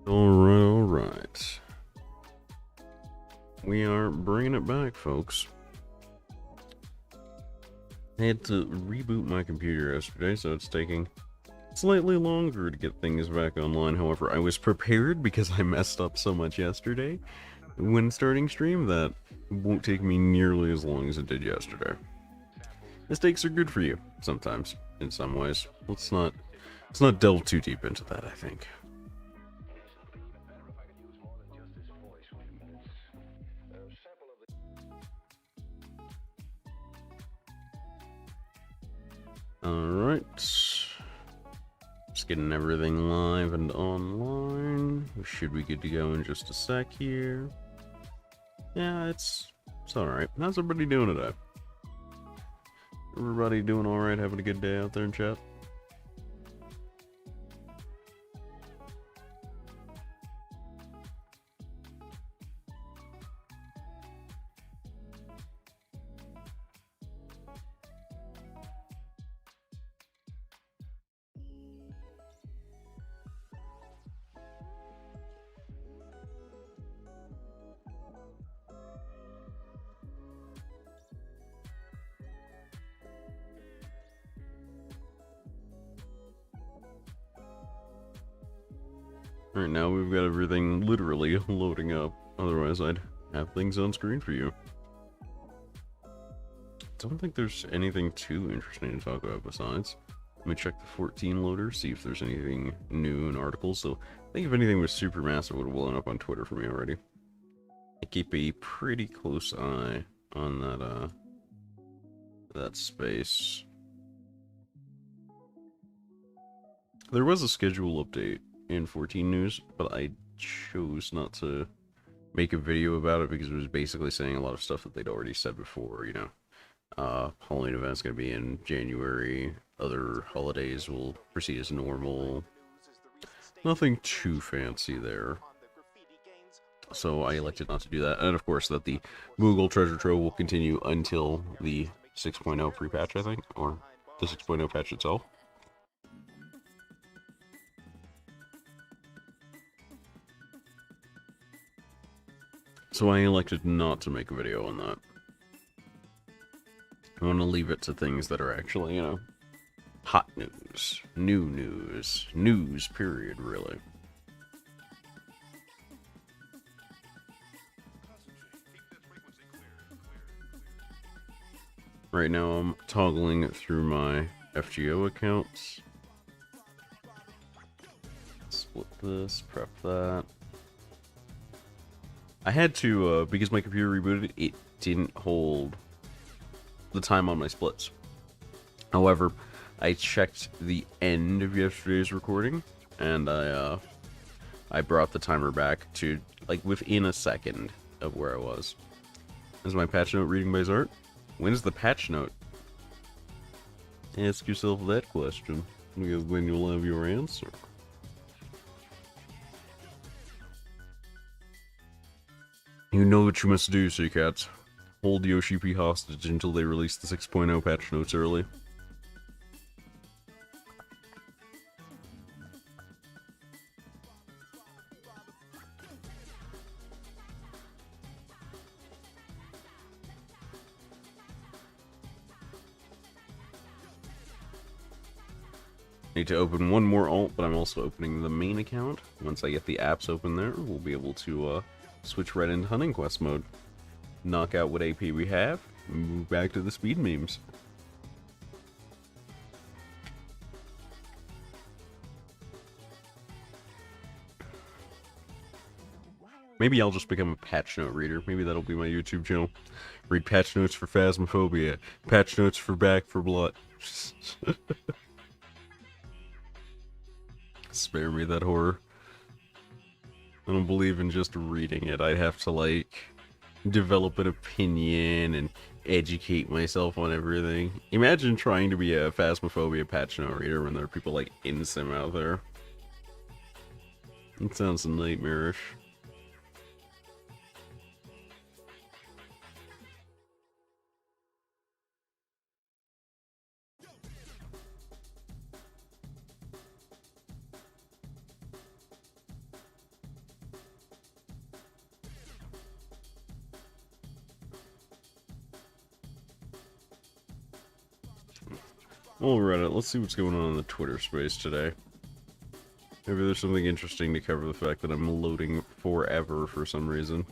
Alright. We are bringing it back, folks. I had to reboot my computer yesterday, so it's taking slightly longer to get things back online. However, I was prepared because I messed up so much yesterday when starting stream that it won't take me nearly as long as it did yesterday. Mistakes are good for you sometimes, in some ways. Let's not delve too deep into that, I think. Alright. Just getting everything live and online. We should be good to go in just a sec here. Yeah, it's alright. How's everybody doing today? Everybody doing alright? Having a good day out there in chat? Right now we've got everything literally loading up, otherwise I'd have things on screen for you. Don't think there's anything too interesting to talk about besides. Let me check the 14 loader, see if there's anything new in articles. So I think if anything was super massive, it would have blown up on Twitter for me already. I keep a pretty close eye on that space. There was a schedule update in 14 news, but I chose not to make a video about it because it was basically saying a lot of stuff that they'd already said before, you know. Halloween event's gonna be in January, other holidays will proceed as normal. Nothing too fancy there. So I elected not to do that, and of course that the Moogle Treasure Trove will continue until the 6.0 pre-patch, I think, or the 6.0 patch itself. So I elected not to make a video on that. I want to leave it to things that are actually, you know, hot news, new news, period, really. Right now I'm toggling through my FGO accounts. Split this, prep that. I had to, because my computer rebooted, it didn't hold the time on my splits. However, I checked the end of yesterday's recording, and I brought the timer back to, like, within a second of where I was. Is my patch note reading by Zart? When's the patch note? Ask yourself that question, because then you'll have your answer. You know what you must do, Sea Cats. Hold Yoshi P hostage until they release the 6.0 patch notes early. Need to open one more alt, but I'm also opening the main account. Once I get the apps open there, we'll be able to switch right into hunting quest mode. Knock out what AP we have, and move back to the Speedmemes. Maybe I'll just become a patch note reader. Maybe that'll be my YouTube channel. Read patch notes for Phasmophobia, patch notes for Back for Blood. Spare me that horror. I don't believe in just reading it. I'd have to, like, develop an opinion and educate myself on everything. Imagine trying to be a Phasmophobia patch note reader when there are people like Insim out there. It sounds nightmarish. Well, Reddit, let's see what's going on in the Twitter space today. Maybe there's something interesting to cover the fact that I'm loading forever for some reason.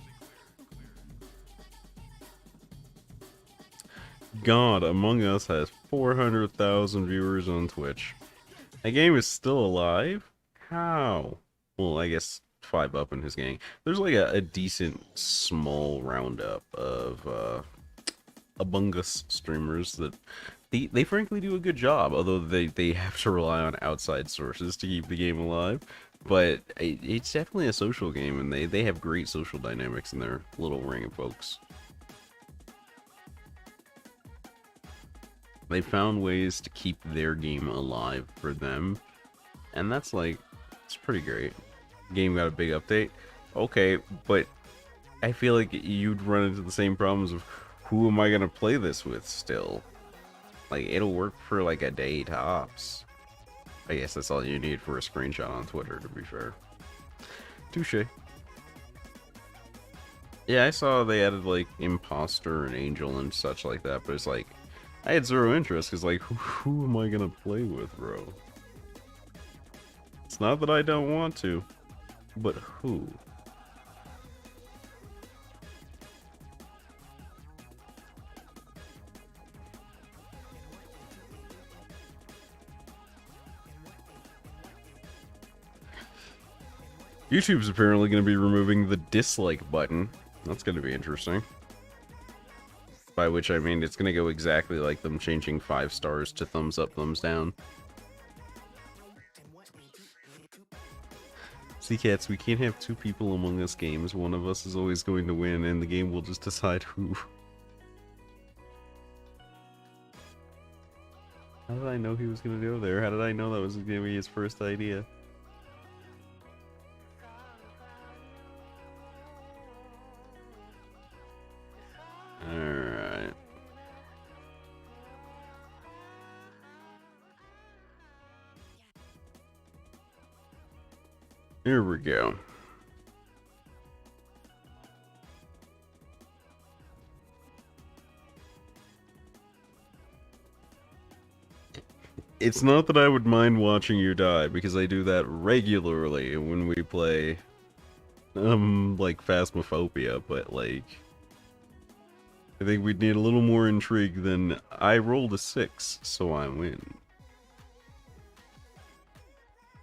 God, Among Us has 400,000 viewers on Twitch. That game is still alive? How? Well, I guess 5 Up and his gang. There's like a decent small roundup of Among Us streamers that they frankly do a good job, although they have to rely on outside sources to keep the game alive. But it's definitely a social game, and they have great social dynamics in their little ring of folks. They found ways to keep their game alive for them, and that's like, it's pretty great. Game got a big update. Okay, but I feel like you'd run into the same problems of who am I gonna play this with still? Like, it'll work for like a day tops. I guess that's all you need for a screenshot on Twitter, to be fair. Touche. Yeah, I saw they added like Imposter and Angel and such like that, but it's like, I had zero interest, because like, who am I gonna play with, bro? It's not that I don't want to, but who? YouTube's apparently going to be removing the dislike button. That's going to be interesting. By which I mean it's going to go exactly like them changing 5 stars to thumbs up, thumbs down. See, cats, we can't have 2 people Among Us games. One of us is always going to win, and the game will just decide who. How did I know he was going to go there? How did I know that was going to be his first idea? Alright. Here we go. It's not that I would mind watching you die, because I do that regularly when we play, like, Phasmophobia, but, like, I think we'd need a little more intrigue than, I rolled a 6, so I win.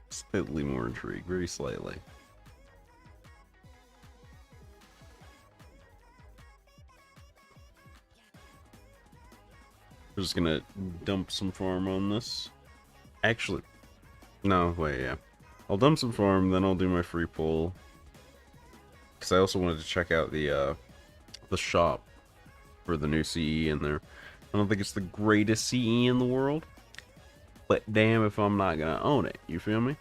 Slightly more intrigue, very slightly. We're just gonna dump some farm on this. Actually, no, wait, yeah. I'll dump some farm, then I'll do my free pull. Because I also wanted to check out the shop for the new CE in there. I don't think it's the greatest CE in the world, but damn if I'm not gonna own it, you feel me?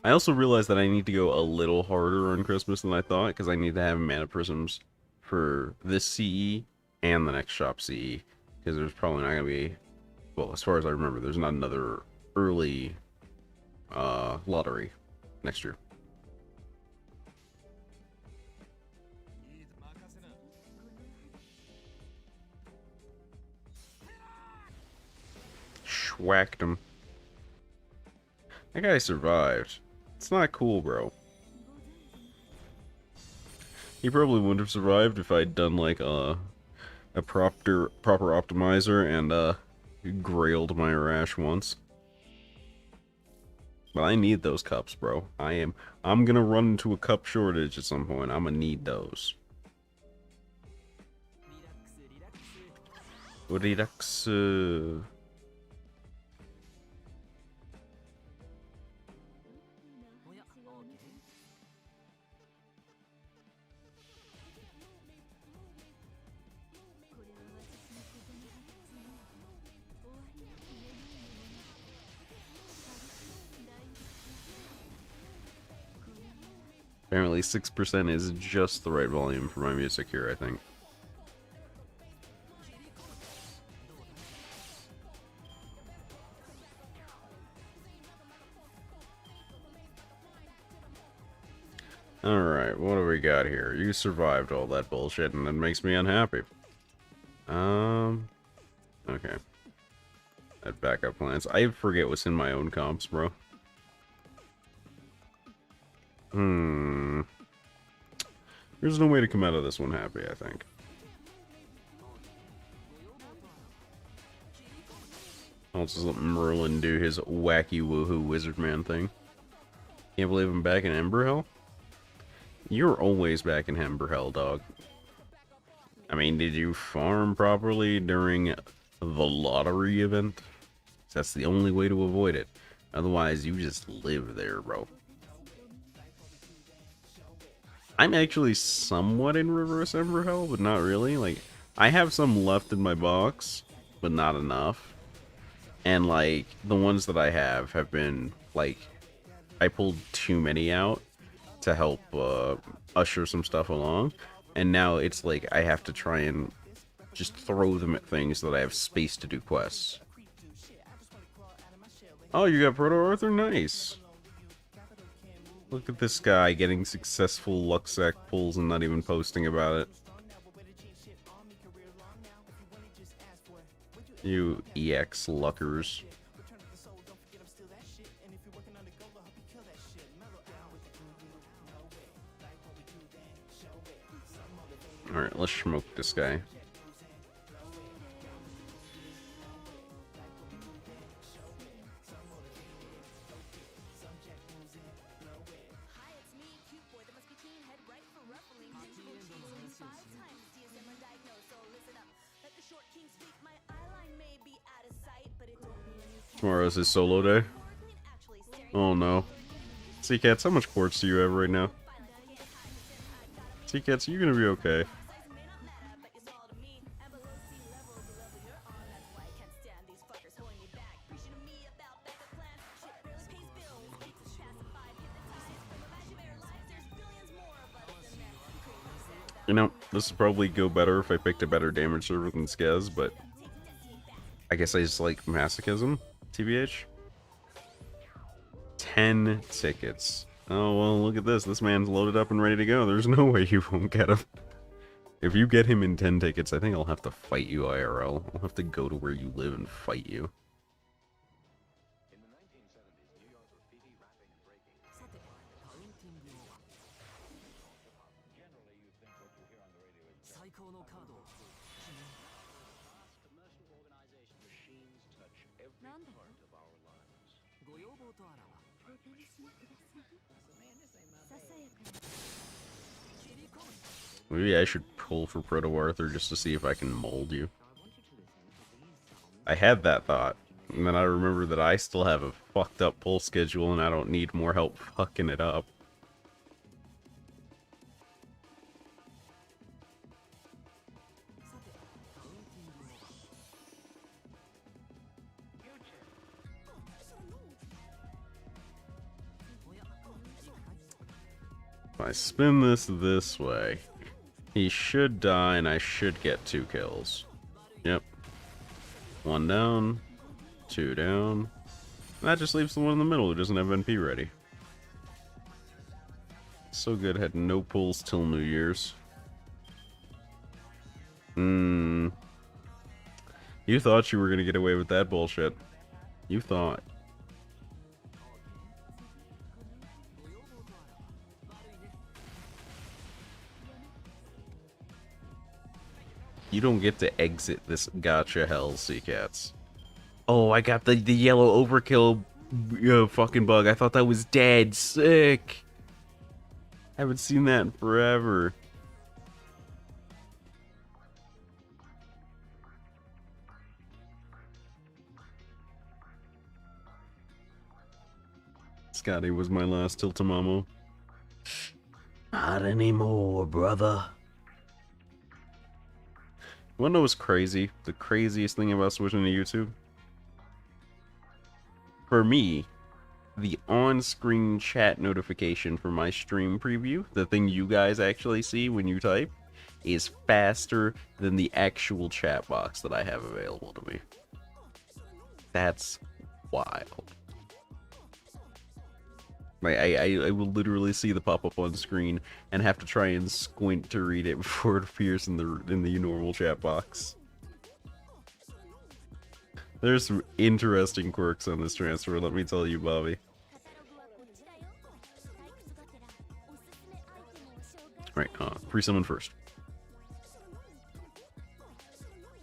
I also realized that I need to go a little harder on Christmas than I thought, because I need to have mana prisms for this CE and the next shop CE, because there's probably not gonna be, well, as far as I remember, there's not another early lottery next year. Schwacked him. That guy survived. It's not cool, bro. He probably wouldn't have survived if I'd done like a proper optimizer and grailed my Rash once. But I need those cups, bro. I'm gonna run into a cup shortage at some point. I'm gonna need those. Relax. Apparently 6% is just the right volume for my music here, I think. Alright, what do we got here? You survived all that bullshit and it makes me unhappy. Okay. That backup plans. I forget what's in my own comps, bro. There's no way to come out of this one happy, I think. I'll just let Merlin do his wacky woohoo wizard man thing. Can't believe I'm back in Ember Hell? You're always back in Ember Hell, dog. I mean, did you farm properly during the lottery event? That's the only way to avoid it. Otherwise, you just live there, bro. I'm actually somewhat in Reverse Ember Hell, but not really. Like, I have some left in my box, but not enough. And, like, the ones that I have been, like, I pulled too many out to help usher some stuff along. And now it's like I have to try and just throw them at things so that I have space to do quests. Oh, you got Proto Arthur? Nice. Look at this guy getting successful Luxac pulls and not even posting about it. You EX Luckers. Alright, let's smoke this guy. Tomorrow's his solo day. Oh no. Seacats, how much quartz do you have right now? Seacats, are you gonna be okay? You know, this would probably go better if I picked a better damage server than Skez, but I guess I just like masochism, TBH. 10 tickets. Oh, well, look at this. This man's loaded up and ready to go. There's no way you won't get him. If you get him in 10 tickets, I think I'll have to fight you IRL. I'll have to go to where you live and fight you. Maybe I should pull for Proto Arthur just to see if I can mold you. I had that thought, and then I remember that I still have a fucked up pull schedule and I don't need more help fucking it up. If I spin this way, he should die and I should get 2 kills. Yep. 1 down, 2 down. That just leaves the one in the middle who doesn't have NP ready. So good, had no pulls till New Year's. You thought you were gonna get away with that bullshit. You thought. You don't get to exit this gotcha hell, Seacats. Oh, I got the yellow overkill fucking bug. I thought that was dead. Sick. Haven't seen that in forever. Scotty was my last Tiltamamo. Not anymore, brother. You wanna know what's crazy? The craziest thing about switching to YouTube? For me, the on-screen chat notification for my stream preview, the thing you guys actually see when you type, is faster than the actual chat box that I have available to me. That's wild. I will literally see the pop-up on screen and have to try and squint to read it before it appears in the normal chat box. There's some interesting quirks on this transfer, let me tell you, Bobby. Right, pre-summon first.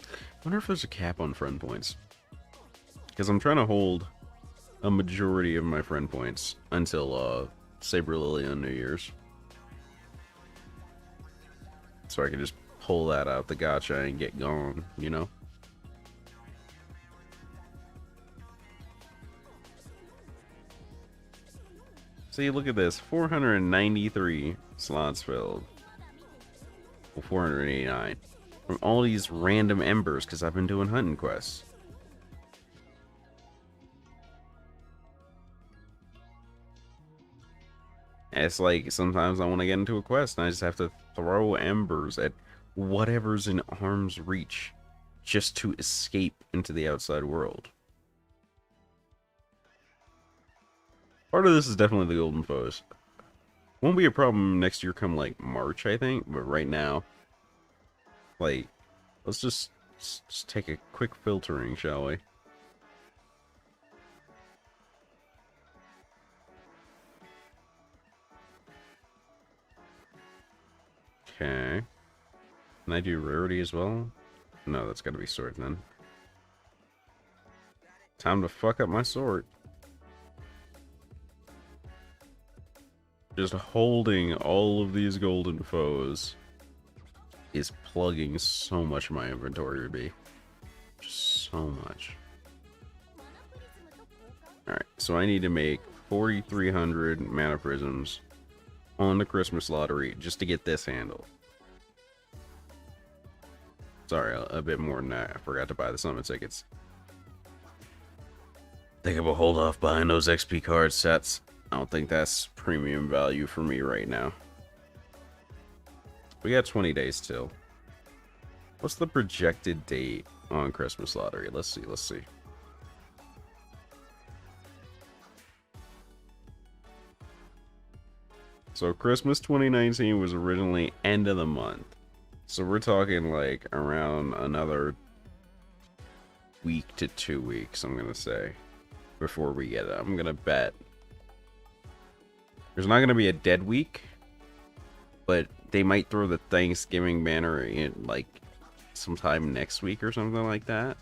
I wonder if there's a cap on friend points. Because I'm trying to hold a majority of my friend points until Saber Lily on New Year's. So I can just pull that out the gacha and get going, you know? See, look at this. 493 slots filled. Well, 489. From all these random embers, because I've been doing hunting quests. It's like, sometimes I want to get into a quest, and I just have to throw embers at whatever's in arm's reach, just to escape into the outside world. Part of this is definitely the golden foes. Won't be a problem next year come, like, March, I think, but right now, like, let's just take a quick filtering, shall we? Okay. Can I do rarity as well? No, that's gotta be sword then. Time to fuck up my sword. Just holding all of these golden foes is plugging so much of my inventory would be. Just so much. Alright, so I need to make 4,300 mana prisms on the Christmas lottery just to get this handle. Sorry, a bit more than that. I forgot to buy the summon tickets. Think I will hold off buying those XP card sets. I don't think that's premium value for me right now. We got 20 days till. What's the projected date on Christmas lottery? Let's see, let's see. So Christmas 2019 was originally end of the month. So we're talking like around another week to 2 weeks, I'm gonna say, before we get it. I'm gonna bet there's not gonna be a dead week, but they might throw the Thanksgiving banner in like sometime next week or something like that,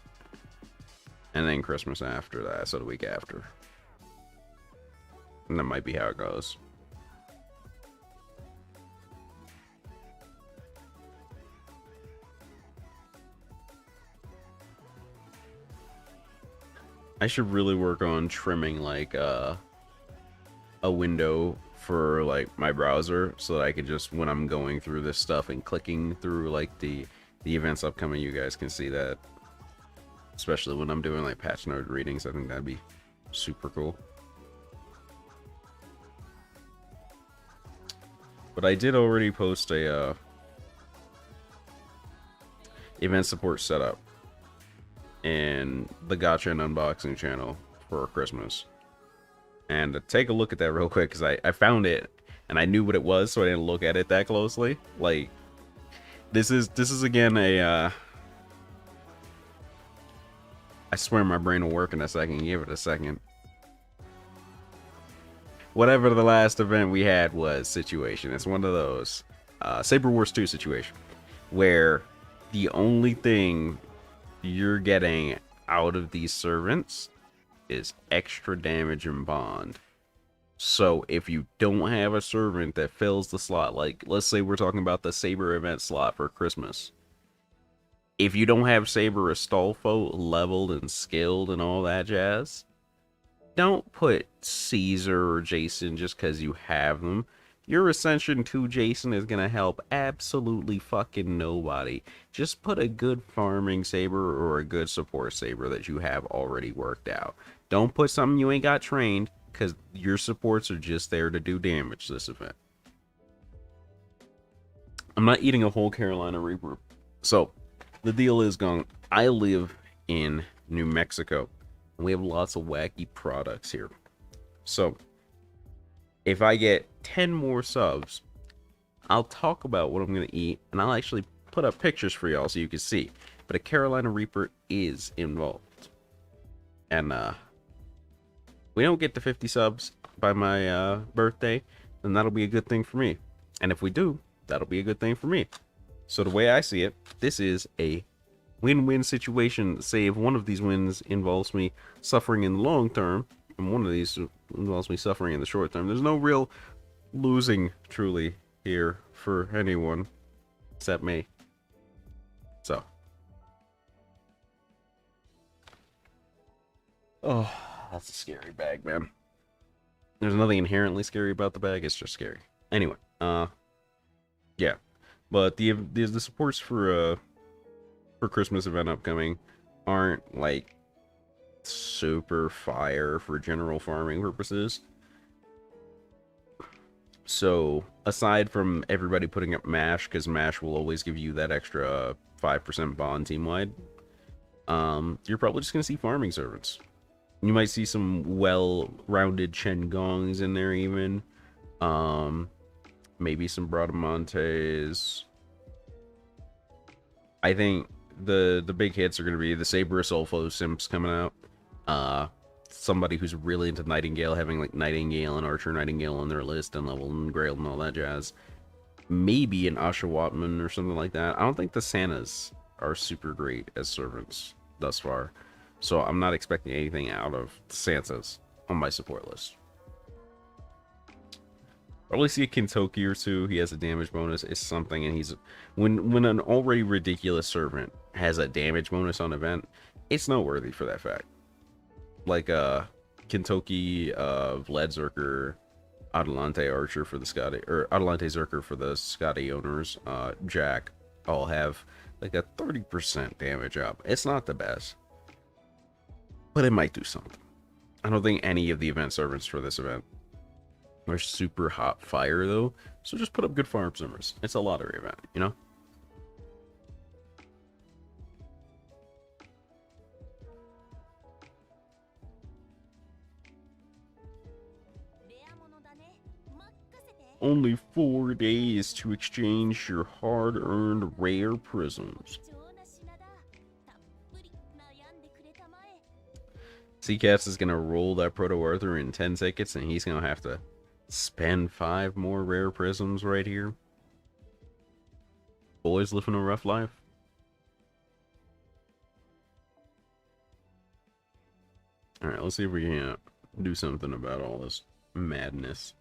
and then Christmas after that, so the week after. And that might be how it goes. I should really work on trimming like a window for like my browser so that I could just, when I'm going through this stuff and clicking through like the events upcoming, you guys can see that. Especially when I'm doing like patch note readings, I think that'd be super cool. But I did already post a event support setup and the gacha and unboxing channel for Christmas. And take a look at that real quick, because I found it and I knew what it was, so I didn't look at it that closely. Like, this is again a I swear my brain will work in a second. Give it a second. Whatever the last event we had was situation. It's one of those Saber Wars 2 situation where the only thing you're getting out of these servants is extra damage and bond. So if you don't have a servant that fills the slot, like let's say we're talking about the Saber event slot for Christmas, if you don't have Saber Astolfo leveled and skilled and all that jazz, don't put Caesar or Jason just because you have them. Your Ascension 2 Jason is going to help absolutely fucking nobody. Just put a good farming Saber or a good support Saber that you have already worked out. Don't put something you ain't got trained, because your supports are just there to do damage this event. I'm not eating a whole Carolina Reaper. So, the deal is going, I live in New Mexico. And we have lots of wacky products here. So, if I get 10 more subs, I'll talk about what I'm going to eat, and I'll actually put up pictures for y'all so you can see. But a Carolina Reaper is involved. and we don't get to 50 subs by my birthday, then that'll be a good thing for me. And if we do, that'll be a good thing for me. So the way I see it, this is a win-win situation. Say if one of these wins involves me suffering in the long term, and one of these involves me suffering in the short term, there's no real losing truly here for anyone except me. So. Oh, that's a scary bag, man. There's nothing inherently scary about the bag, it's just scary. Anyway, yeah. But the supports for Christmas event upcoming aren't like super fire for general farming purposes. So aside from everybody putting up MASH, because MASH will always give you that extra 5% bond team wide, you're probably just gonna see farming servants. You might see some well-rounded Chen Gongs in there even. Maybe some Bradamantes. I think the big hits are going to be the Saber Sulfo Simps coming out. Somebody who's really into Nightingale, having like Nightingale and Archer Nightingale on their list, and Level and Grail and all that jazz. Maybe an Asha Watman or something like that. I don't think the Santas are super great as servants thus far. So I'm not expecting anything out of Santas on my support list. Probably see a Kintoki or two. He has a damage bonus. It's something, and he's when an already ridiculous servant has a damage bonus on event, it's noteworthy for that fact. Like Kintoki, Vlad Zerker, Adelante Archer for the Scotty, or Adelante Zerker for the Scotty owners, Jack all have like a 30% damage up. It's not the best, but it might do something. I don't think any of the event servants for this event are super hot fire though, so just put up good farm simmers. It's a lottery event, you know? Only 4 days to exchange your hard-earned rare prisms. Seacats is gonna roll that Proto Arthur in 10 tickets, and he's gonna have to spend 5 more rare prisms right here. Boys living a rough life. Alright, let's see if we can do something about all this madness.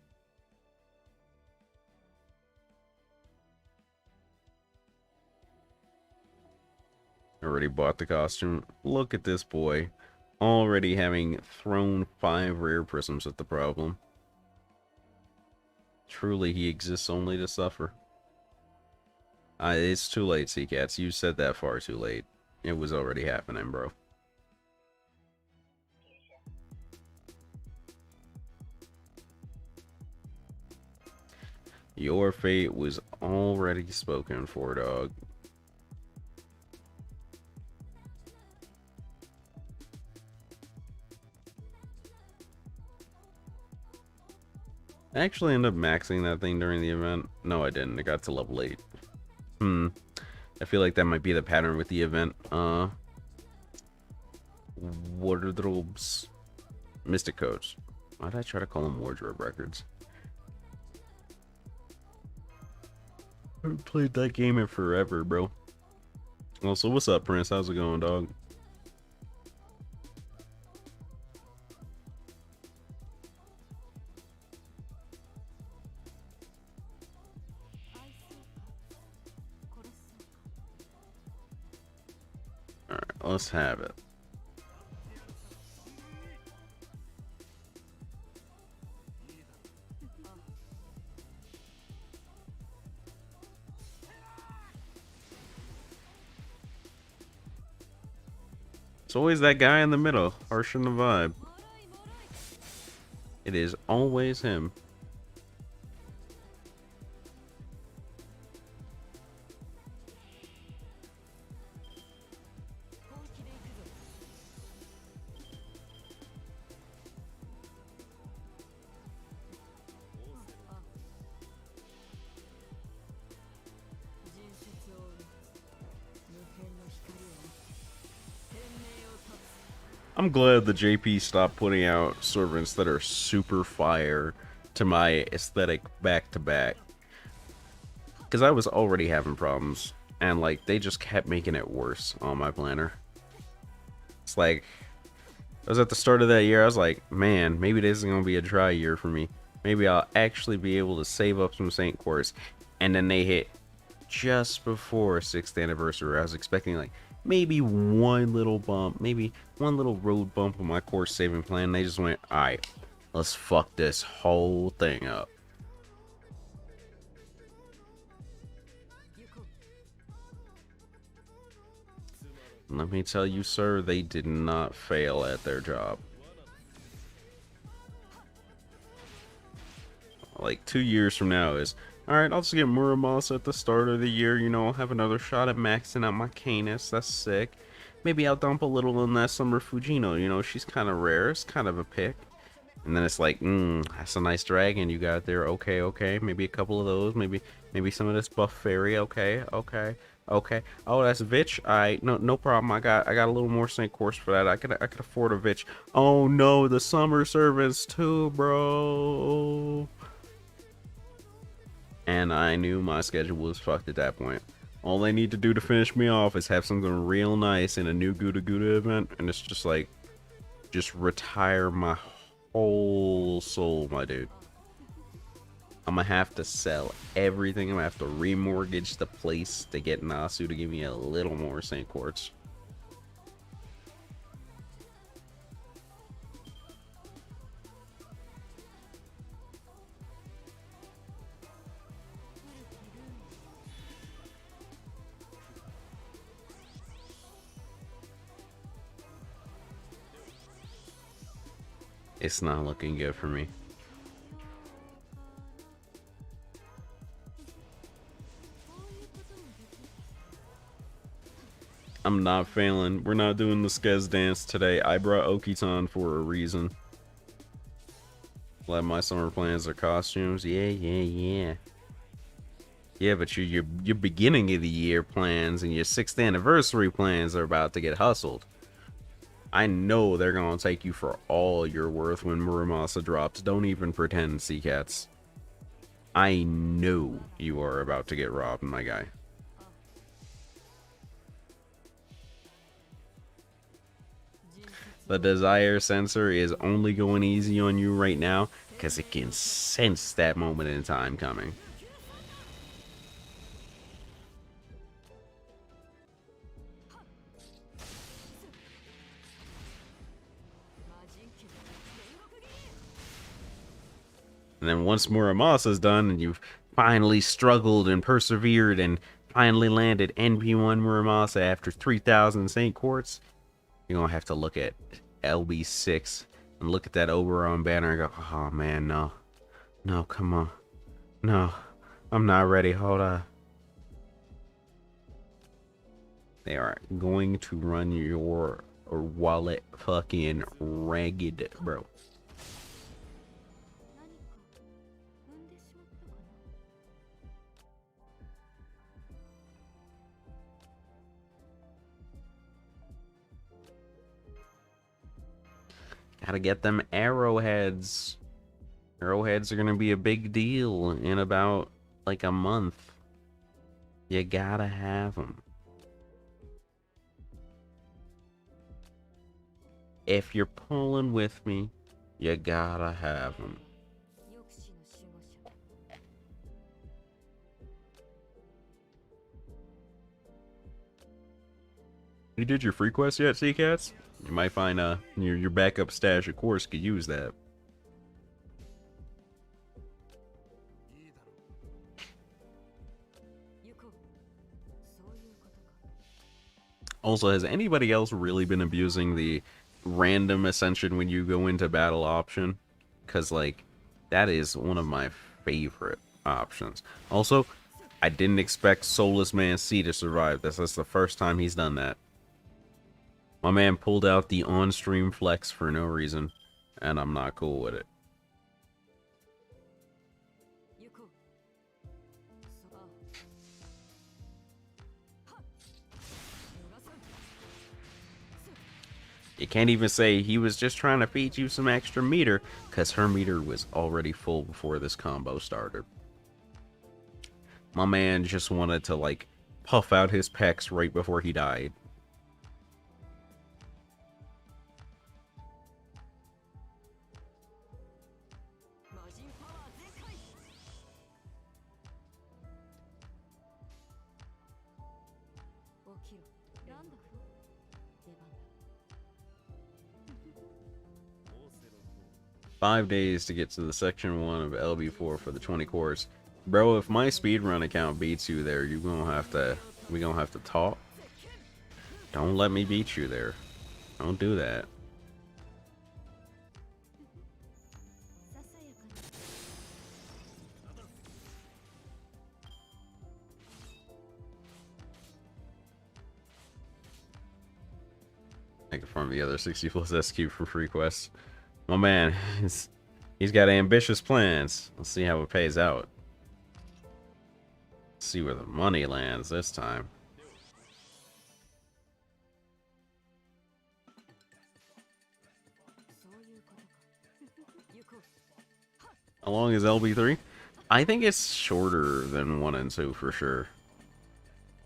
Already bought the costume. Look at this boy. Already having thrown 5 rare prisms at the problem. Truly, he exists only to suffer. It's too late, Seacats. You said that far too late. It was already happening, bro. Your fate was already spoken for, dog. I actually ended up maxing that thing during the event. No, I didn't. It got to level 8. I feel like that might be the pattern with the event. Wardrobes. Mystic Codes. Why did I try to call them wardrobe records? I haven't played that game in forever, bro. Also, what's up, Prince? How's it going, dog? Alright, let's have it. It's always that guy in the middle, harshing the vibe. It is always him. I'm glad the JP stopped putting out servants that are super fire to my aesthetic back to back. Because I was already having problems, and like they just kept making it worse on my planner. It's like, I was at the start of that year, I was like, man, maybe this is going to be a dry year for me. Maybe I'll actually be able to save up some Saint Course. And then they hit just before 6th anniversary. I was expecting like maybe one little bump, maybe one little road bump on my course saving plan. They just went, alright, let's fuck this whole thing up. Let me tell you, sir, they did not fail at their job. Like 2 years from now is, alright, I'll just get Muramasa at the start of the year, you know, I'll have another shot at maxing out my Canis, that's sick. Maybe I'll dump a little on that Summer Fujino, you know, she's kind of rare, it's kind of a pick. And then it's like, that's a nice dragon you got there, okay, maybe a couple of those, maybe some of this buff fairy, okay. Oh, that's Vitch. Alright, no problem. I got a little more Saint Course for that. I could afford a Vitch. Oh no, the summer servants too, bro. And I knew my schedule was fucked at that point. All they need to do to finish me off is have something real nice in a new Gouda Gouda event, and it's just like, just retire my whole soul, my dude. I'm gonna have to sell everything. I'm gonna have to remortgage the place to get Nasu to give me a little more Saint Quartz. It's not looking good for me. I'm not failing. We're not doing the Skez dance today. I brought Okitan for a reason. Let my summer plans are costumes. Yeah. Yeah, but your beginning of the year plans and your 6th anniversary plans are about to get hustled. I know they're gonna take you for all you're worth when Muramasa drops. Don't even pretend, Sea Cats. I know you are about to get robbed, my guy. The desire sensor is only going easy on you right now because it can sense that moment in time coming. And then once Muramasa's done and you've finally struggled and persevered and finally landed NP1 Muramasa after 3,000 Saint Quartz, you're going to have to look at LB6 and look at that Oberon banner and go, oh man, no. No, come on. No, I'm not ready. Hold on. They are going to run your wallet fucking ragged, bro. Gotta get them arrowheads. Arrowheads are gonna be a big deal in about like a month. You gotta have them. If you're pulling with me, you gotta have them. You did your free quest yet, Sea Cats? You might find your backup stash of course could use that. Also, has anybody else really been abusing the random ascension when you go into battle option? Because, like, that is one of my favorite options. Also, I didn't expect Soulless Man C to survive this. That's the first time he's done that. My man pulled out the on-stream flex for no reason, and I'm not cool with it. You can't even say he was just trying to feed you some extra meter, because her meter was already full before this combo started. My man just wanted to, like, puff out his pecs right before he died. "5 days to get to the section 1 of LB4 for the 20 cores. Bro, if my speedrun account beats you there, we gonna have to talk. Don't let me beat you there. Don't do that." I can farm the other 60 plus SQ for free quests. My man, he's got ambitious plans. Let's see how it pays out. Let's see where the money lands this time. How long is LB3? I think it's shorter than 1 and 2 for sure.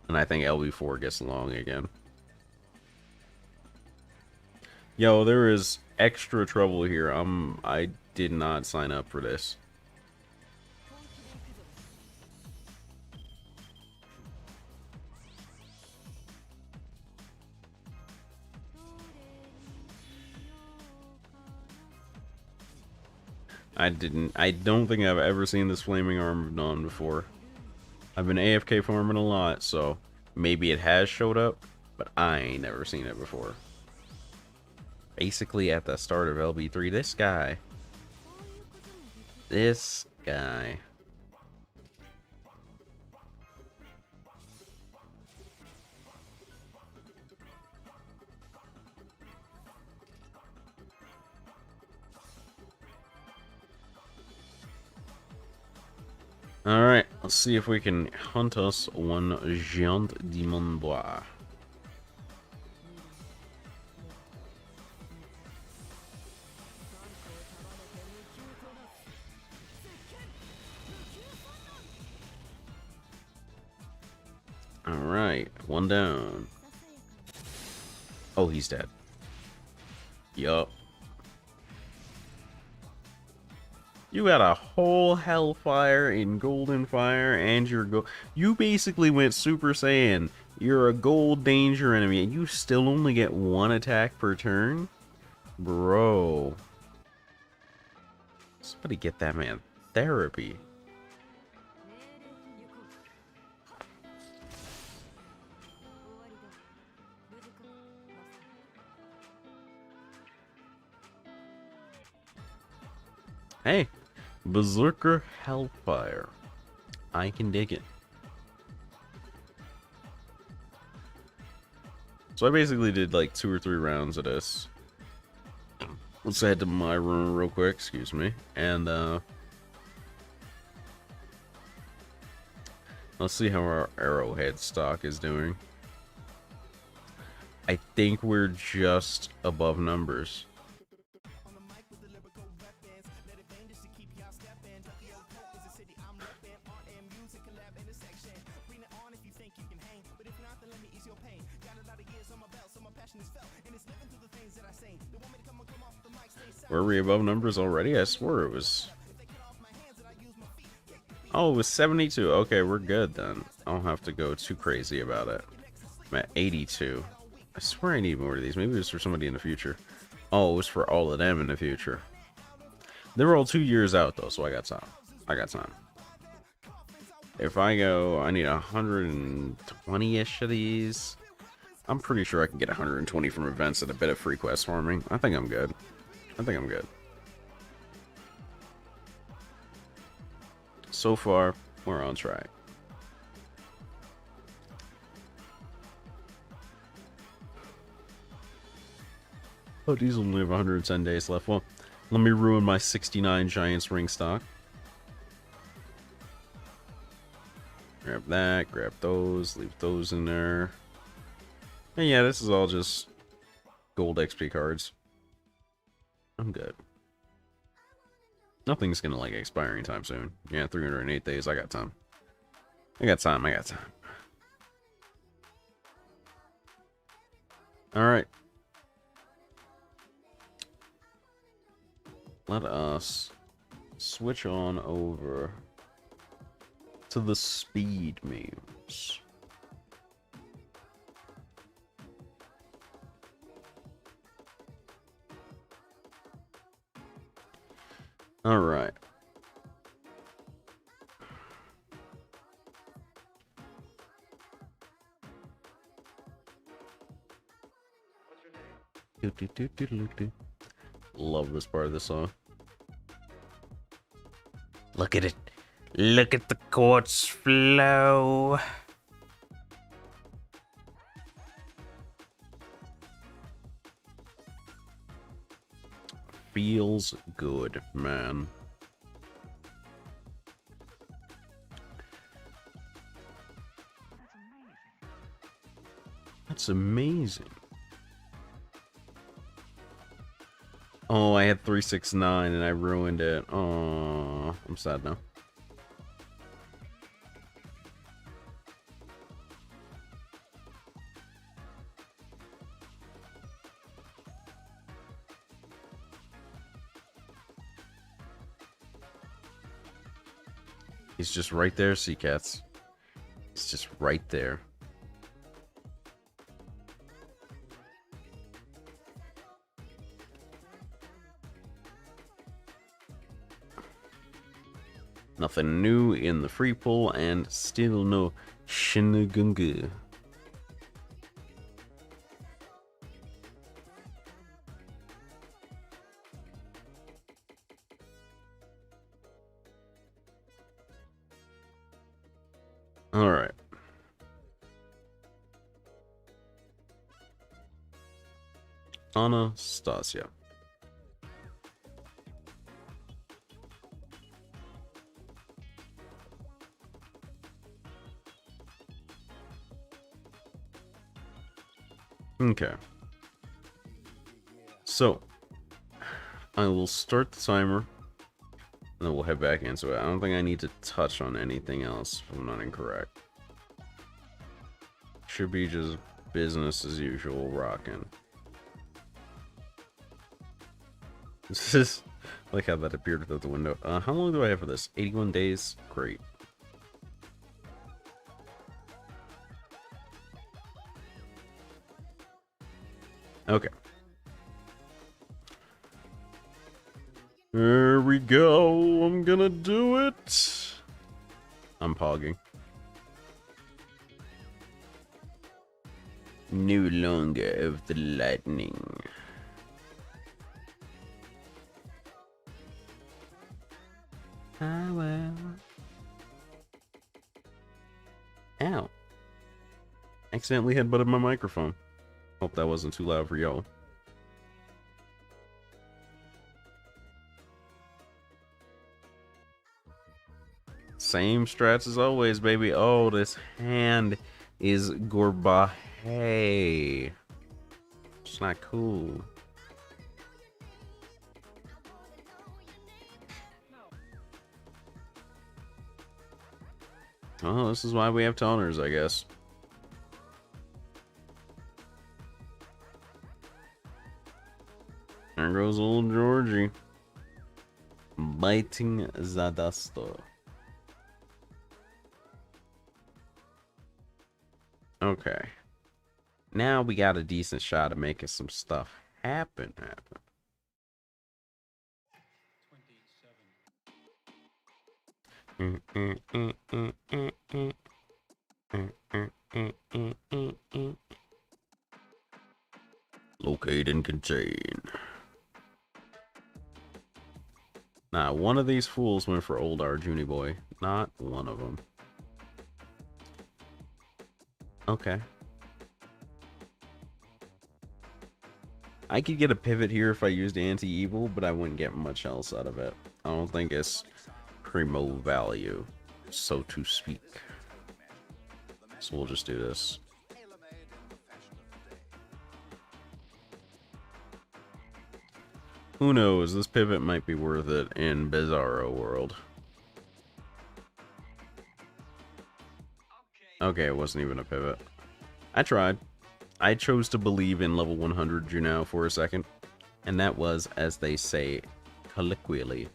And I think LB4 gets long again. Yo, there is extra trouble here. I did not sign up for this. I don't think I've ever seen this flaming arm of Dawn before. I've been AFK farming a lot, so maybe it has showed up, but I ain't never seen it before. Basically at the start of LB3, this guy. Alright, let's see if we can hunt us one Géant Demon Bois. Alright, one down. Oh, he's dead. Yup. You got a whole Hellfire in Golden Fire, and you basically went Super Saiyan. You're a gold danger enemy, and you still only get 1 attack per turn? Bro. Somebody get that man therapy. Hey, Berserker Hellfire. I can dig it. So I basically did like 2 or 3 rounds of this. Let's head to my room real quick, excuse me. And let's see how our arrowhead stock is doing. I think we're just above numbers. Were we above numbers already? I swore it was... Oh, it was 72. Okay, we're good then. I don't have to go too crazy about it. I'm at 82. I swear I need more of these. Maybe it was for somebody in the future. Oh, it was for all of them in the future. They were all 2 years out though, so I got time. I got time. If I go, I need 120-ish of these. I'm pretty sure I can get 120 from events and a bit of free quest farming. I think I'm good. I think I'm good. So far, we're on track. Oh, these only have 110 days left. Well, let me ruin my 69 Giants ring stock. Grab that, grab those, leave those in there. And yeah, this is all just gold XP cards. I'm good. Nothing's gonna like expire anytime soon. Yeah, 308 days. I got time. I got time. Alright. Let us switch on over to the speed memes. Alright. Love this part of the song. Look at it. Look at the quartz flow. Feels good, man. That's amazing. Oh, I had 369 and I ruined it. Oh, I'm sad now. He's just right there, Sea Cats. He's just right there. Nothing new in the free pull, and still no Shiniganga. Alright. Anastasia. Okay. So, I will start the timer, and then we'll head back into it. I don't think I need to touch on anything else, if I'm not incorrect. Should be just business as usual, rocking. This is like how that appeared without the window. How long do I have for this? 81 days? Great. Okay. There we go. I'm gonna do it. I'm pogging. No longer of the lightning. Ah, well. Ow. Accidentally headbutted my microphone. Hope that wasn't too loud for y'all. Same strats as always, baby. Oh, this hand is Gorbahe. It's not cool. Oh, this is why we have toners, I guess. There goes old Georgie. Biting the dust. Okay. Now we got a decent shot of making some stuff happen. Locate and contain. Nah, one of these fools went for old Arjuni boy. Not one of them. Okay. I could get a pivot here if I used anti-evil, but I wouldn't get much else out of it. I don't think it's primo value, so to speak. So we'll just do this. Who knows? This pivot might be worth it in Bizarro World. Okay, it wasn't even a pivot. I tried. I chose to believe in level 100 Juno for a second. And that was, as they say colloquially,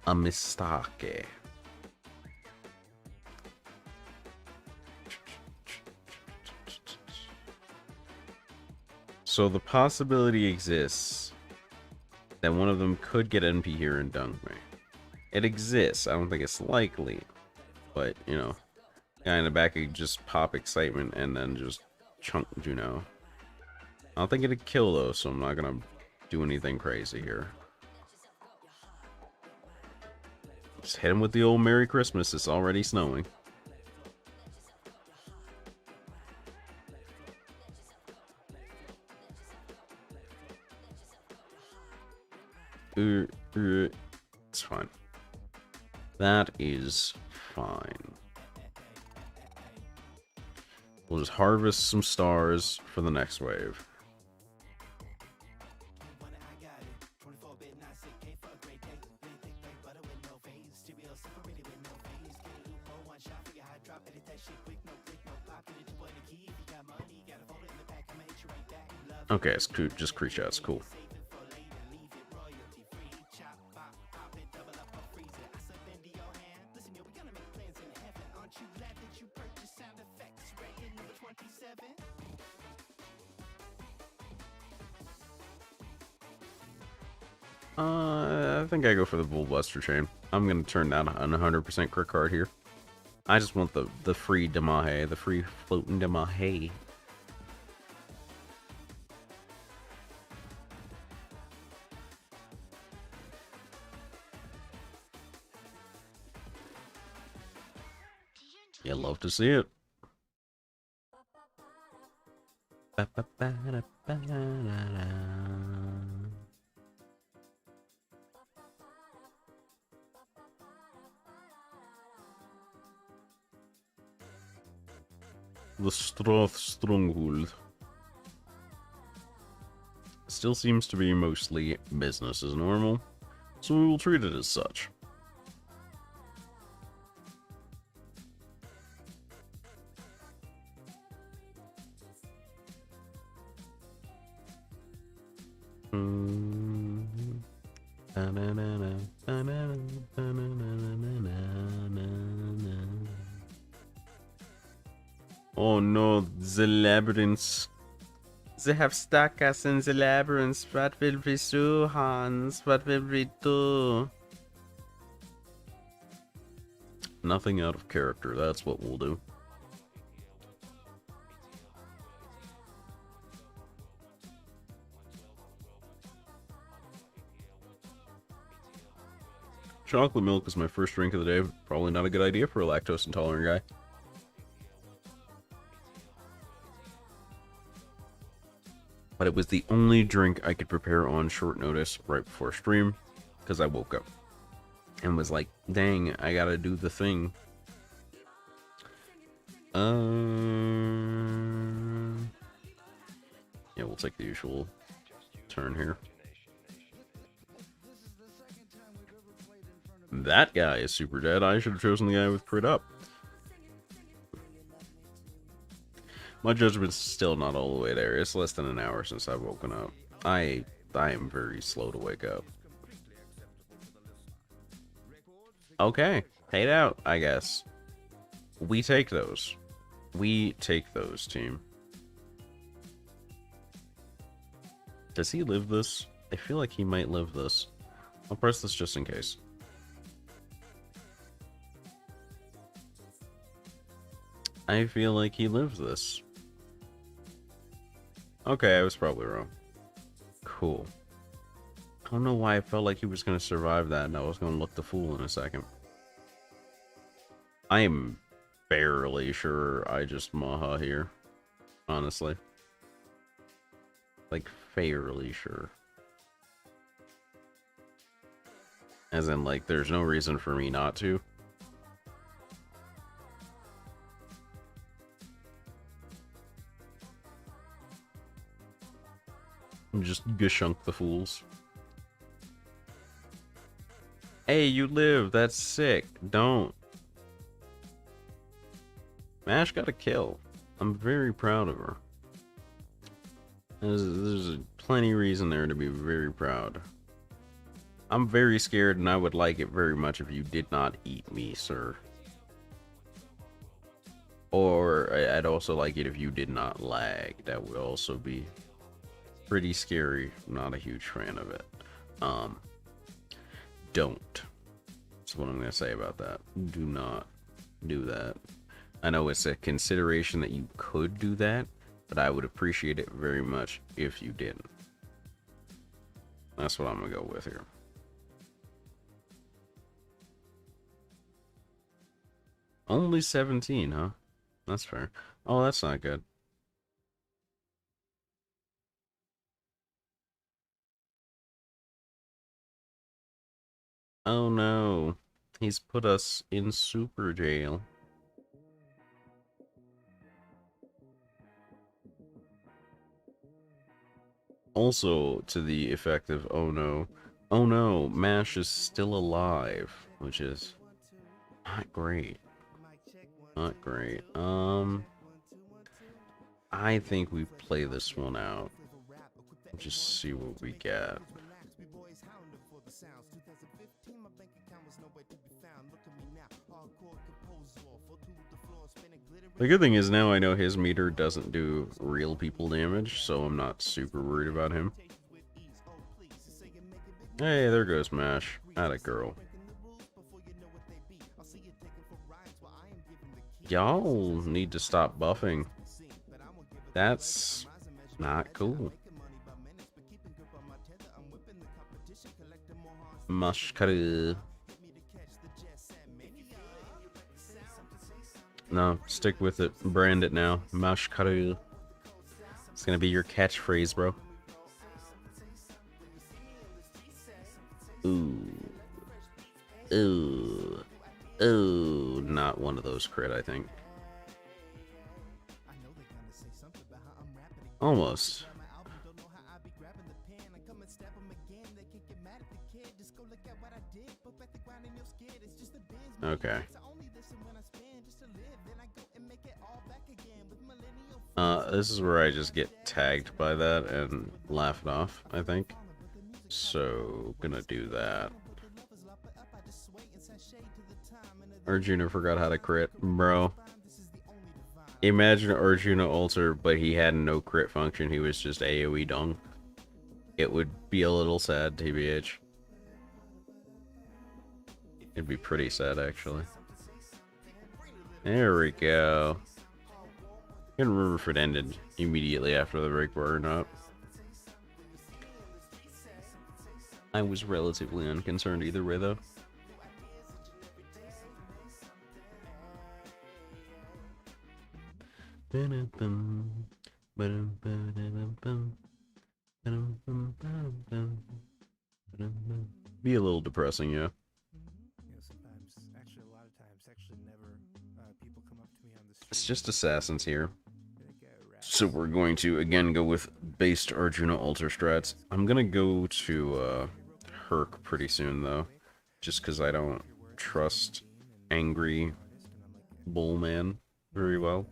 a mistake. So the possibility exists that one of them could get NP here and dunk me. It exists. I don't think it's likely. But, you know, guy in the back could just pop excitement and then just chunk Juno. I don't think it'd kill though, so I'm not gonna do anything crazy here. Just hit him with the old Merry Christmas. It's already snowing. It's fine. That is fine. We'll just harvest some stars for the next wave. Okay, it's cool. Just creature shots. Cool. I think I go for the Bullbuster chain. I'm gonna turn down an 100% crit card here. I just want the free Demahe, the free floating Demahe. You love to see it. The Stroth Stronghold still seems to be mostly business as normal, so we will treat it as such. Oh no, the labyrinths. They have stuck us in the labyrinth. What will we do, Hans? What will we do? Nothing out of character, that's what we'll do. Chocolate milk is my first drink of the day. Probably not a good idea for a lactose intolerant guy. But it was the only drink I could prepare on short notice right before stream, because I woke up and was like, dang, I gotta do the thing. Yeah, we'll take the usual turn here. That guy is super dead. I should have chosen the guy with crit up. My judgment's still not all the way there. It's less than an hour since I've woken up. I am very slow to wake up. Okay, paid out, I guess. We take those. We take those, team. Does he live this? I feel like he might live this. I'll press this just in case. I feel like he lives this. Okay, I was probably wrong. Cool. I don't know why I felt like he was going to survive that and I was going to look the fool in a second. I am barely sure I just Maha here. Honestly. Like, fairly sure. As in, like, there's no reason for me not to. Just gashunk the fools. Hey, you live. That's sick. Don't. Mash got a kill. I'm very proud of her. There's plenty reason there to be very proud. I'm very scared, and I would like it very much if you did not eat me, sir. Or I'd also like it if you did not lag. That would also be pretty scary. I'm not a huge fan of it. Don't. That's what I'm gonna say about that. Do not do that. I know it's a consideration that you could do that, but I would appreciate it very much if you didn't. That's what I'm gonna go with here. Only 17, huh? That's fair. Oh, that's not good. Oh no. He's put us in super jail. Also, to the effect of, oh no, Mash is still alive, which is not great. Not great. I think we play this one out. Just see what we get. The good thing is now I know his meter doesn't do real people damage, so I'm not super worried about him. Hey, there goes Mash. Atta girl. Y'all need to stop buffing. That's not cool. Mushkaru. No, stick with it. Brand it now. Mushkaru. It's gonna be your catchphrase, bro. Ooh. Ooh. Ooh. Not one of those crit, I think. Almost. Okay. This is where I just get tagged by that and laugh it off, I think. So, gonna do that. Arjuna forgot how to crit, bro. Imagine Arjuna ulter, but he had no crit function, he was just AoE dung. It would be a little sad, TBH. It'd be pretty sad, actually. There we go. I can't remember if it ended immediately after the break bar or not. I was relatively unconcerned either way, though. Be a little depressing, yeah. It's just assassins here. So we're going to, again, go with based Arjuna Alter strats. I'm going to go to Herc pretty soon, though. Just because I don't trust Angry Bullman very well.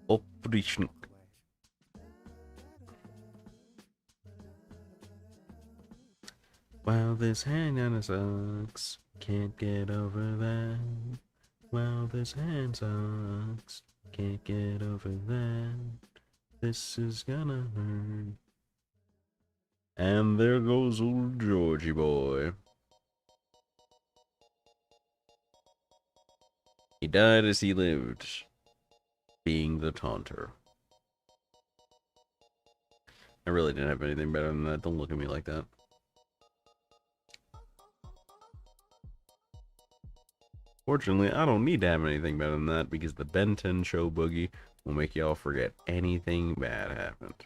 Operation. Wow, this hand on sucks. Can't get over that. Wow, this hand sucks. Can't get over that. This is gonna hurt. And there goes old Georgie boy. He died as he lived, being the taunter. I really didn't have anything better than that. Don't look at me like that. Fortunately, I don't need to have anything better than that because the Ben 10 show boogie will make y'all forget anything bad happened.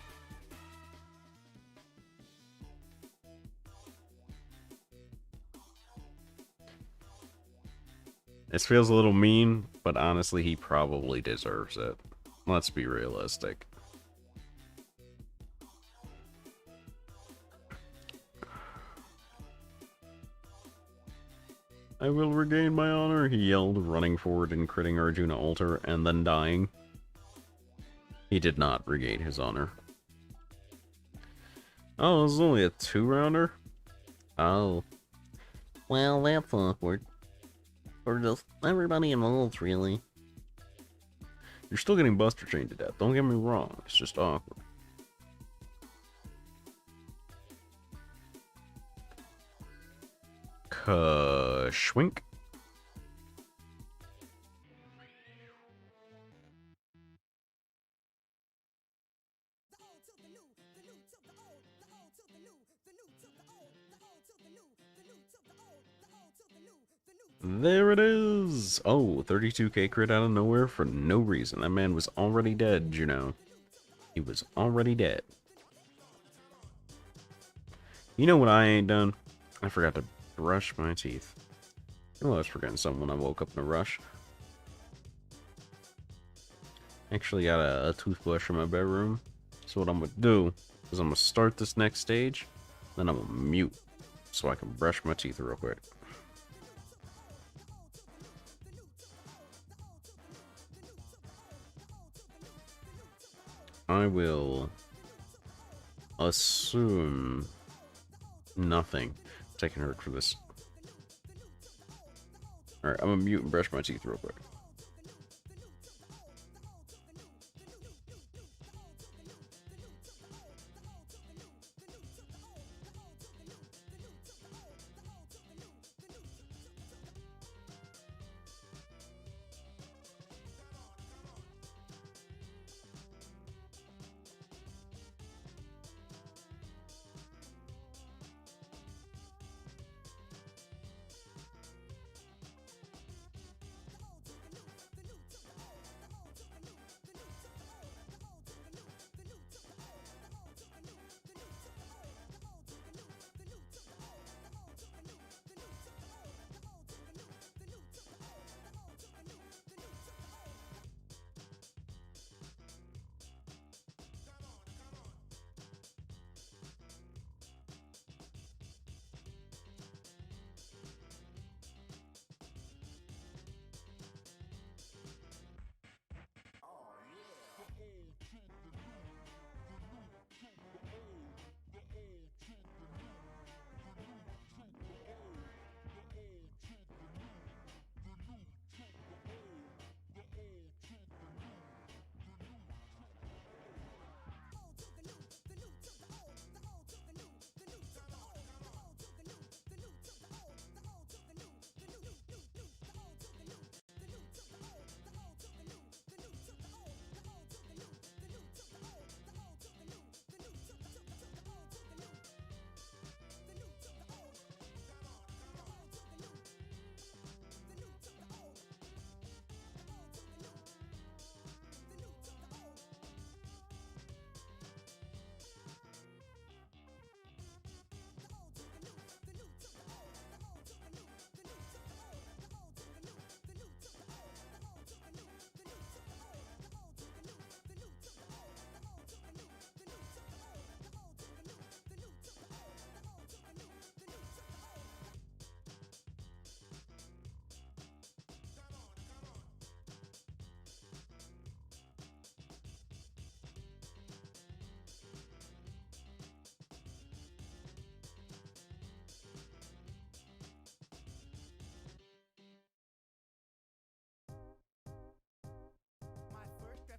This feels a little mean, but honestly, he probably deserves it. Let's be realistic. I will regain my honor, he yelled, running forward and critting Arjuna Alter, and then dying. He did not regain his honor. Oh, this is only a 2-rounder? Oh. Well, that's awkward. Or just everybody involved, really. You're still getting Buster Chained to death, don't get me wrong, it's just awkward. Schwink. There it is! Oh, 32k crit out of nowhere for no reason. That man was already dead, you know. He was already dead. You know what I ain't done? I forgot to brush my teeth. Oh, I was forgetting something when I woke up in a rush. Actually got a toothbrush in my bedroom. So what I'm gonna do is I'm gonna start this next stage, then I'm gonna mute so I can brush my teeth real quick. I will assume nothing. Taking her for this. Alright, I'm gonna mute and brush my teeth real quick.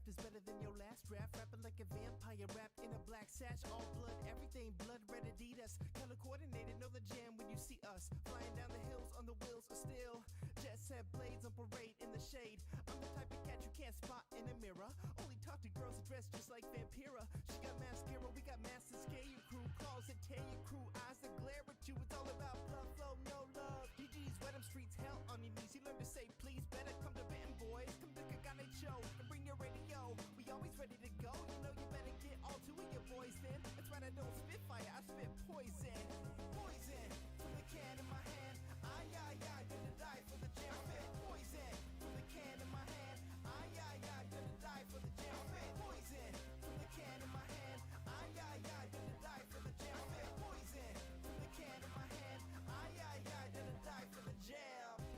Is better than your last draft. Rapping like a vampire, wrapped in a black sash. All blood, everything blood red Adidas. Color coordinated, know the jam when you see us. Flying down the hills on the wheels of steel. Jet set blades on parade in the shade. I'm the type of cat you can't spot in a mirror. Only talk to girls dressed just like Vampira. She got mascara, we got masses. Scare your crew, calls that tear your crew. Eyes that glare at you, it's all about blood flow, no love. GG's wet them streets, hell on your knees. You learn to say please, better come to Benton, boys. Come to Kagane show and bring your radio. We always ready to go, you know you better get all two of your boys then. That's right, I don't spit fire, I spit poison. Poison, from the can in my hand. Aye, aye, aye, gonna die for the jam. I spit poison.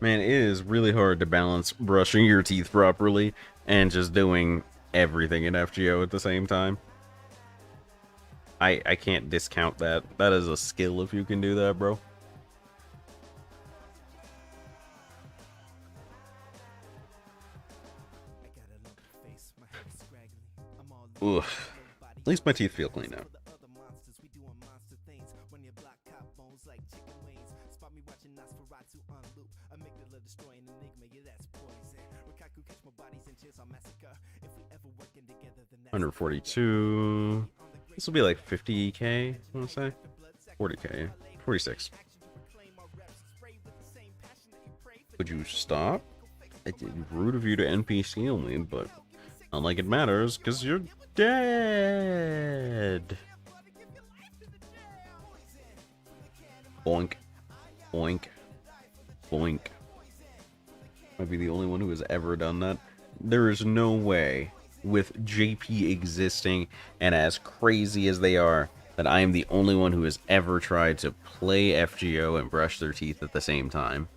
Man, it is really hard to balance brushing your teeth properly and just doing everything in FGO at the same time. I can't discount that. That is a skill if you can do that, bro. Oof. At least my teeth feel clean now. Under 42. This will be like 50k, I want to say. 40k, 46. Would you stop? It's rude of you to NPC only, but not like it matters, because you're dead. Boink. Boink. Boink. Might be the only one who has ever done that. There is no way, with JP existing and as crazy as they are, that I am the only one who has ever tried to play FGO and brush their teeth at the same time.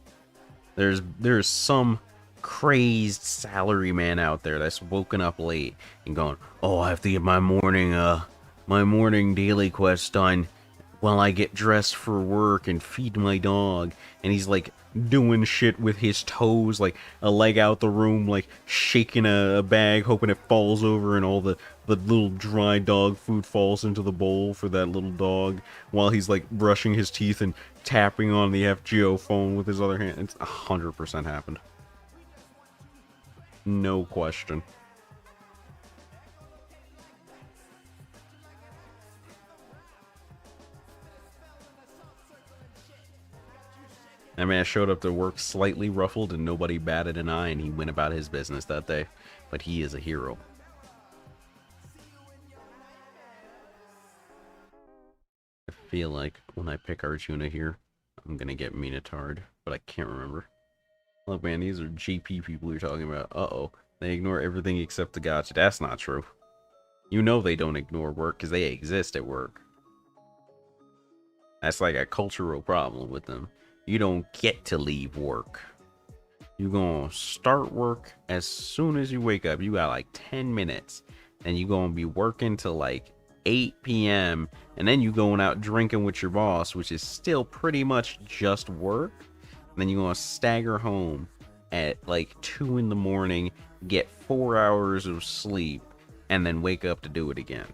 There's some crazed salaryman out there that's woken up late and going, oh, I have to get my morning daily quest done while I get dressed for work and feed my dog. And he's like doing shit with his toes, like a leg out the room, like shaking a bag, hoping it falls over and all the little dry dog food falls into the bowl for that little dog, while he's like brushing his teeth and tapping on the FGO phone with his other hand. It's 100% happened. No question. That man showed up to work slightly ruffled and nobody batted an eye, and he went about his business that day. But he is a hero. I feel like when I pick Arjuna here, I'm gonna get Minotaur'd, but I can't remember. Look, man, these are GP people you're talking about. Uh-oh. They ignore everything except the gacha. That's not true. You know they don't ignore work because they exist at work. That's like a cultural problem with them. You don't get to leave work. You're gonna start work as soon as you wake up. You got like 10 minutes. And you're gonna be working till like 8 p.m. And then you going out drinking with your boss, which is still pretty much just work. And then you're gonna stagger home at like 2 in the morning, get 4 hours of sleep, and then wake up to do it again.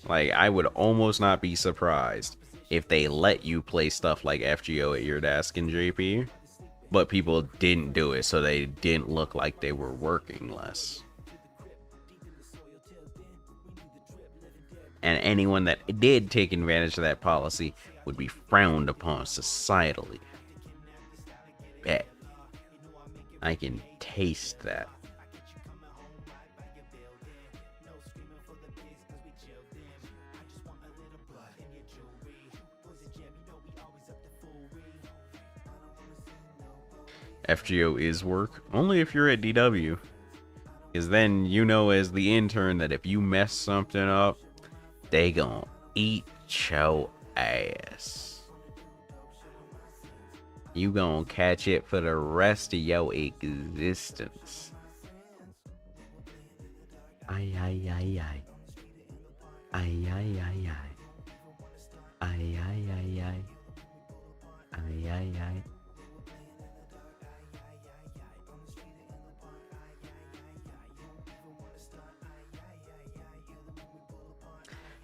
Like, I would almost not be surprised if they let you play stuff like FGO at your desk in JP, but people didn't do it, so they didn't look like they were working less. And anyone that did take advantage of that policy would be frowned upon societally. Bet. I can taste that. FGO is work, only if you're at DW. Because then you know as the intern that if you mess something up, they gon' eat your ass. You gon' catch it for the rest of your existence. Ay, ay, ay, ay. Ay, ay, ay, ay. Ay, ay, ay, ay. Ay, ay, ay.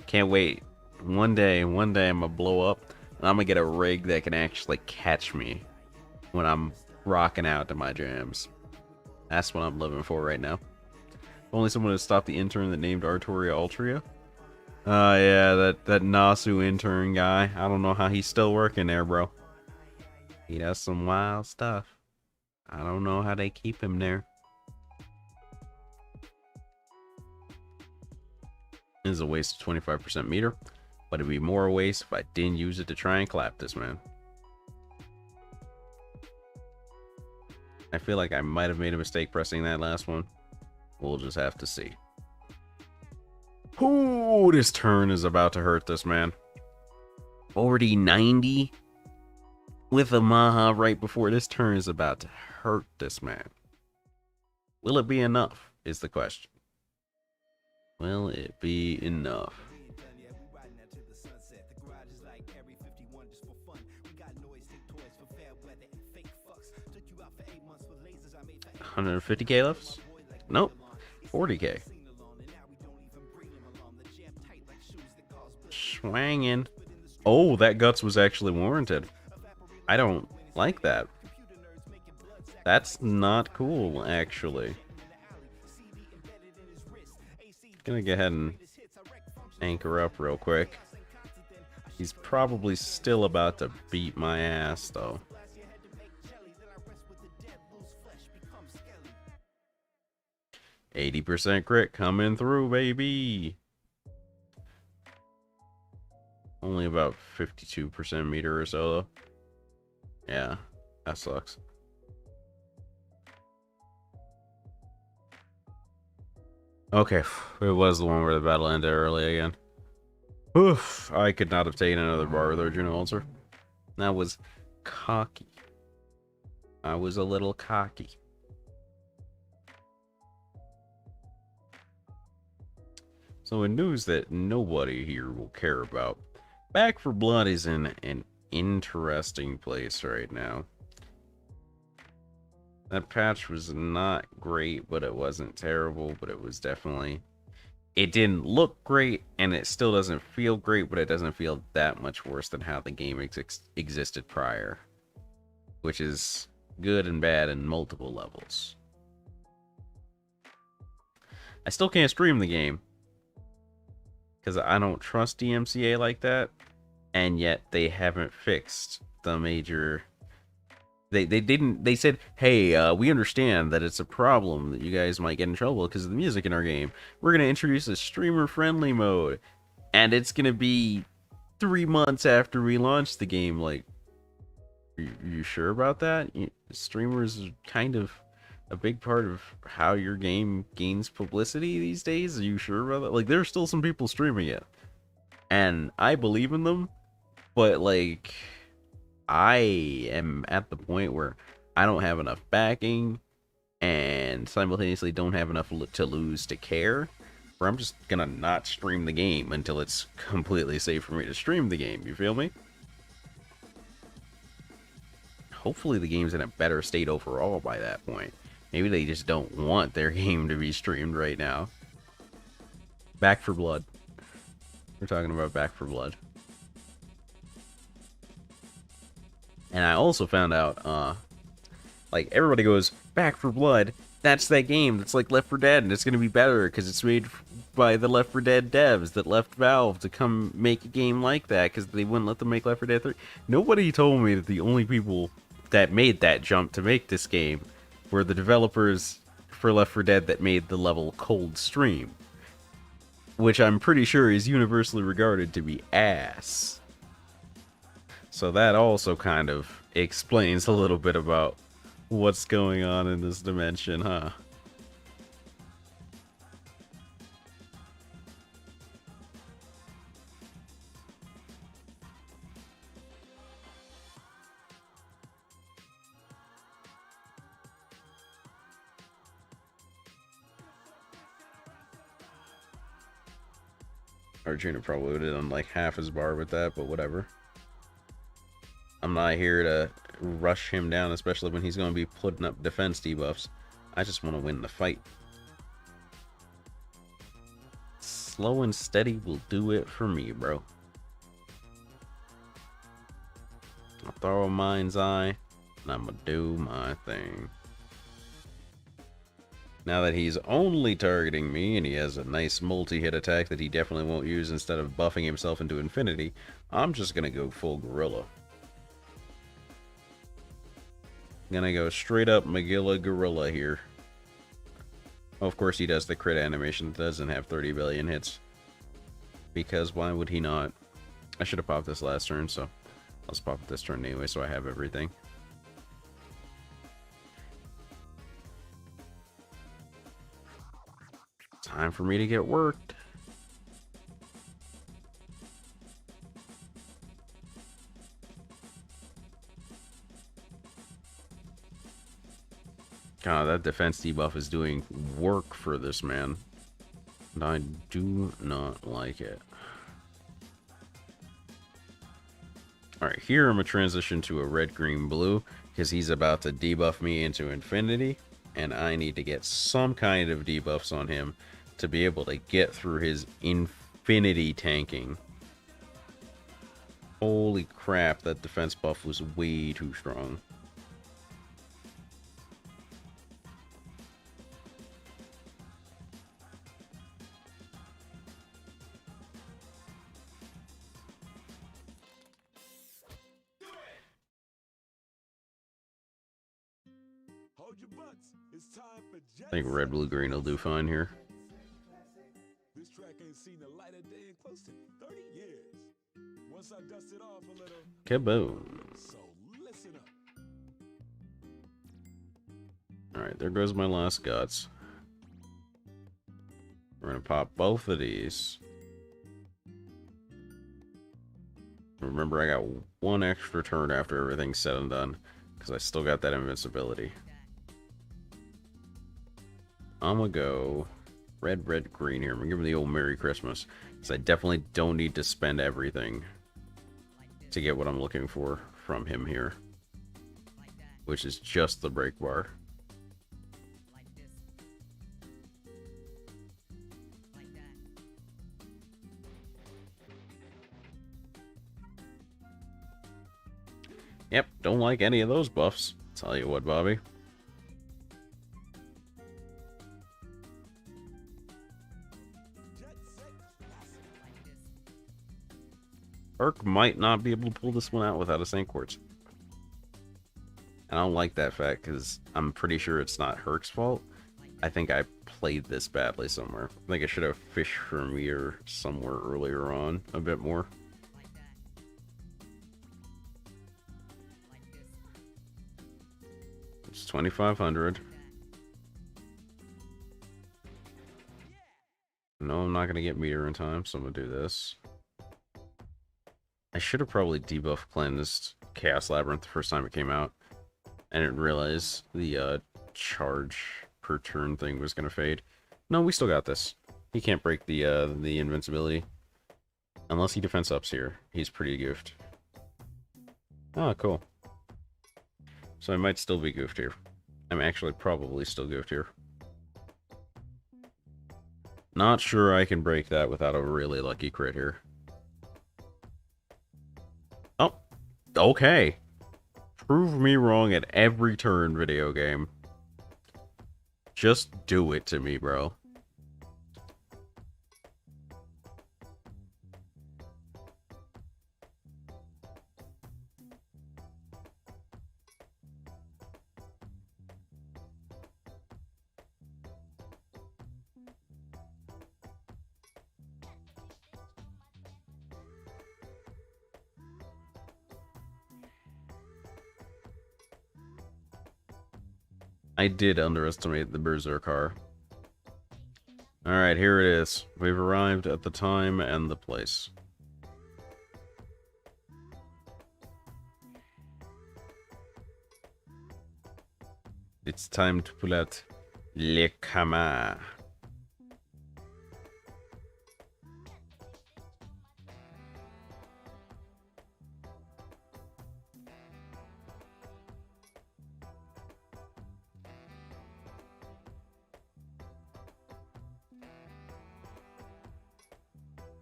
Can't wait. One day I'm gonna blow up and I'm gonna get a rig that can actually catch me when I'm rocking out to my jams. That's what I'm living for right now. If only someone had stopped the intern that named Artoria Altria. Yeah, that Nasu intern guy. I don't know how he's still working there, bro. He does some wild stuff. I don't know how they keep him there. This is a waste of 25% meter, but it'd be more a waste if I didn't use it to try and clap this man. I feel like I might have made a mistake pressing that last one. We'll just have to see. Ooh, this turn is about to hurt this man. Already 90 with a Maha right before this turn is about to hurt this man. Will it be enough is the question. Will it be enough? 150k left? Nope. 40k. Swangin'. Oh, that guts was actually warranted. I don't like that. That's not cool, actually. Gonna go ahead and anchor up real quick. He's probably still about to beat my ass, though. %80 crit coming through, baby. Only about 52% meter or so, though. Yeah, that sucks. Okay, it was the one where the battle ended early again. Oof, I could not have taken another bar with Arjuna Ulcer. That was cocky. I was a little cocky. So in news that nobody here will care about, Back for Blood is in an interesting place right now. That patch was not great, but it wasn't terrible, but it was definitely... It didn't look great, and it still doesn't feel great, but it doesn't feel that much worse than how the game existed prior. Which is good and bad in multiple levels. I still can't stream the game, because I don't trust DMCA like that, and yet they haven't fixed the major... They said, hey, we understand that it's a problem that you guys might get in trouble because of the music in our game. We're going to introduce a streamer-friendly mode, and it's going to be 3 months after we launch the game. Like, are you sure about that? Streamers are kind of a big part of how your game gains publicity these days. Are you sure about that? Like, there's still some people streaming it, and I believe in them, but, like... I am at the point where I don't have enough backing and simultaneously don't have enough to lose to care, where I'm just gonna not stream the game until it's completely safe for me to stream the game. You feel me? Hopefully the game's in a better state overall by that point. Maybe they just don't want their game to be streamed right now. Back for Blood. We're talking about Back for Blood. And I also found out, like, everybody goes, Back for Blood, that's that game that's like Left 4 Dead, and it's going to be better because it's made by the Left 4 Dead devs that left Valve to come make a game like that because they wouldn't let them make Left 4 Dead 3. Nobody told me that the only people that made that jump to make this game were the developers for Left 4 Dead that made the level Cold Stream, which I'm pretty sure is universally regarded to be ass. So that also kind of explains a little bit about what's going on in this dimension, huh? Arjuna probably would have done like half his bar with that, but whatever. I'm not here to rush him down, especially when he's going to be putting up defense debuffs. I just want to win the fight. Slow and steady will do it for me, bro. I'll throw a mind's eye, and I'm going to do my thing. Now that he's only targeting me, and he has a nice multi-hit attack that he definitely won't use instead of buffing himself into infinity, I'm just going to go full gorilla. Gonna go straight up Magilla Gorilla here. Oh, of course he does the crit animation that doesn't have 30 billion hits. Because why would he not? I should have popped this last turn, so I'll just pop it this turn anyway so I have everything. Time for me to get worked. God, that defense debuff is doing work for this man. And I do not like it. Alright, here I'm going to transition to a red, green, blue, because he's about to debuff me into infinity, and I need to get some kind of debuffs on him to be able to get through his infinity tanking. Holy crap, that defense buff was way too strong. Hold your butts. It's time for I think red, blue, green will do fine here. This track ain't seen the light of day in close to 30 years. Once I dust it off a little, Kaboom. so listen up. Alright, there goes my last guts. We're gonna pop both of these. Remember, I got one extra turn after everything's said and done, because I still got that invincibility. I'm gonna go red, red, green here. I'm gonna give him the old Merry Christmas, because I definitely don't need to spend everything to get what I'm looking for from him here, which is just the break bar. Yep, don't like any of those buffs. Tell you what, Bobby. Urk might not be able to pull this one out without a Saint Quartz. And I don't like that fact, because I'm pretty sure it's not Herc's fault. I think I played this badly somewhere. I think I should have fished from here somewhere earlier on a bit more. It's 2,500. No, I'm not going to get meter in time, so I'm going to do this. I should have probably debuff cleansed Chaos Labyrinth the first time it came out. I didn't realize the charge per turn thing was going to fade. No, we still got this. He can't break the invincibility. Unless he defense ups here. He's pretty goofed. Ah, cool. So I might still be goofed here. I'm actually probably still goofed here. Not sure I can break that without a really lucky crit here. Oh, okay. Prove me wrong at every turn, video game. Just do it to me, bro. I did underestimate the Berserker. Alright, here it is. We've arrived at the time and the place. It's time to pull out Le Kama.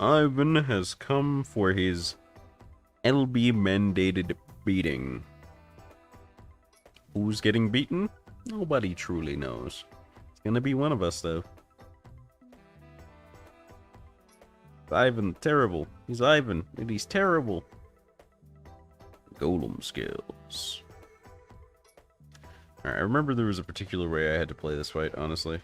Ivan has come for his LB mandated beating. Who's getting beaten? Nobody truly knows. It's gonna be one of us, though. Ivan, terrible. He's Ivan, and he's terrible. Golem skills. Alright, I remember there was a particular way I had to play this fight, honestly.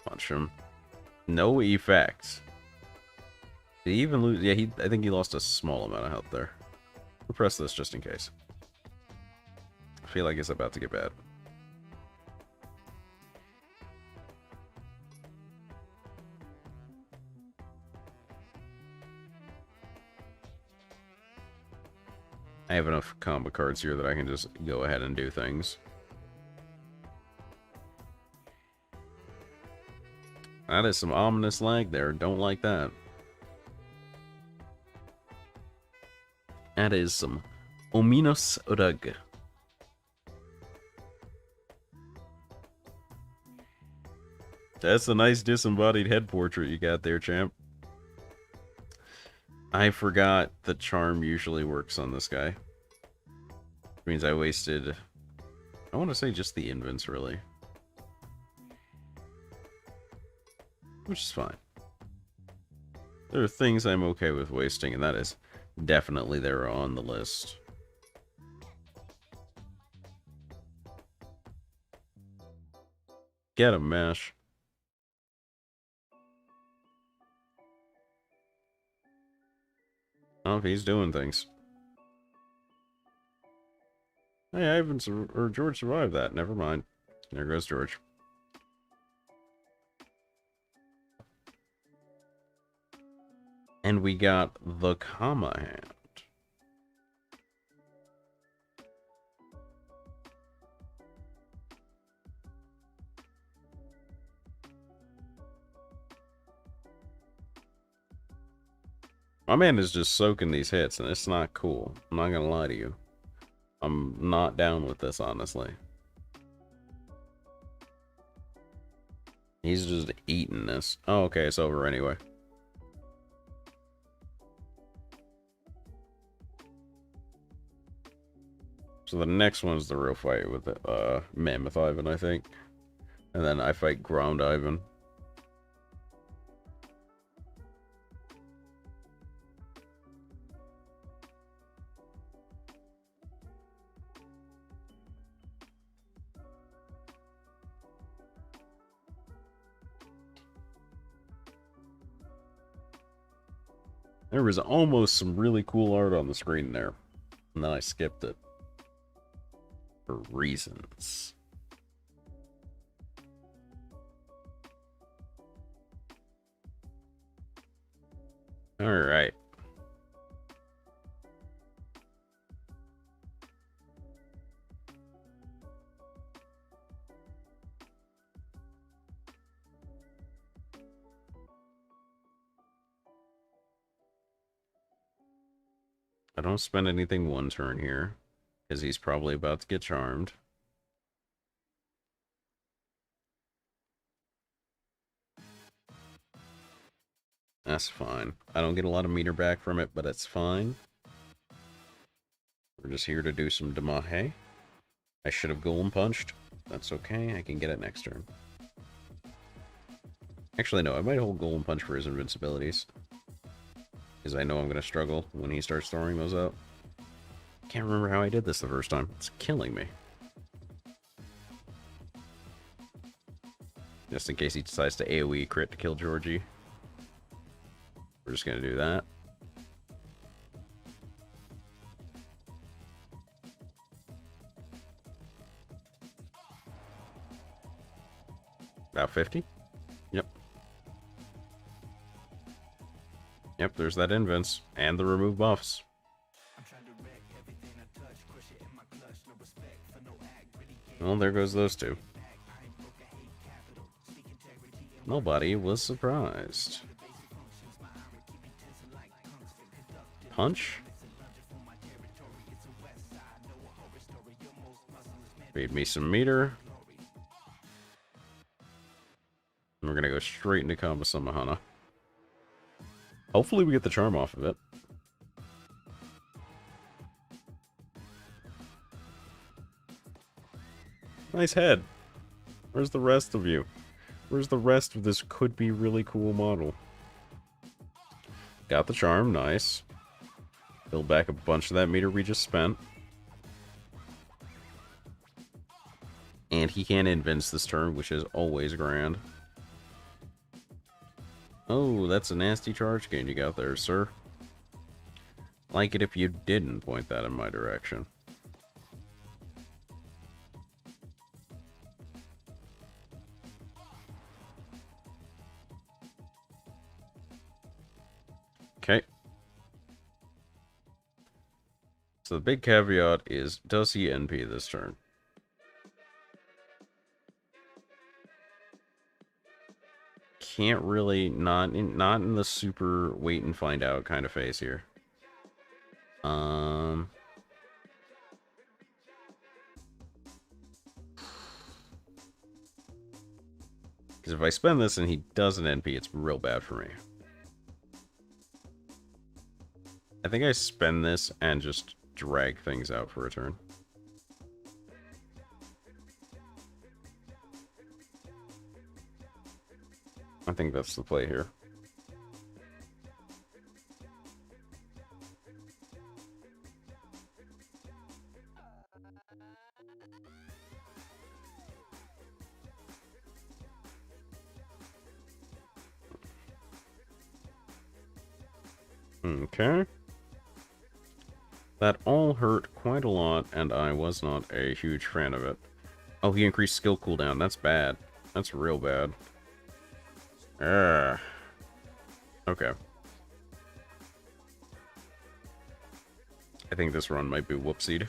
Punch him. No effects. Did he even lose? Yeah, I think he lost a small amount of health there. We'll press this just in case. I feel like it's about to get bad. I have enough combo cards here that I can just go ahead and do things. That is some ominous lag there. Don't like that. That is some ominous lag. That's a nice disembodied head portrait you got there, champ. I forgot the charm usually works on this guy. Which means I wasted, I want to say just the invents, really. Which is fine. There are things I'm okay with wasting, and that is definitely there on the list. Get him, Mash. Oh, he's doing things. Hey, George survived that. Never mind. There goes George. And we got the comma hand. My man is just soaking these hits, and it's not cool. I'm not gonna lie to you. I'm not down with this, honestly. He's just eating this. Oh, okay, it's over anyway. So the next one's the real fight with Mammoth Ivan, I think. And then I fight Ground Ivan. There was almost some really cool art on the screen there. And then I skipped it. For reasons. Alright. I don't spend anything one turn here, because he's probably about to get charmed. That's fine. I don't get a lot of meter back from it, but it's fine. We're just here to do some Damahe. I should have Golem Punched. That's okay, I can get it next turn. Actually, no, I might hold Golem Punch for his invincibilities. Because I know I'm going to struggle when he starts throwing those out. Can't remember how I did this the first time. It's killing me. Just in case he decides to AoE crit to kill Georgie. We're just going to do that. About 50? Yep. Yep, there's that invents. And the remove buffs. Well, there goes those two. Nobody was surprised. Punch? Feed me some meter. And we're gonna go straight into Kamba Samahana. Hopefully we get the charm off of it. Nice head. Where's the rest of you? Where's the rest of this could be really cool model? Got the charm, nice. Build back a bunch of that meter we just spent. And he can't invince this turn, which is always grand. Oh, that's a nasty charge gain you got there, sir. Like it if you didn't point that in my direction. Okay. So the big caveat is, does he NP this turn? Can't really, not in the super wait and find out kind of phase here. Because if I spend this and he doesn't NP, it's real bad for me. I think I spend this and just drag things out for a turn. I think that's the play here. Okay. That all hurt quite a lot, and I was not a huge fan of it. Oh, he increased skill cooldown. That's bad. That's real bad. Okay. I think this run might be whoopsied.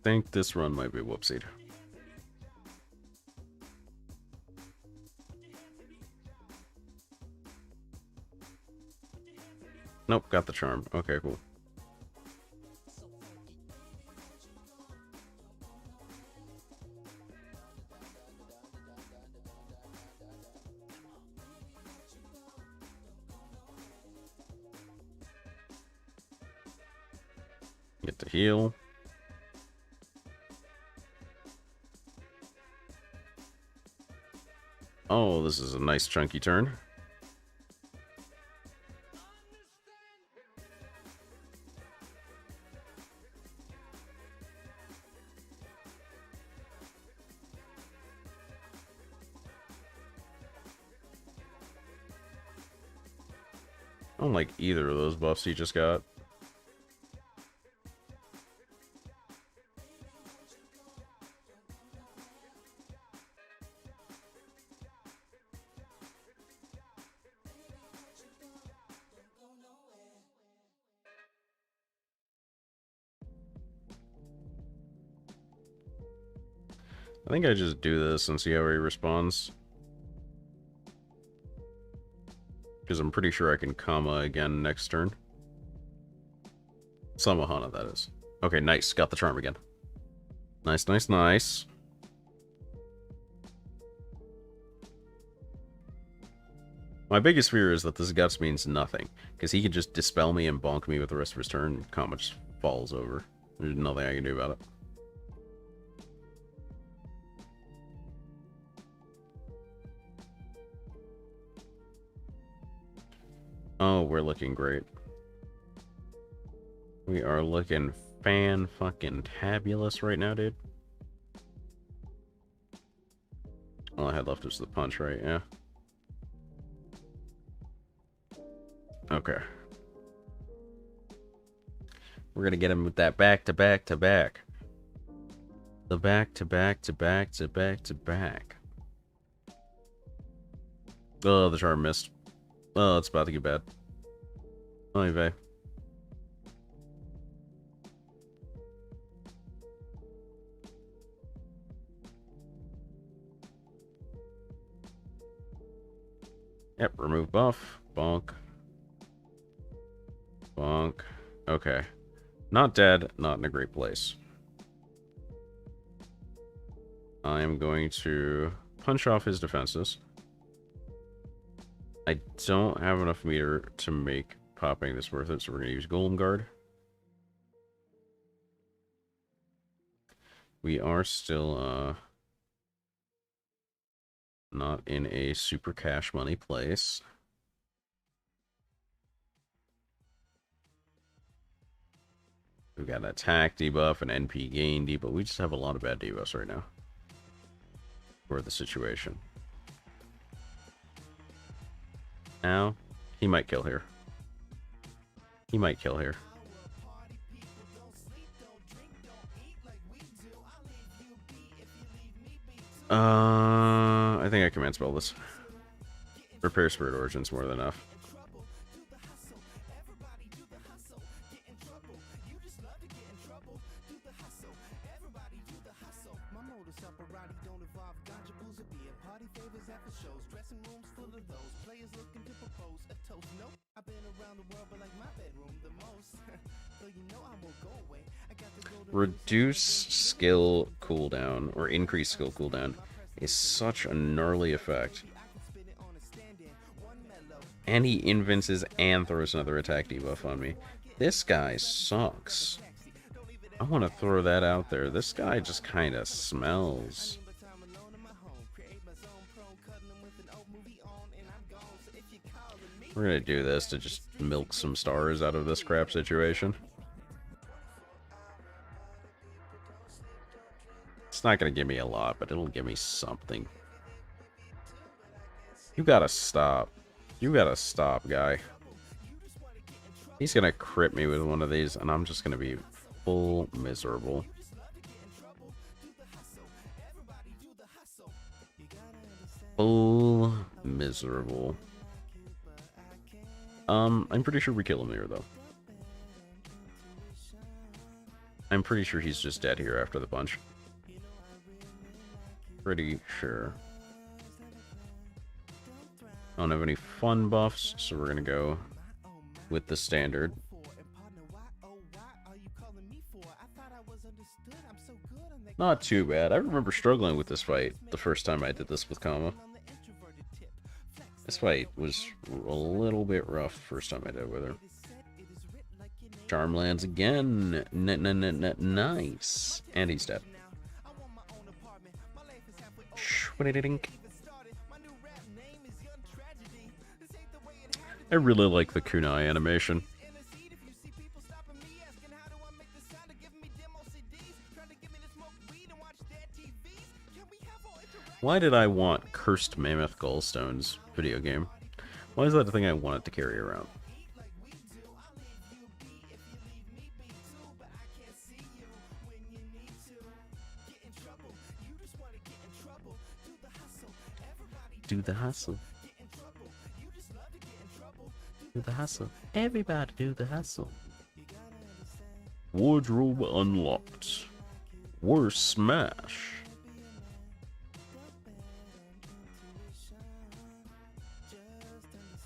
Think this run might be whoopsied. Nope, got the charm. Okay, cool. Get to heal. Oh, this is a nice chunky turn. I don't like either of those buffs he just got. I think I just do this and see how he responds. Because I'm pretty sure I can comma again next turn. Samahana, that is. Okay, nice. Got the charm again. Nice, nice, nice. My biggest fear is that this guts means nothing. Because he could just dispel me and bonk me with the rest of his turn, and comma just falls over. There's nothing I can do about it. Oh, we're looking great. We are looking fan-fucking-tabulous right now, dude. All I had left was the punch, right? Yeah. Okay. We're gonna get him with that back-to-back-to-back. The back-to-back-to-back-to-back-to-back. Oh, the charm missed. Oh, it's about to get bad. Oy vey. Yep, remove buff. Bonk. Bonk. Okay. Not dead, not in a great place. I am going to punch off his defenses. I don't have enough meter to make popping this worth it, so we're going to use Golem Guard. We are still, not in a super cash money place. We've got an attack debuff, an NP gain debuff. We just have a lot of bad debuffs right now for the situation. Now, he might kill here. He might kill here. I think I command spell this. Repair Spirit Origins more than enough. Reduce skill cooldown, or increase skill cooldown, is such a gnarly effect. And he invinces and throws another attack debuff on me. This guy sucks. I want to throw that out there. This guy just kind of smells. We're going to do this to just milk some stars out of this crap situation. It's not going to give me a lot, but it'll give me something. You gotta stop. You gotta stop, guy. He's gonna crit me with one of these, and I'm just gonna be full miserable. Full miserable. I'm pretty sure we kill him here, though. I'm pretty sure he's just dead here after the punch. Pretty sure. I don't have any fun buffs, so we're gonna go with the standard. Not too bad. I remember struggling with this fight the first time I did this with Kama. This fight was a little bit rough the first time I did it with her. Charm lands again. Nice. And he's dead. I really like the kunai animation. Why did I want Cursed Mammoth Gallstones video game? Why is that the thing I wanted to carry around? Do the hustle. Do the hustle. Everybody do the hustle. Wardrobe unlocked. Worst smash.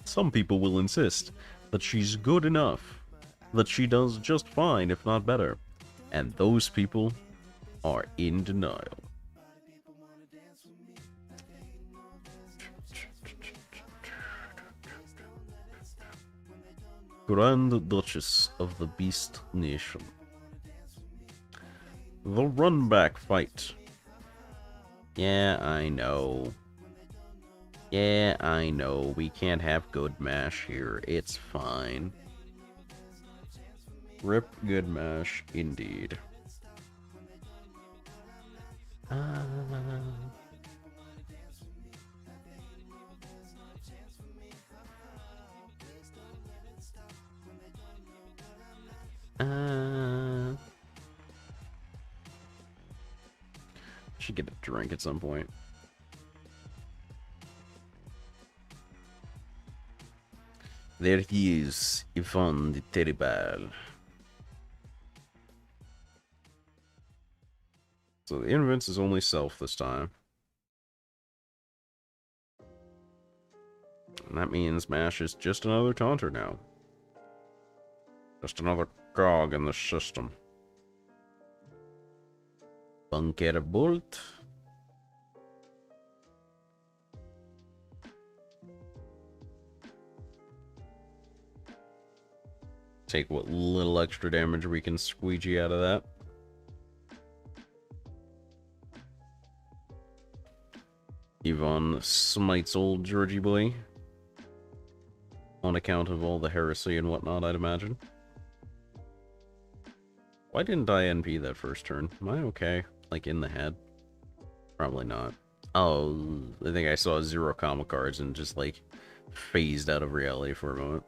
Some people will insist that she's good enough, that she does just fine, if not better, and those people are in denial. Grand Duchess of the Beast Nation. The run back fight. Yeah, I know. Yeah, I know. We can't have good mash here. It's fine. Rip good mash, indeed. Should get a drink at some point. There he is, Yvonne the Terrible. So the invince is only self this time. And that means Mash is just another taunter now. Just another cog in the system. Bunker Bolt. Take what little extra damage we can squeegee out of that. Yvonne smites old Georgie boy. On account of all the heresy and whatnot, I'd imagine. Why didn't I NP that first turn? Am I okay? Like, in the head? Probably not. Oh, I think I saw 0 comma cards and just, like, phased out of reality for a moment.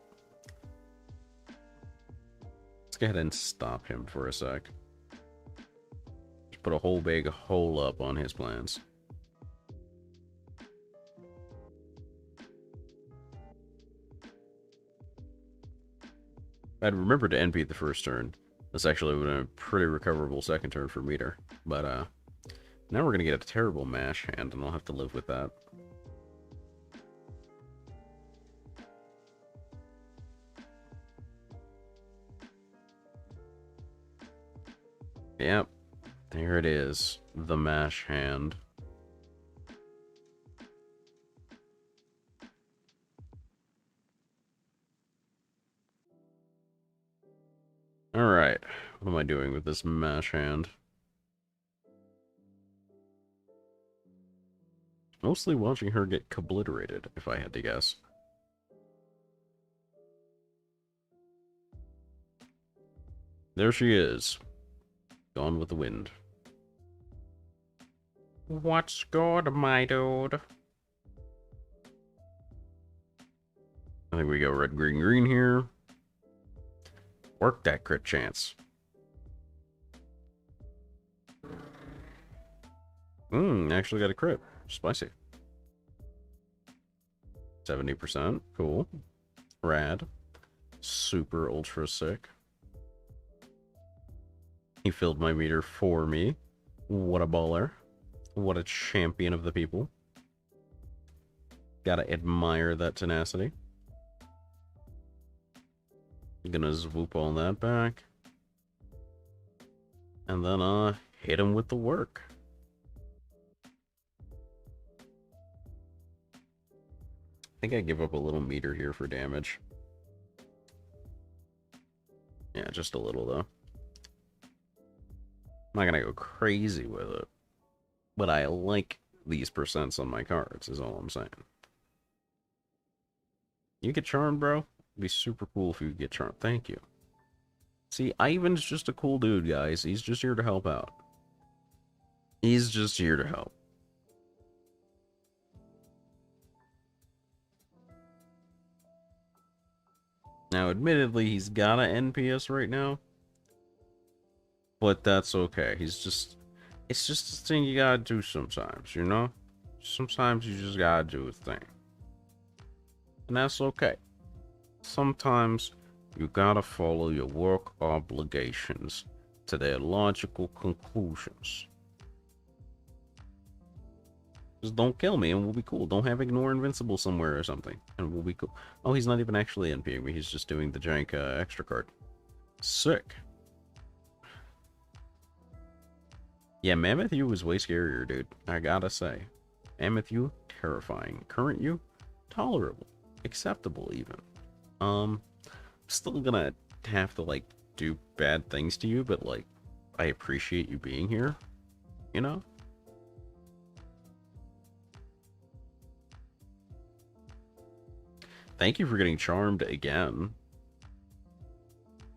Let's go ahead and stop him for a sec. Just put a whole big hole up on his plans. I'd remember to NP the first turn. This actually would have been a pretty recoverable second turn for meter. But, now we're gonna get a terrible mash hand, and I'll have to live with that. Yep. There it is. The mash hand. Alright. What am I doing with this mash hand? Mostly watching her get obliterated, if I had to guess. There she is. Gone with the wind. What's good, my dude? I think we go red, green, green here. Work that crit chance. Actually got a crit. Spicy. 70%. Cool. Rad. Super ultra sick. He filled my meter for me. What a baller. What a champion of the people. Gotta admire that tenacity. Gonna swoop all that back. And then, hit him with the work. I think I give up a little meter here for damage. Yeah, just a little, though. I'm not gonna go crazy with it. But I like these percents on my cards, is all I'm saying. You get charmed, bro? It'd be super cool if you get charmed. Thank you. See, Ivan's just a cool dude, guys. He's just here to help out. He's just here to help. Now, admittedly, he's got an NPS right now. But that's okay. He's just... It's just a thing you gotta do sometimes, you know? Sometimes you just gotta do a thing. And that's okay. Sometimes you gotta follow your work obligations to their logical conclusions. Just don't kill me and we'll be cool. Don't have Ignore Invincible somewhere or something. And we'll be cool. Oh, he's not even actually NPing me. He's just doing the jank extra card. Sick. Yeah, Mammoth U was way scarier, dude. I gotta say. Mammoth U, terrifying. Current U, tolerable. Acceptable, even. Still gonna have to, like, do bad things to you, but, like, I appreciate you being here. You know? Thank you for getting charmed again.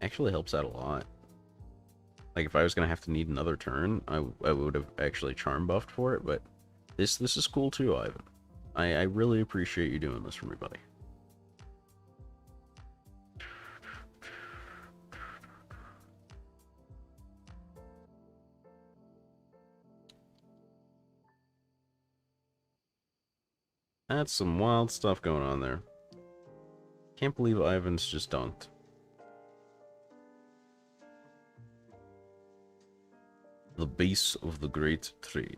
Actually helps out a lot. Like, if I was gonna have to need another turn, I would have actually charm buffed for it, but this is cool too, Ivan. I really appreciate you doing this for me, buddy. That's some wild stuff going on there. Can't believe Ivan's just dunked. The base of the great tree.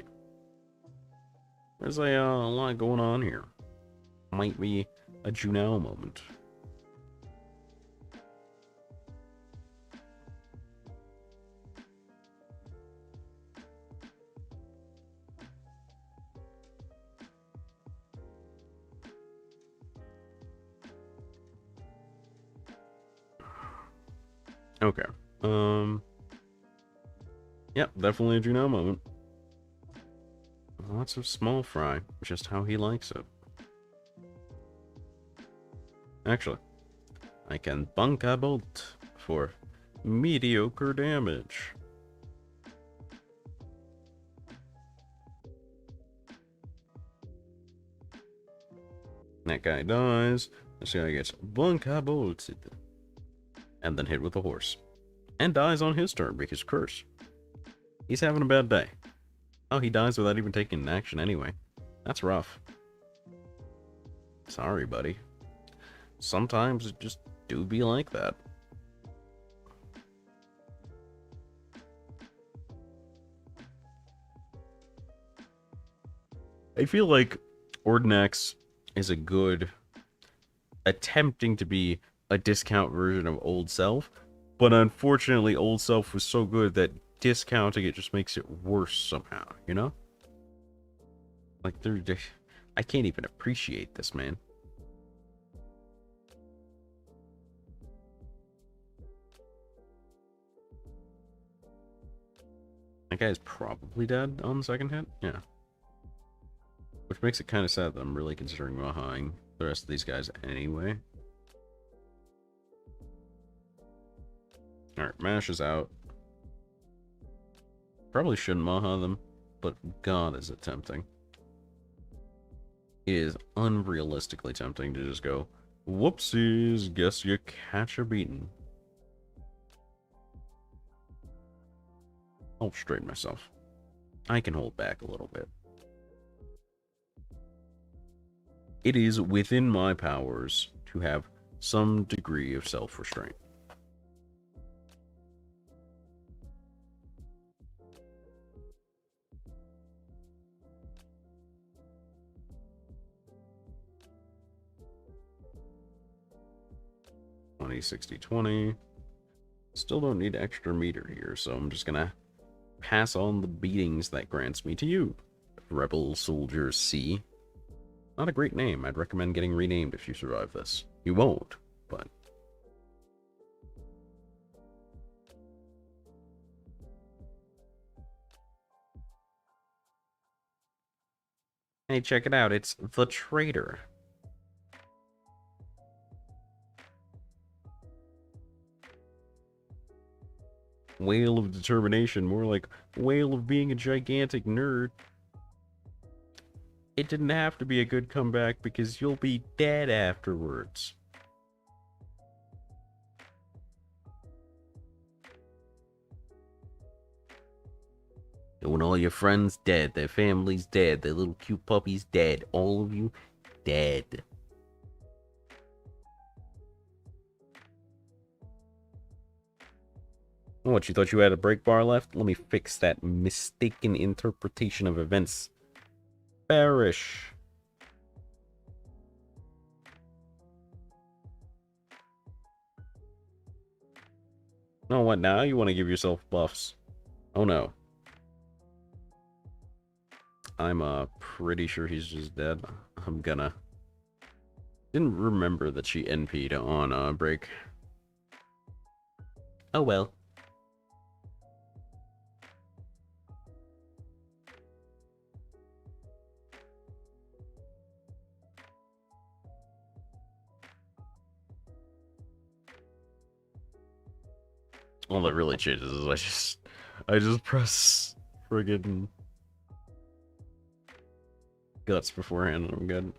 There's a lot going on here. Might be a Junao moment. Okay. Yep, definitely a Junao moment. Lots of small fry, just how he likes it. Actually, I can bunk a bolt for Mediocre damage. That guy dies. This guy gets bunka bolted. And then hit with a horse. And dies on his turn because curse. He's having a bad day. Oh, he dies without even taking an action anyway. That's rough. Sorry, buddy. Sometimes it just do be like that. I feel like Ordinax is a good attempting to be a discount version of Old Self, but unfortunately Old Self was so good that discounting it just makes it worse somehow, you know? Like, I can't even appreciate this, man. That guy's probably dead on the second hit? Yeah. Which makes it kind of sad that I'm really considering Mahaing the rest of these guys anyway. Alright, Mash is out. Probably shouldn't Maha them, but god is it tempting. It is unrealistically tempting to just go, whoopsies, guess you catch a beating. I'll straighten myself. I can hold back a little bit. It is within my powers to have some degree of self-restraint. $20, $60, $20. Still don't need extra meter here, so I'm just gonna pass on the beatings that grants me to you. Rebel Soldier C. Not a great name. I'd recommend getting renamed if you survive this. You won't, but... Hey, check it out. It's the Traitor. Whale of determination. More like whale of being a gigantic nerd. It didn't have to be a good comeback because you'll be dead afterwards. And when all your friends dead, their family's dead, their little cute puppies dead, all of you dead. What, you thought you had a break bar left? Let me fix that mistaken interpretation of events. Bearish. Oh, what now? You want to give yourself buffs. Oh no. I'm pretty sure he's just dead. I'm gonna... Didn't remember that she NP'd on break. Oh well. All that really changes is I just press friggin' guts beforehand and I'm good.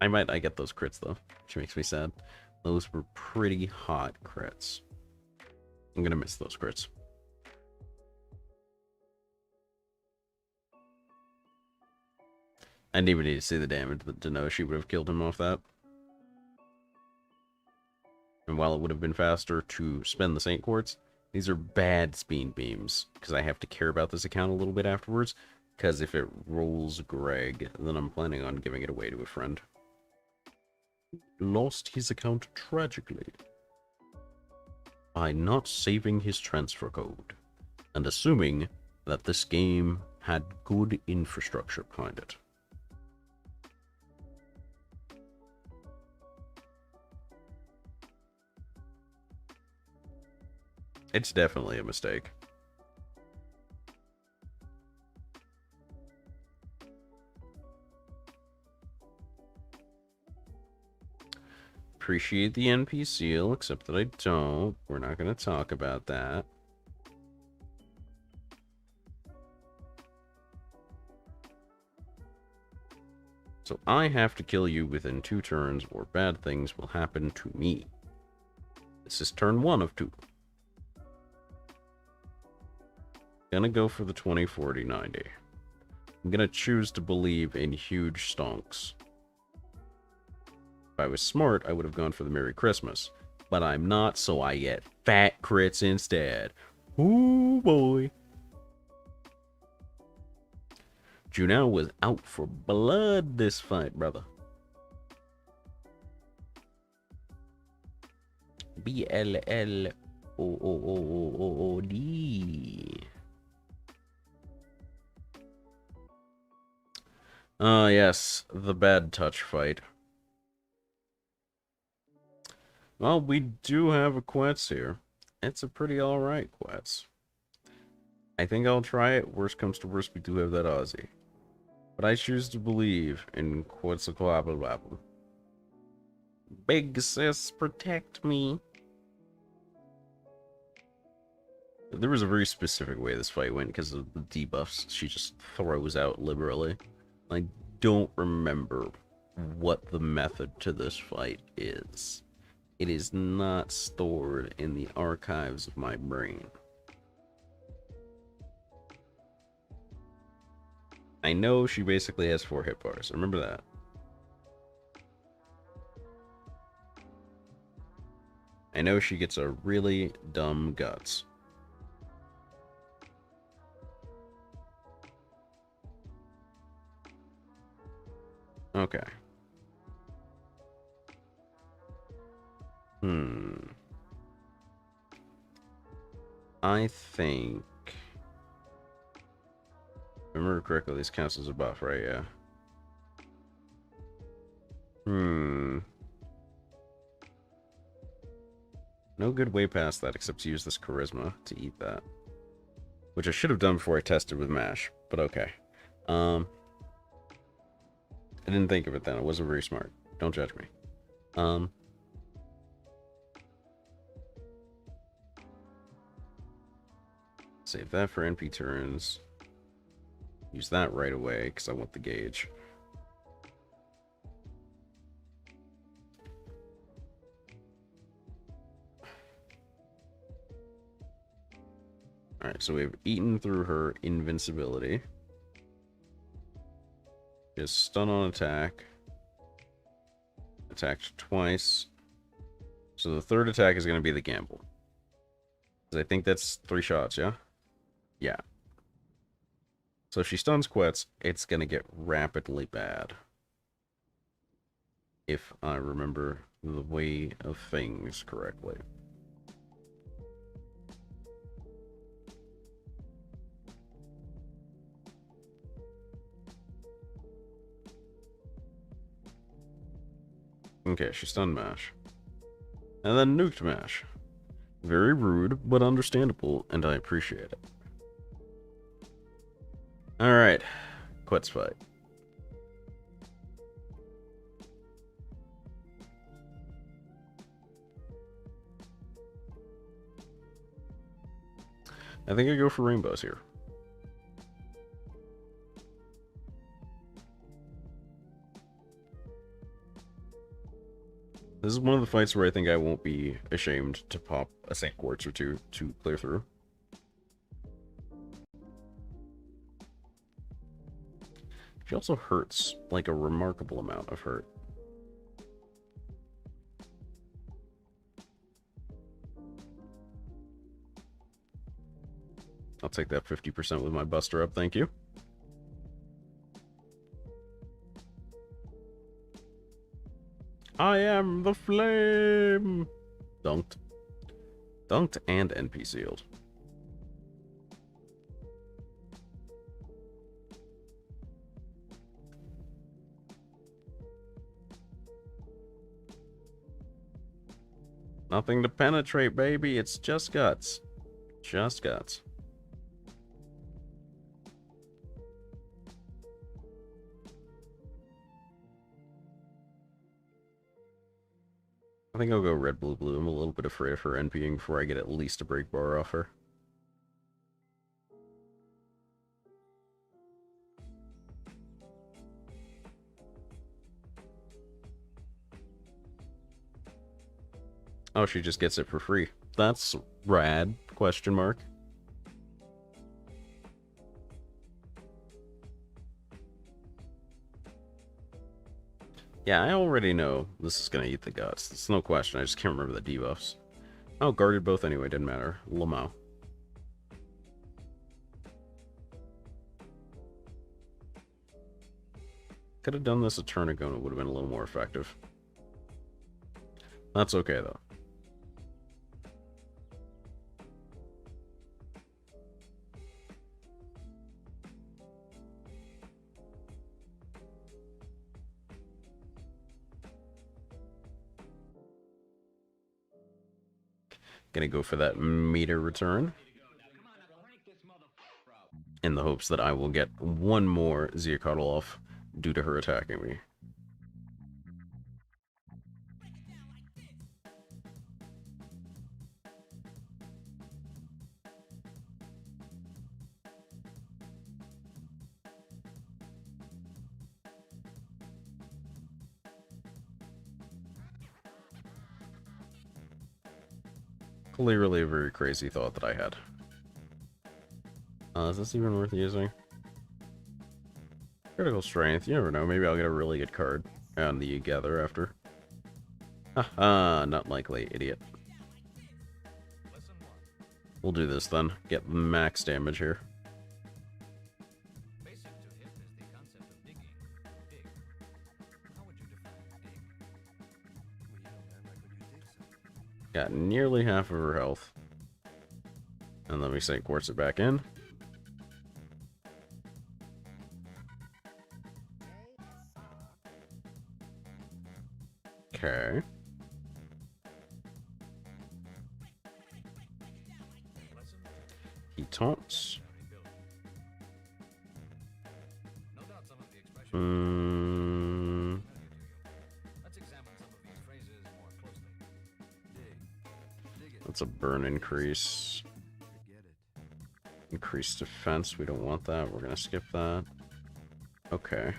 I get those crits though, which makes me sad. Those were pretty hot crits. I'm gonna miss those crits. I didn't even need to see the damage to know she would have killed him off that. And while it would have been faster to spend the Saint Quartz, these are bad Speedmemes, because I have to care about this account a little bit afterwards, because if it rolls Greg, then I'm planning on giving it away to a friend. Lost his account tragically by not saving his transfer code, and assuming that this game had good infrastructure behind it. It's definitely a mistake. appreciate the NP seal, except that I don't. We're not going to talk about that. So I have to kill you within 2 turns, or bad things will happen to me. This is turn 1 of 2. Gonna go for the 20, 40, 90. I'm gonna choose to believe in huge stonks. If I was smart, I would have gone for the Merry Christmas. But I'm not, so I get fat crits instead. Ooh boy. Junao was out for blood this fight, brother. BLLOOOOOD. Ah, yes, the bad touch fight. Well, we do have a Quetz here. It's a pretty alright Quetz. I think I'll try it. Worst comes to worst, we do have that Aussie. But I choose to believe in Quetzalcoatl. Big sis, protect me. There was a very specific way this fight went because of the debuffs she just throws out liberally. I don't remember what the method to this fight is. It is not stored in the archives of my brain. I know she basically has 4 hit bars. Remember that. I know she gets a really dumb guts. Okay. I think... If I remember correctly, this counts as a buff, right? Yeah. No good way past that except to use this charisma to eat that. Which I should have done before I tested with MASH, but okay. I didn't think of it then. I wasn't very smart. Don't judge me. Save that for NP turns. Use that right away, because I want the gauge. Alright, so we've eaten through her invincibility. Just stun on attack. Attacked twice. So the third attack is going to be the gamble. I think that's 3 shots, yeah? Yeah. So if she stuns Quetz, it's going to get rapidly bad. If I remember the way of things correctly. Okay, she stunned Mash. And then nuked Mash. Very rude, but understandable, and I appreciate it. Alright. Quetz fight. I think I go for rainbows here. This is one of the fights where I think I won't be ashamed to pop a Saint Quartz or 2 to clear through. She also hurts, like a remarkable amount of hurt. I'll take that 50% with my Buster up, thank you. I am the flame! Dunked. Dunked and NP sealed. Nothing to penetrate, baby. It's just guts. Just guts. I think I'll go red, blue, blue. I'm a little bit afraid of her NPing before I get at least a break bar off her. Oh, she just gets it for free. That's rad, question mark. Yeah, I already know this is gonna eat the guts. It's no question, I just can't remember the debuffs. Oh, guarded both anyway, didn't matter. Lamau. Could have done this a turn ago and it would have been a little more effective. That's okay, though. Gonna go for that meter return. In the hopes that I will get one more Ziacotl off due to her attacking me. Clearly a very crazy thought that I had. Is this even worth using? Critical strength, you never know, maybe I'll get a really good card on the gather after. Haha, not likely, idiot. We'll do this then, get max damage here. Got nearly half of her health. And let me say quartz it back in. Okay. He taunts. That's a burn increase. Increase defense. We don't want that. We're gonna skip that. Okay.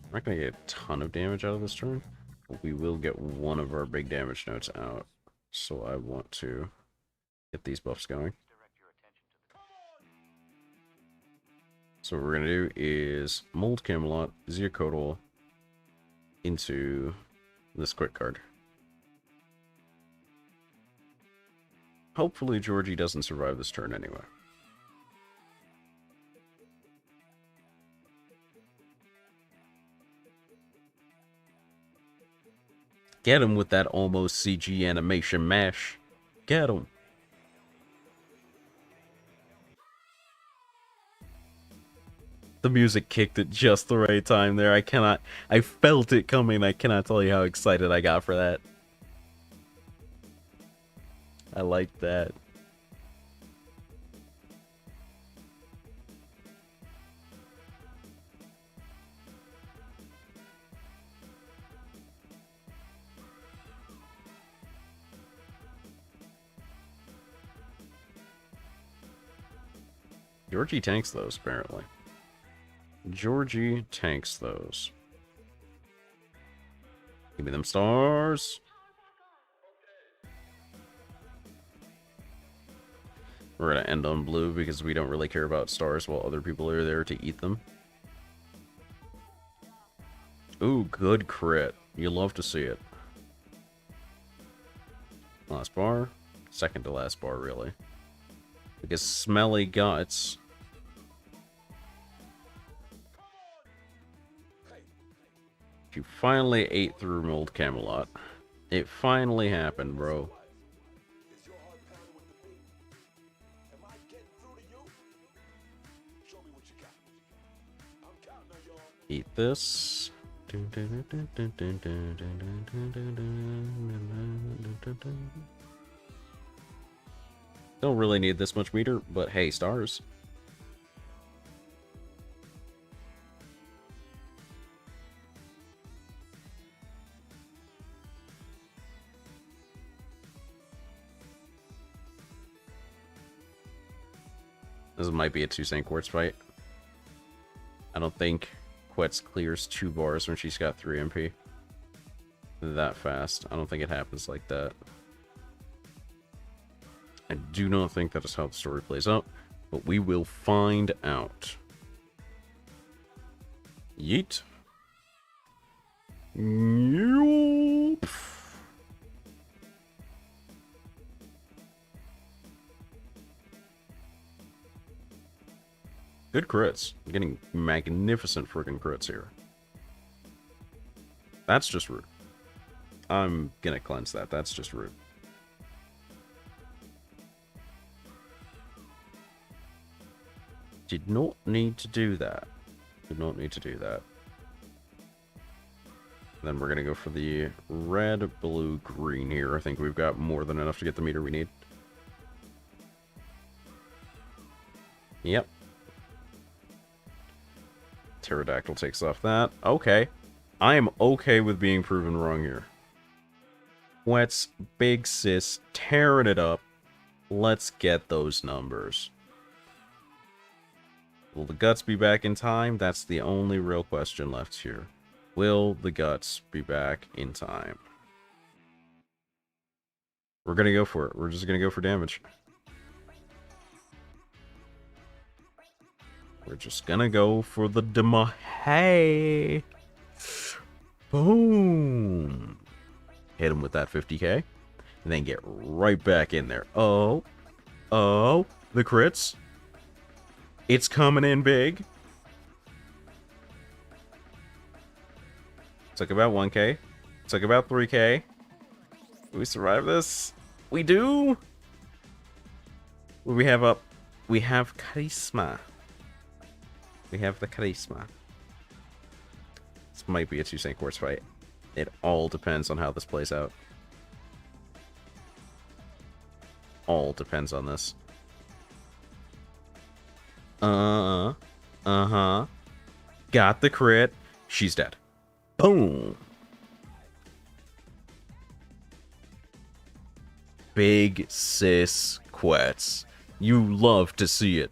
I'm not gonna get a ton of damage out of this turn, but we will get one of our big damage notes out. So I want to get these buffs going. So what we're gonna do is mold Camelot, Ziacotl into this quick card. Hopefully Georgie doesn't survive this turn anyway. Get him with that almost CG animation mash. Get him. The music kicked at just the right time there. I felt it coming. I cannot tell you how excited I got for that. I like that. Georgie tanks those, apparently. Georgie tanks those. Give me them stars. We're gonna end on blue because we don't really care about stars while other people are there to eat them. Ooh, good crit. You love to see it. Last bar. Second to last bar, really. Because smelly guts. You finally ate through Mold Camelot. It finally happened, bro. Eat this. Don't really need this much meter, but hey, stars. This might be a 2 St. Quartz fight. I don't think Quetz clears 2 bars when she's got 3 MP. That fast. I don't think it happens like that. I do not think that is how the story plays out, but we will find out. Yeet. Yoop. Good crits. I'm getting magnificent friggin' crits here. That's just rude. I'm gonna cleanse that. That's just rude. Did not need to do that. Did not need to do that. Then we're gonna go for the red, blue, green here. I think we've got more than enough to get the meter we need. Yep. Pterodactyl takes off that. Okay. I am okay with being proven wrong here. Quetz, big sis, tearing it up. Let's get those numbers. Will the guts be back in time? That's the only real question left here. Will the guts be back in time? We're gonna go for it. We're just gonna go for damage. We're just gonna go for the demo. Hey! Boom! Hit him with that 50k. And then get right back in there. Oh. Oh. The crits. It's coming in big. Took about 1k. Took about 3k. Do we survive this? We do! What do we have up? We have charisma. We have the charisma. This might be a 2 St. Quartz fight. It all depends on how this plays out. All depends on this. Uh-huh. Got the crit. She's dead. Boom. Big sis Quetz. You love to see it.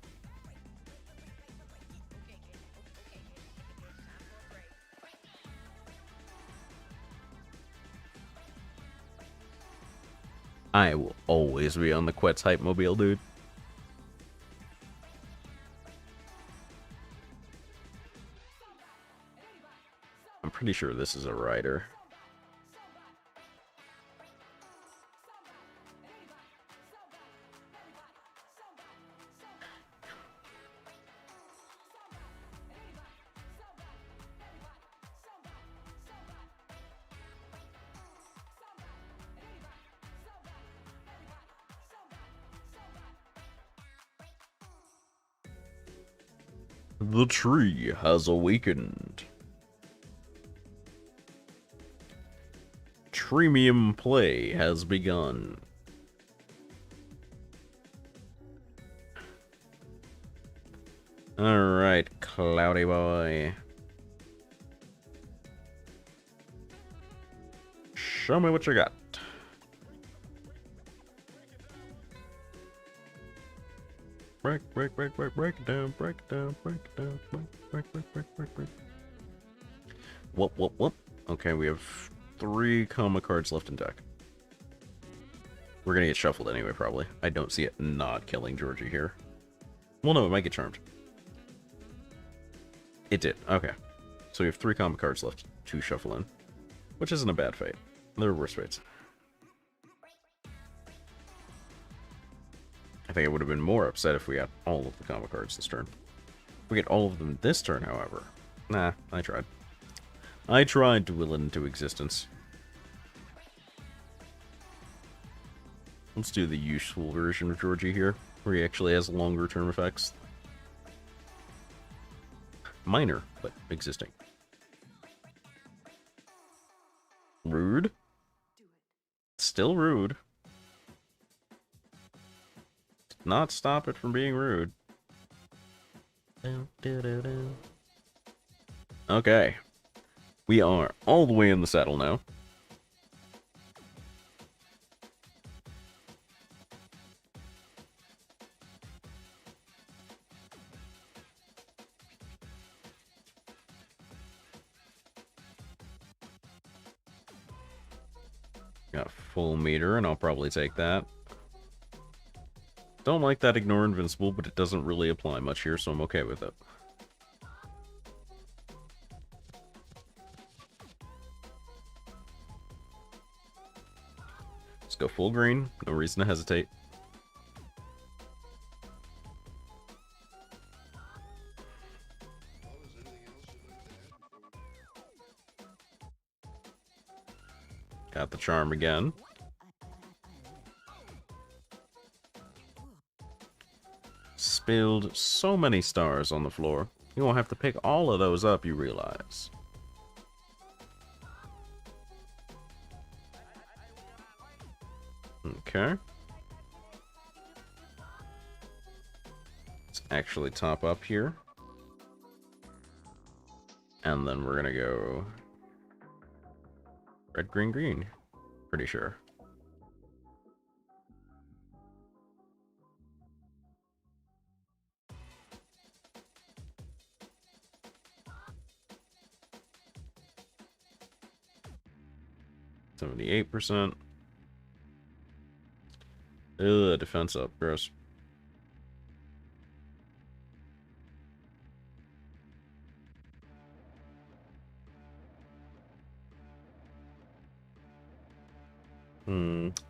I will always be on the Quetz hype mobile, dude. I'm pretty sure this is a rider. The tree has awakened. Premium play has begun. Alright, Cloudy Boy. Show me what you got. Break it down, break it down, break it down, break. Whoop. Okay, we have 3 coma cards left in deck. We're gonna get shuffled anyway, probably. I don't see it not killing Georgie here. Well, no, it might get charmed. It did, okay. So we have 3 coma cards left to shuffle in, which isn't a bad fate. There are worse fates. I think I would have been more upset if we got all of the combo cards this turn. If we get all of them this turn, however. Nah, I tried. I tried to will it into existence. Let's do the useful version of Georgie here, where he actually has longer term effects. Minor, but existing. Rude. Still rude. Not stop it from being rude. Okay. We are all the way in the saddle now. Got full meter, and I'll probably take that. Don't like that ignore invincible, but it doesn't really apply much here, so I'm okay with it. Let's go full green. No reason to hesitate. Got the charm again. Spilled so many stars on the floor. You won't have to pick all of those up, you realize. Okay. Let's actually top up here. And then we're gonna go red, green, green. Pretty sure. %78%. Ugh, defense up. Gross.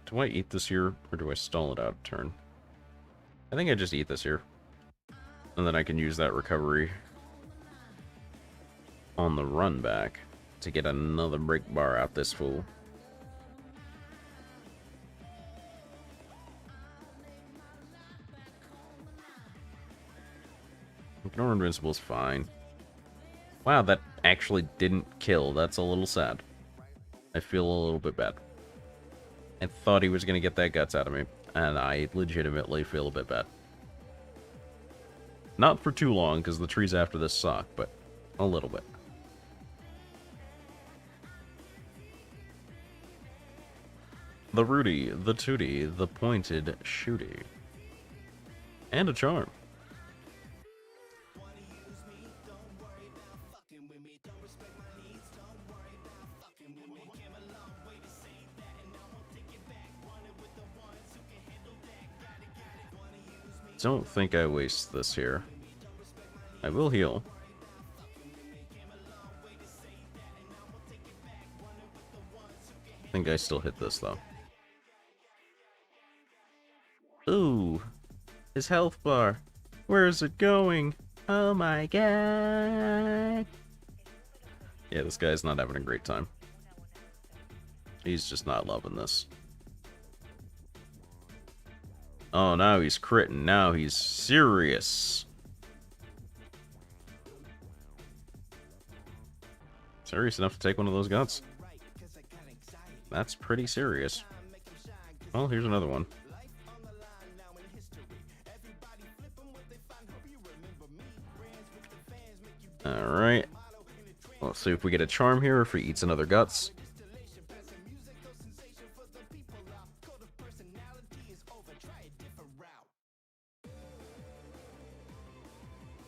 Do I eat this here, or do I stall it out a turn? I think I just eat this here. And then I can use that recovery on the run back to get another break bar out this fool. Ignore Invincible is fine. Wow, that actually didn't kill. That's a little sad. I feel a little bit bad. I thought he was going to get that guts out of me, and I legitimately feel a bit bad. Not for too long, because the trees after this suck, but a little bit. The Rudy, the Tootie, the Pointed Shooty. And a charm. Don't think I waste this here. I will heal. I think I still hit this, though. Ooh, his health bar. Where is it going? Oh my god. Yeah, this guy's not having a great time. He's just not loving this. Oh, now he's critting. Now he's serious. Serious enough to take one of those guns. That's pretty serious. Well, here's another one. Alright. Let's see if we get a charm here or if he eats another guts.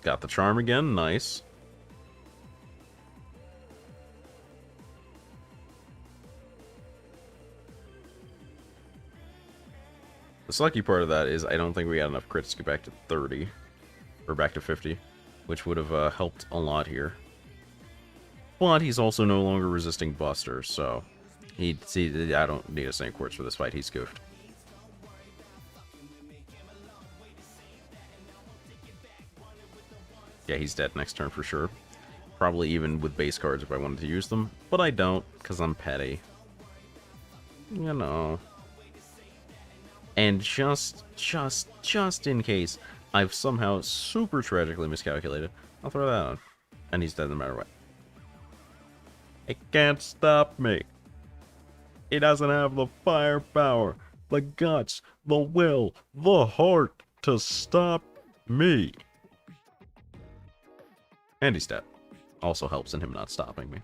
Got the charm again, nice. The sucky part of that is I don't think we got enough crits to get back to 30. Or back to 50. Which would have helped a lot here. But he's also no longer resisting Buster, so... I don't need a Saint Quartz for this fight, he's goofed. Yeah, he's dead next turn for sure. Probably even with base cards if I wanted to use them. But I don't, because I'm petty. You know. And just in case I've somehow super tragically miscalculated, I'll throw that on. And he's dead no matter what. It can't stop me. He doesn't have the firepower, the guts, the will, the heart to stop me. And he's dead. Also helps in him not stopping me.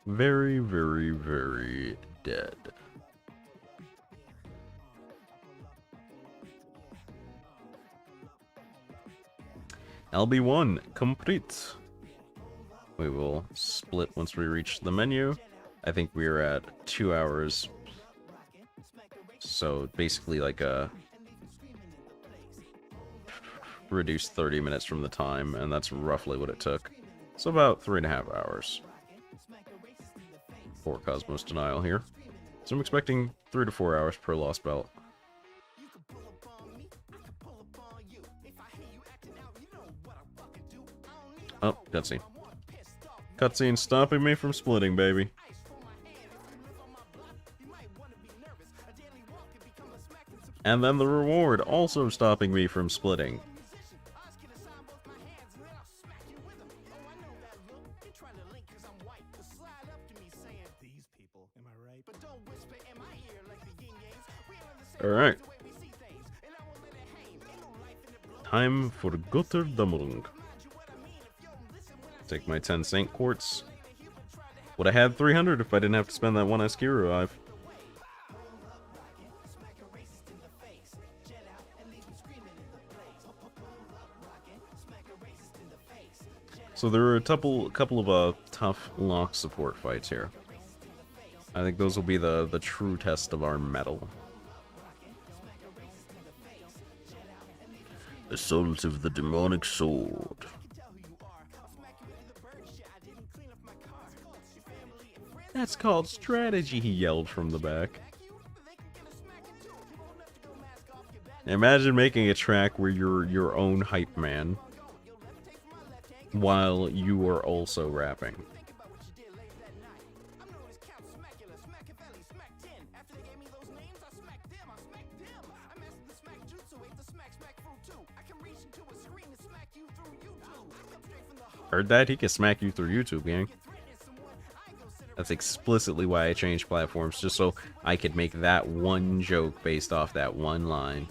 Very, very, very dead. LB1 complete. We will split once we reach the menu. I think we were at 2 hours. So basically like a reduced 30 minutes from the time, and that's roughly what it took. So about 3.5 hours for Cosmos Denial here. So I'm expecting 3 to 4 hours per Lost Belt. Oh, cutscene. Cutscene stopping me from splitting, baby. And then the reward also stopping me from splitting. Alright. Time for Götterdämmerung. Take my 10 Saint Quartz. Would have had 300 if I didn't have to spend that 1 SQ revive. So there are a couple of tough lock support fights here. I think those will be the true test of our mettle. Assault of the Demonic Sword. That's called strategy, he yelled from the back. Imagine making a track where you're your own hype man, while you are also rapping. Heard that? He can smack you through YouTube, gang. That's explicitly why I changed platforms, just so I could make that one joke based off that one line.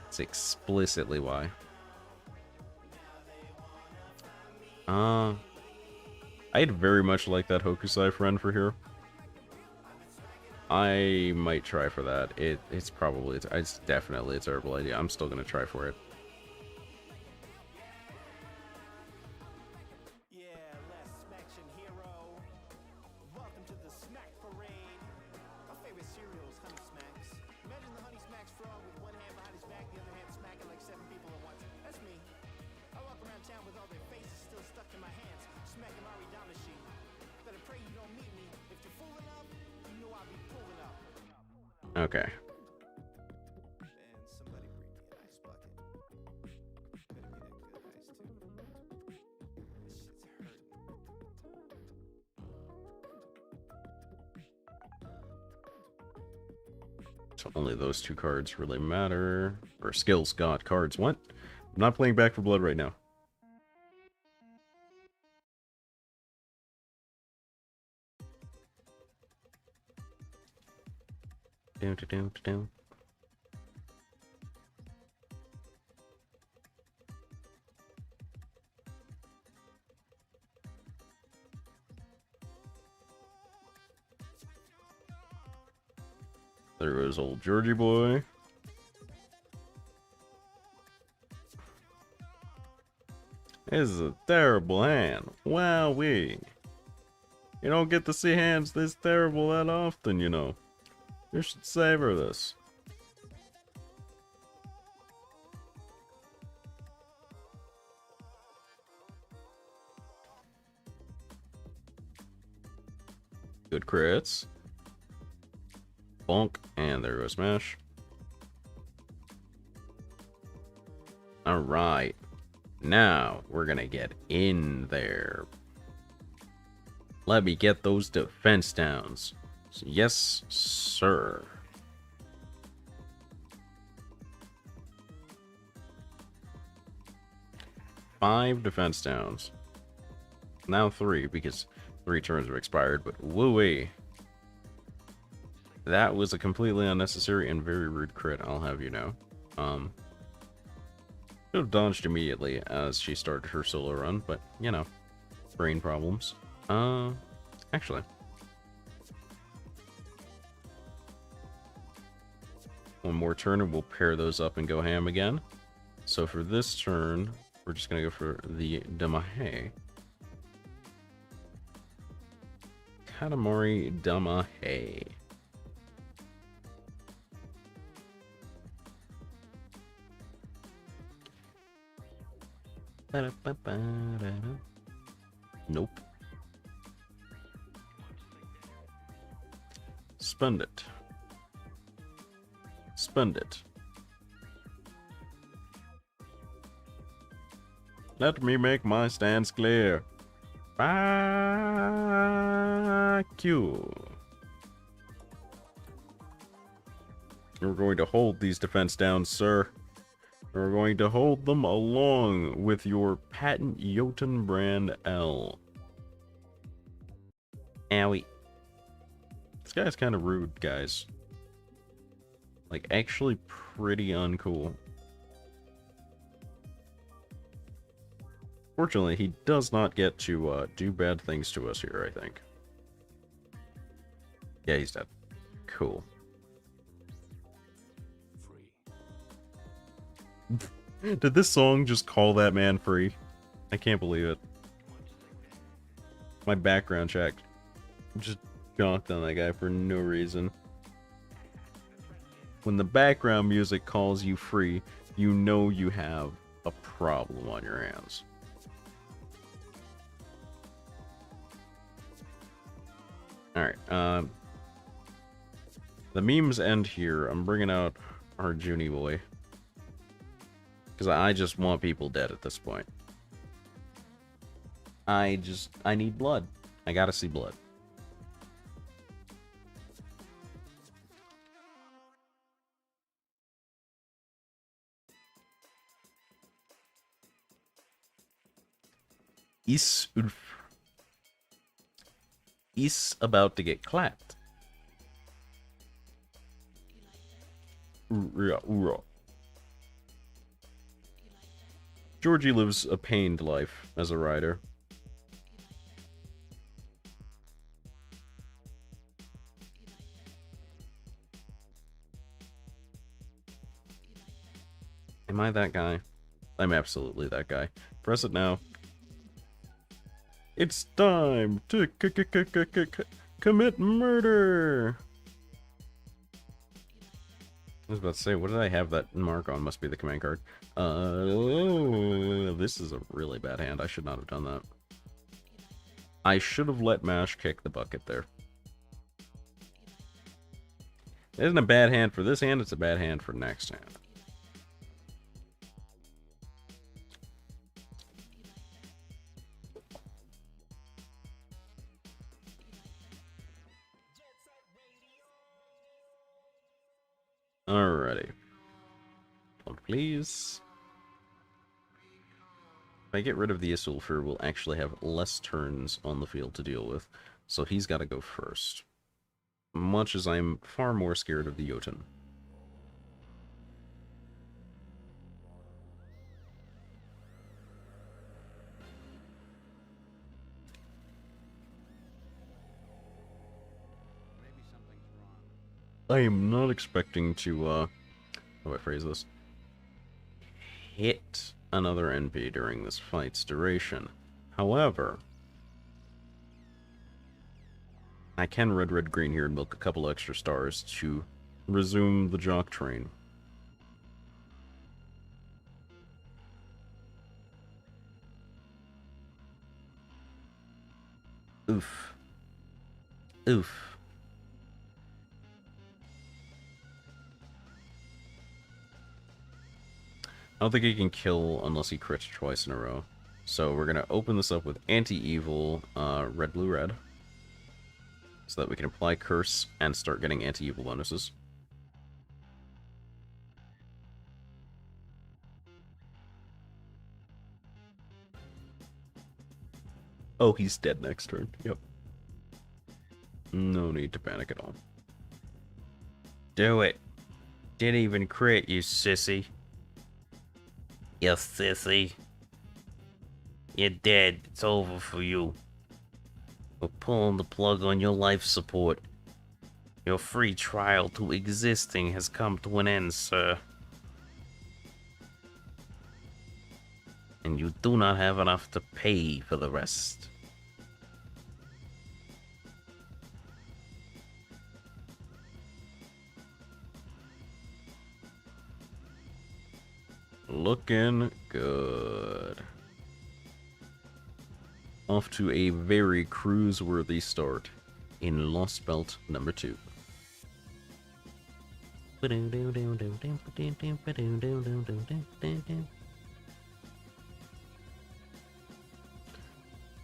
That's explicitly why. I'd very much like that Hokusai friend for here. I might try for that. It's definitely a terrible idea. I'm still gonna try for it. Okay. So only those 2 cards really matter. Or skills, god, cards. What? I'm not playing Back for Blood right now. Down. There goes old Georgie boy. This is a terrible hand. Wowee. You don't get to see hands this terrible that often, you know. You should savor this. Good crits. Bonk, and there goes smash. Alright. Now, we're gonna get in there. Let me get those defense downs. Yes, sir. Five defense downs. Now 3, because 3 turns have expired, but woo-wee. That was a completely unnecessary and very rude crit, I'll have you know. Should have dodged immediately as she started her solo run, but, you know, brain problems. Actually. One more turn and we'll pair those up and go ham again. So for this turn, we're just going to go for the Demahe. Katamari Damahe. Nope. Spend it. Spend it. Let me make my stance clear. Fuck you. We're going to hold these defense down, sir. We're going to hold them along with your patent Jotun brand L. Owie. This guy's kind of rude, guys. Like, actually pretty uncool. Fortunately, he does not get to do bad things to us here, I think. Yeah, he's dead. Cool. Did this song just call that man free? I can't believe it. My background check just jonked on that guy for no reason. When the background music calls you free, you know you have a problem on your hands. Alright, the memes end here. I'm bringing out our Junie boy. Because I just want people dead at this point. I need blood. I gotta see blood. Is about to get clapped. Georgie lives a pained life as a rider. Am I that guy? I'm absolutely that guy. Press it now. It's time to commit murder! I was about to say, what did I have that mark on? Must be the command card. This is a really bad hand. I should not have done that. I should have let Mash kick the bucket there. It isn't a bad hand for this hand, it's a bad hand for next hand. Alrighty. Please. If I get rid of the Isulfur, we'll actually have less turns on the field to deal with. So he's got to go first. Much as I'm far more scared of the Jotun. I am not expecting to, how do I phrase this? Hit another NP during this fight's duration. However, I can red, green here and milk a couple extra stars to resume the jock train. Oof. Oof. I don't think he can kill unless he crits twice in a row. So we're going to open this up with anti-evil, red, blue, red. So that we can apply curse and start getting anti-evil bonuses. Oh, he's dead next turn. Yep. No need to panic at all. Do it. Didn't even crit, you sissy. You sissy. You're dead. It's over for you. We're pulling the plug on your life support. Your free trial to existing has come to an end, sir. And you do not have enough to pay for the rest. Looking good. Off to a very cruise-worthy start in Lost Belt number 2.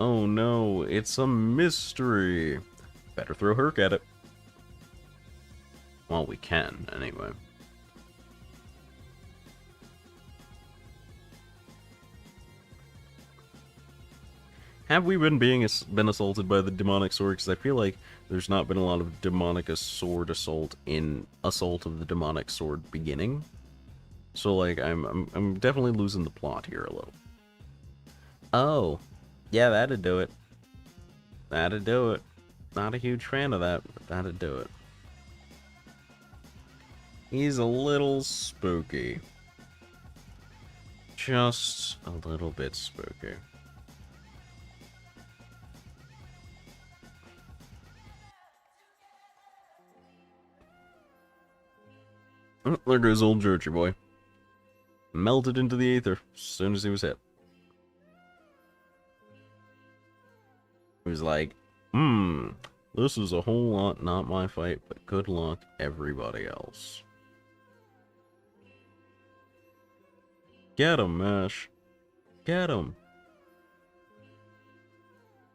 Oh no, it's a mystery. Better throw Herc at it. Well, we can, anyway. Have we been assaulted by the demonic sword? Because I feel like there's not been a lot of demonic sword assault in Assault of the Demonic Sword beginning. So like I'm definitely losing the plot here a little. Oh, yeah, that'd do it. That'd do it. Not a huge fan of that, but that'd do it. He's a little spooky. Just a little bit spooky. Oh, there goes old Georgie boy. Melted into the ether as soon as he was hit. He was like, this is a whole lot not my fight, but good luck everybody else. Get him, Mesh. Get him.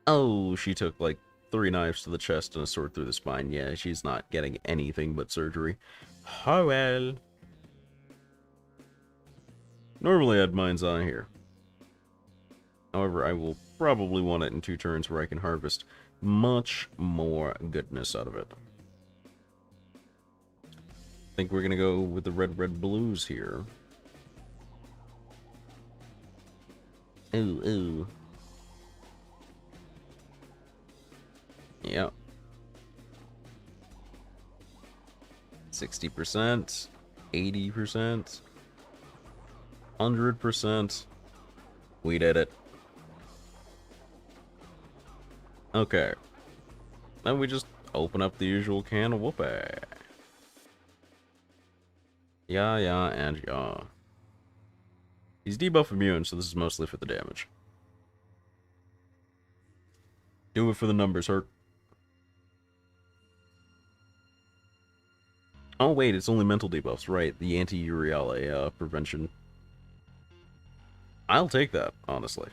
Oh, she took like 3 knives to the chest and a sword through the spine. Yeah, she's not getting anything but surgery. Oh well. Normally I'd Mind's Eye here. However, I will probably want it in 2 turns where I can harvest much more goodness out of it. I think we're gonna go with the red blues here. Ooh, ooh. Yep. 60%, 80%, 100%. We did it. Okay. Then we just open up the usual can of whoopee. Yeah, and yeah. He's debuff immune, so this is mostly for the damage. Do it for the numbers, Hurt. Oh wait, it's only mental debuffs, right? The anti-Uriale prevention. I'll take that, honestly.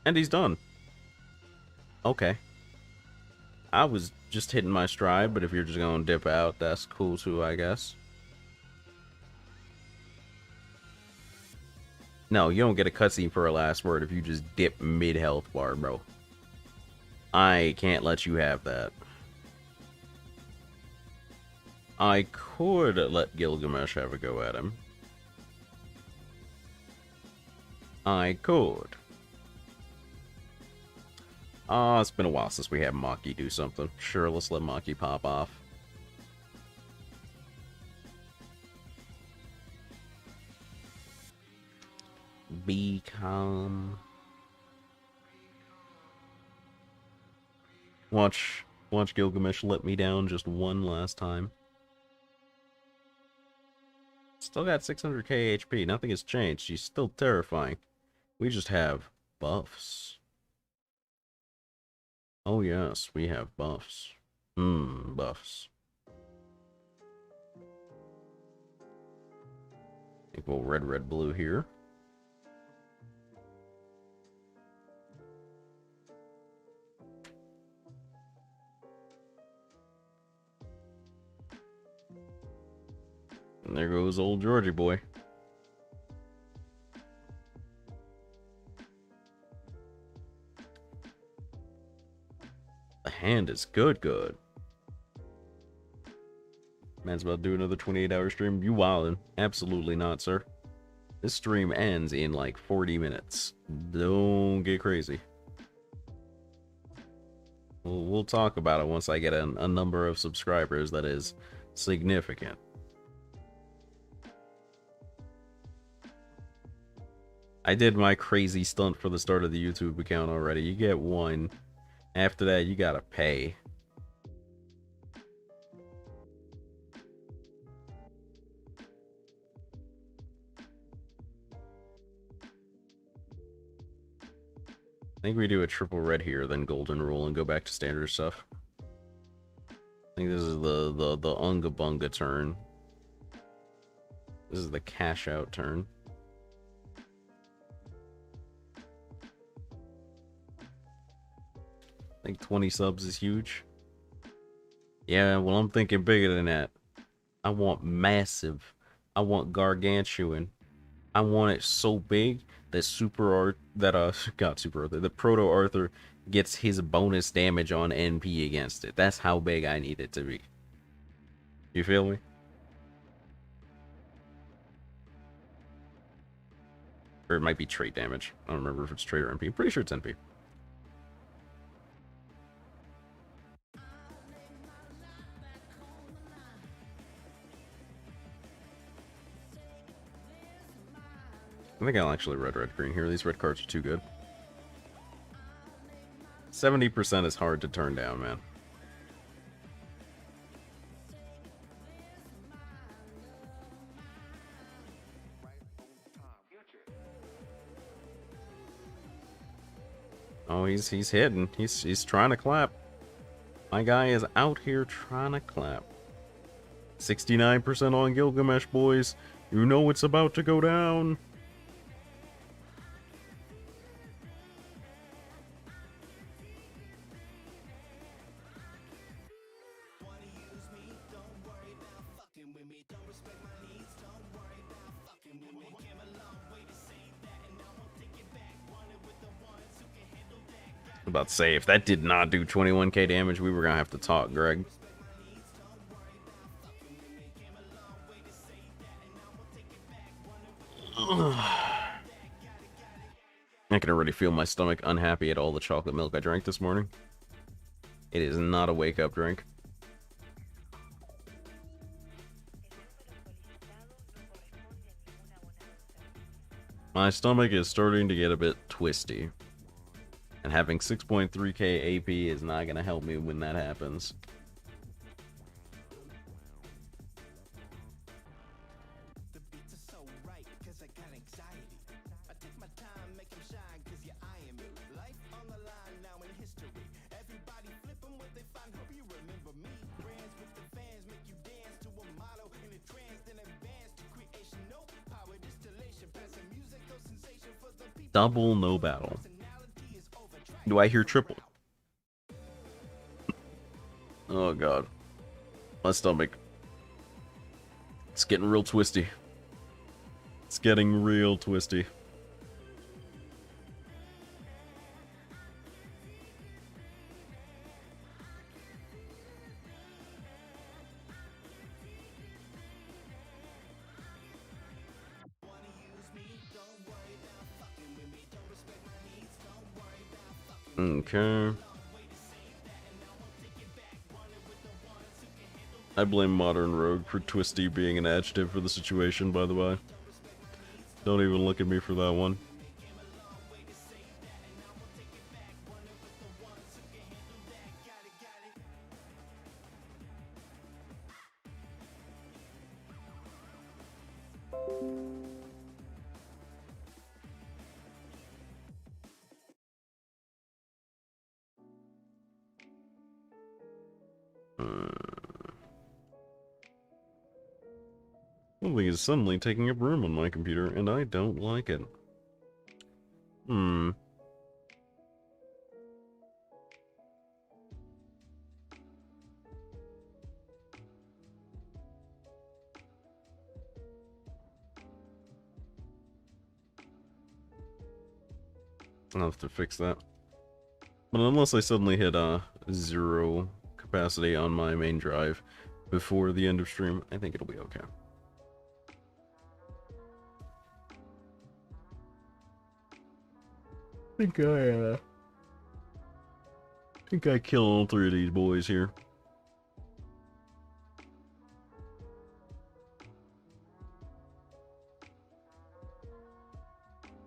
And he's done. Okay. I was just hitting my stride, but if you're just gonna dip out, that's cool too, I guess. No, you don't get a cutscene for a last word if you just dip mid-health bar, bro. I can't let you have that. I could let Gilgamesh have a go at him. I could. It's been a while since we had Maki do something. Sure, let's let Maki pop off. Be calm. Watch Gilgamesh let me down just one last time. Still got 600k HP. Nothing has changed. She's still terrifying. We just have buffs. Oh yes, we have buffs. Buffs. I think we'll red, blue here. And there goes old Georgie boy. The hand is good. Man's about to do another 28-hour stream. You wildin'. Absolutely not, sir. This stream ends in like 40 minutes. Don't get crazy. We'll talk about it once I get a number of subscribers that is significant. I did my crazy stunt for the start of the YouTube account already. You get 1. After that, you gotta pay. think we do a triple red here, then golden rule, and go back to standard stuff. I think this is the Unga Bunga turn. This is the cash out turn. I think 20 subs is huge. Yeah, well, I'm thinking bigger than that. I want massive. I want gargantuan. I want it so big that that Proto Arthur gets his bonus damage on NP against it. That's how big I need it to be. You feel me? Or it might be trait damage. I don't remember if it's trait or NP. I'm pretty sure it's NP. I think I'll actually red, green here. These red cards are too good. 70% is hard to turn down, man. Oh, he's hitting. He's trying to clap. My guy is out here trying to clap. 69% on Gilgamesh, boys. You know it's about to go down. About to say, if that did not do 21k damage, we were gonna have to talk, Greg. I can already feel my stomach unhappy at all the chocolate milk I drank this morning. It is not a wake-up drink. My stomach is starting to get a bit twisty. And having 6.3k AP is not going to help me when that happens. Double no battle. Do I hear triple? Oh god. My stomach. It's getting real twisty. It's getting real twisty. Okay. I blame Modern Rogue for twisty being an adjective for the situation, by the way. Don't even look at me for that one. Something is suddenly taking up room on my computer, and I don't like it. I'll have to fix that. But unless I suddenly hit 0 capacity on my main drive before the end of stream, I think it'll be okay. I think I kill all 3 of these boys here.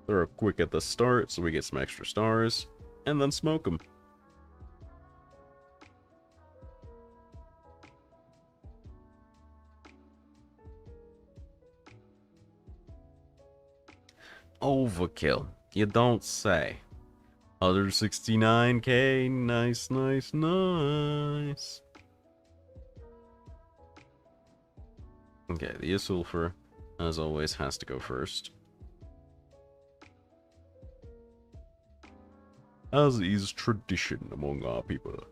Throw a quick at the start so we get some extra stars, and then smoke them. Overkill. You don't say. 169k. Nice, nice, nice. Okay, the Isulfur, as always, has to go first. As is tradition among our people.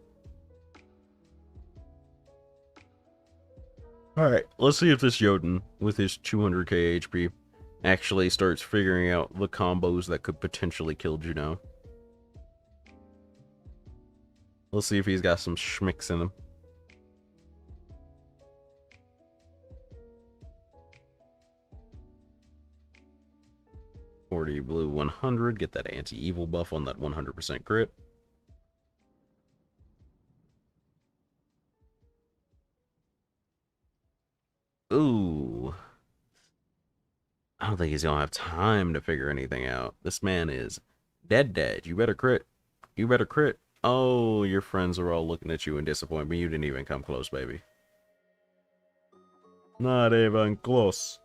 Alright, let's see if this Jotun, with his 200k HP, actually starts figuring out the combos that could potentially kill Juno. Let's see if he's got some schmicks in him. 40 blue 100, get that anti-evil buff on that 100% crit. Ooh. I don't think he's gonna have time to figure anything out. This man is dead. You better crit. You better crit. Oh, your friends are all looking at you in disappointment. You didn't even come close, baby. Not even close.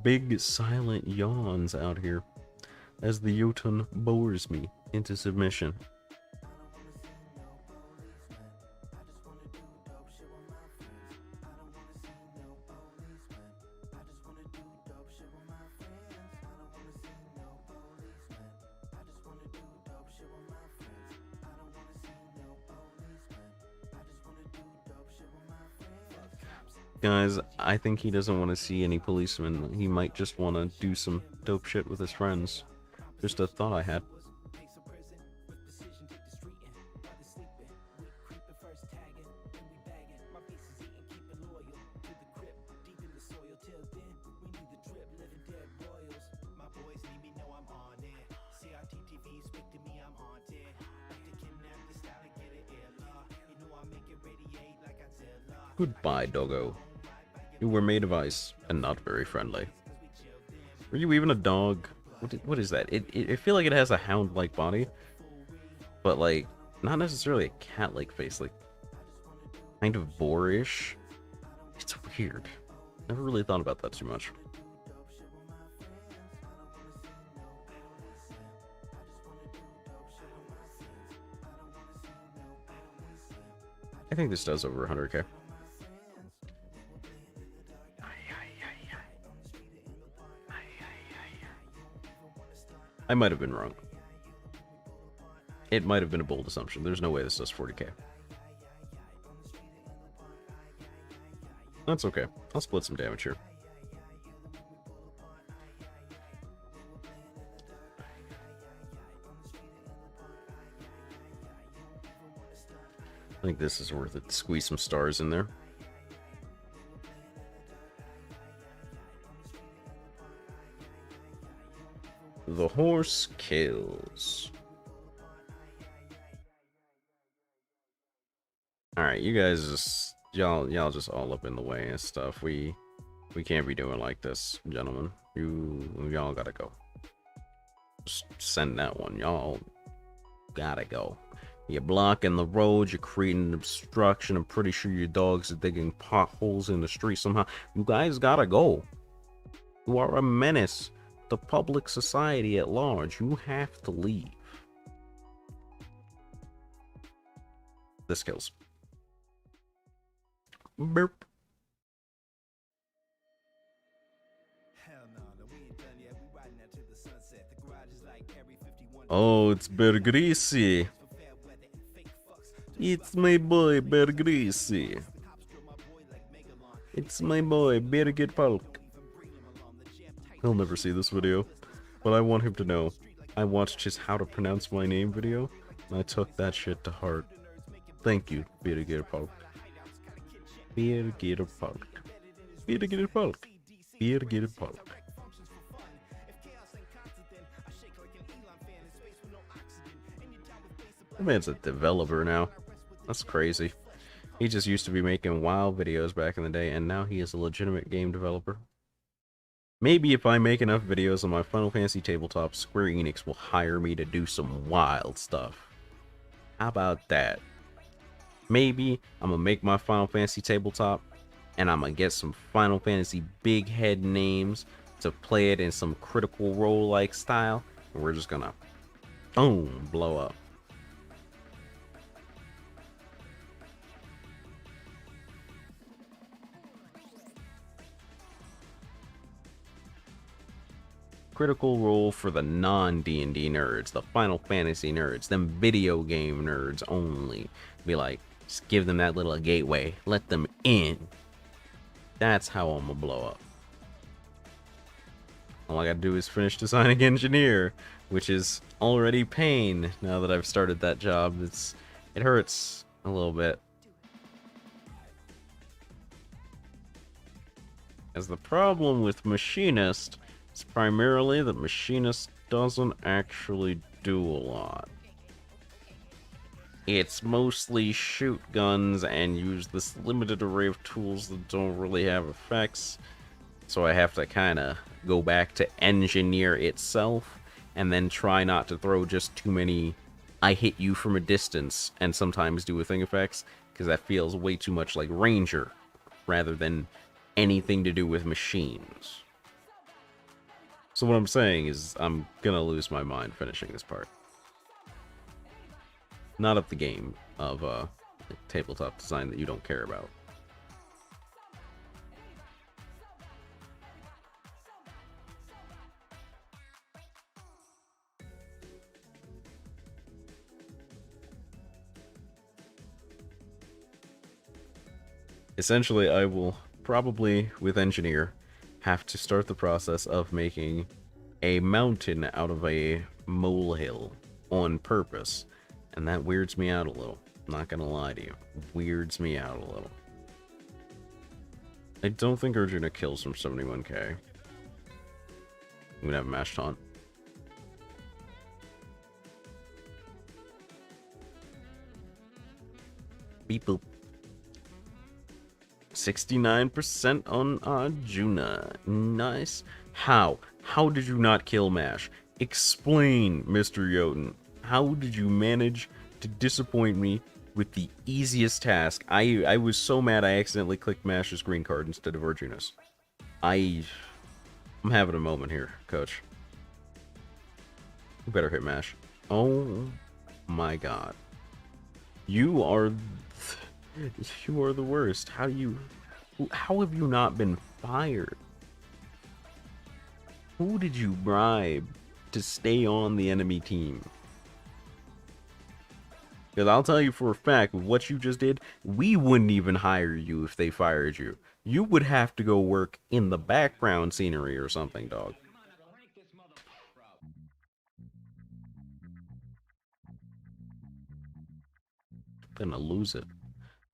Big silent yawns out here as the Jotun bores me into submission. Guys, I think he doesn't want to see any policemen. He might just want to do some dope shit with his friends. Just a thought I had. Goodbye, doggo. You were made of ice and not very friendly. Were you even a dog? What is that? I feel like it has a hound-like body, but like not necessarily a cat-like face, like kind of boorish. It's weird. Never really thought about that too much. I think this does over 100k. I might have been wrong. It might have been a bold assumption. There's no way this does 40k. That's okay. I'll split some damage here. I think this is worth it. Squeeze some stars in there. The horse kills. Alright, you guys just y'all just all up in the way and stuff. We can't be doing like this, gentlemen. Y'all gotta go. Just send that one. Y'all gotta go. You're blocking the road, you're creating obstruction. I'm pretty sure your dogs are digging potholes in the street somehow. You guys gotta go. You are a menace to public society at large. You have to leave. This kills. Burp. Oh, it's Bergrisi. It's my boy Bergrisi. It's my boy Birgit Polk. He'll never see this video, but I want him to know I watched his How to Pronounce My Name video, and I took that shit to heart. Thank you, Birgit Polk. Birgit Polk. Birgit Polk. Birgit Polk. That man's a developer now. That's crazy. He just used to be making WoW videos back in the day, and now he is a legitimate game developer. Maybe if I make enough videos on my Final Fantasy tabletop, Square Enix will hire me to do some wild stuff. How about that? Maybe I'm gonna make my Final Fantasy tabletop, and I'm gonna get some Final Fantasy big head names to play it in some Critical Role like style, and we're just gonna boom blow up. Critical Role for the non-D&D nerds, the Final Fantasy nerds, them video game nerds only. Be like, just give them that little gateway, let them in. That's how I'm gonna blow up. All I gotta do is finish designing engineer, which is already pain now that I've started that job. It hurts a little bit. As the problem with Machinist is primarily that Machinist doesn't actually do a lot. It's mostly shoot guns and use this limited array of tools that don't really have effects. So I have to kind of go back to engineer itself and then try not to throw just too many I hit you from a distance and sometimes do a thing effects, because that feels way too much like Ranger rather than anything to do with machines. So what I'm saying is I'm gonna lose my mind finishing this part. Not of the game, of tabletop design that you don't care about. Essentially, I will probably, with Engineer, have to start the process of making a mountain out of a molehill on purpose. And that weirds me out a little. Not gonna lie to you. Weirds me out a little. I don't think Arjuna kills from 71k. I'm gonna have a mash taunt. Beep boop. 69% on Arjuna. Nice. How? How did you not kill Mash? Explain, Mr. Jotun. How did you manage to disappoint me with the easiest task? I was so mad I accidentally clicked Mash's green card instead of Arjuna's. I'm having a moment here, coach. You better hit Mash. Oh my god. You are the worst. How have you not been fired? Who did you bribe to stay on the enemy team? Because I'll tell you for a fact, with what you just did, we wouldn't even hire you if they fired you. You would have to go work in the background scenery or something, dog. I'm gonna lose it.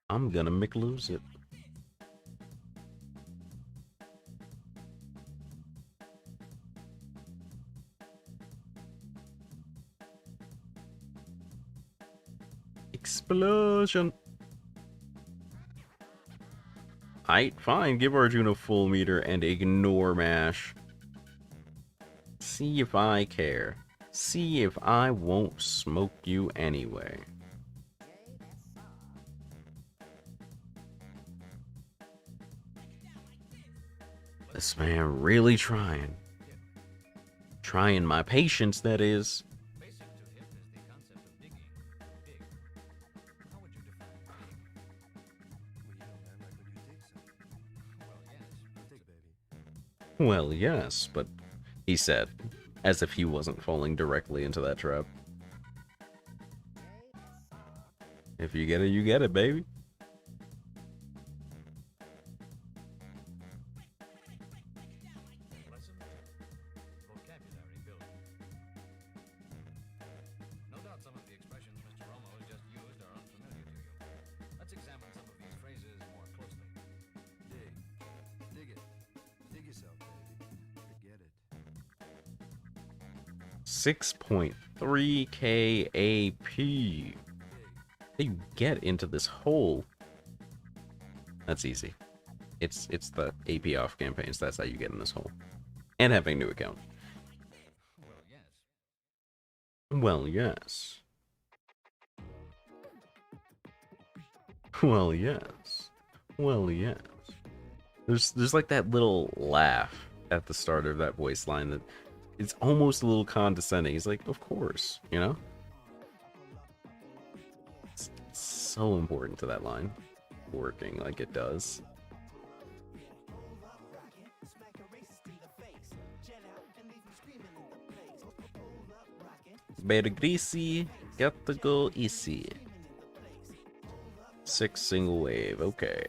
I'm gonna McLose it. Explosion. Aight, fine. Give Arjuna full meter and ignore Mash. See if I care. See if I won't smoke you anyway. This man really trying. Trying my patience, that is. Well, yes, but he said, as if he wasn't falling directly into that trap. If you get it, baby. Let's examine some of these phrases more closely. Dig it. Dig yourself, baby. Forget it. 6.3k AP. How do you get into this hole? That's easy. It's the AP off campaigns. That's how you get in this hole. And having a new account. Well, yes. Well, yes. Well, yes. Well, yes. There's like that little laugh at the start of that voice line that it's almost a little condescending. He's like, of course, you know? It's so important to that line working like it does. Better greasy, got to go easy. 6 single wave, okay.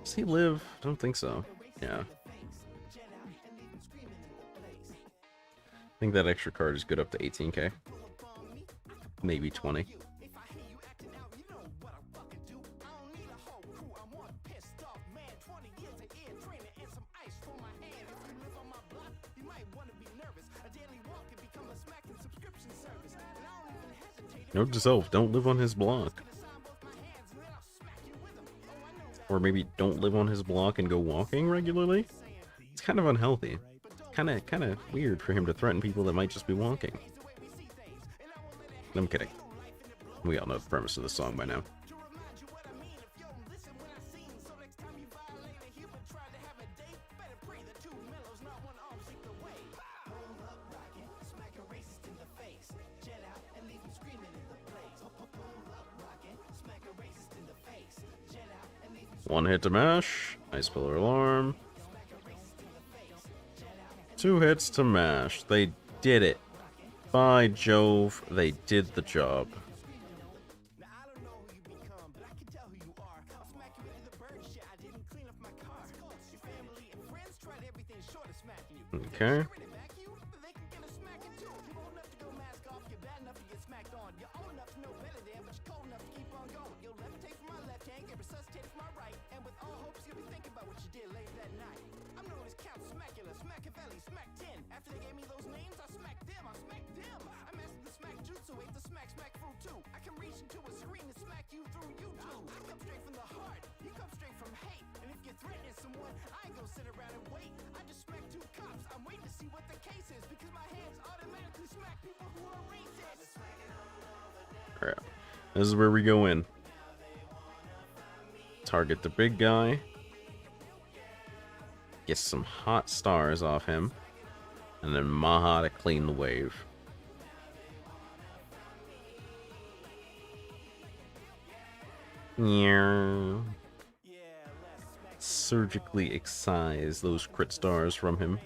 Does he live? I don't think so. Yeah. I think that extra card is good up to 18k. Maybe 20. Note to self, don't live on his block. Or maybe don't live on his block and go walking regularly? It's kind of unhealthy. Kind of weird for him to threaten people that might just be walking. I'm kidding. We all know the premise of the song by now. One hit to mash. Ice pillar alarm. 2 hits to mash. They did it. By Jove, they did the job. Okay. Alright, this is where we go in. Target the big guy. Get some hot stars off him. And then Maha to clean the wave. Yeah. Surgically excise those crit stars from him.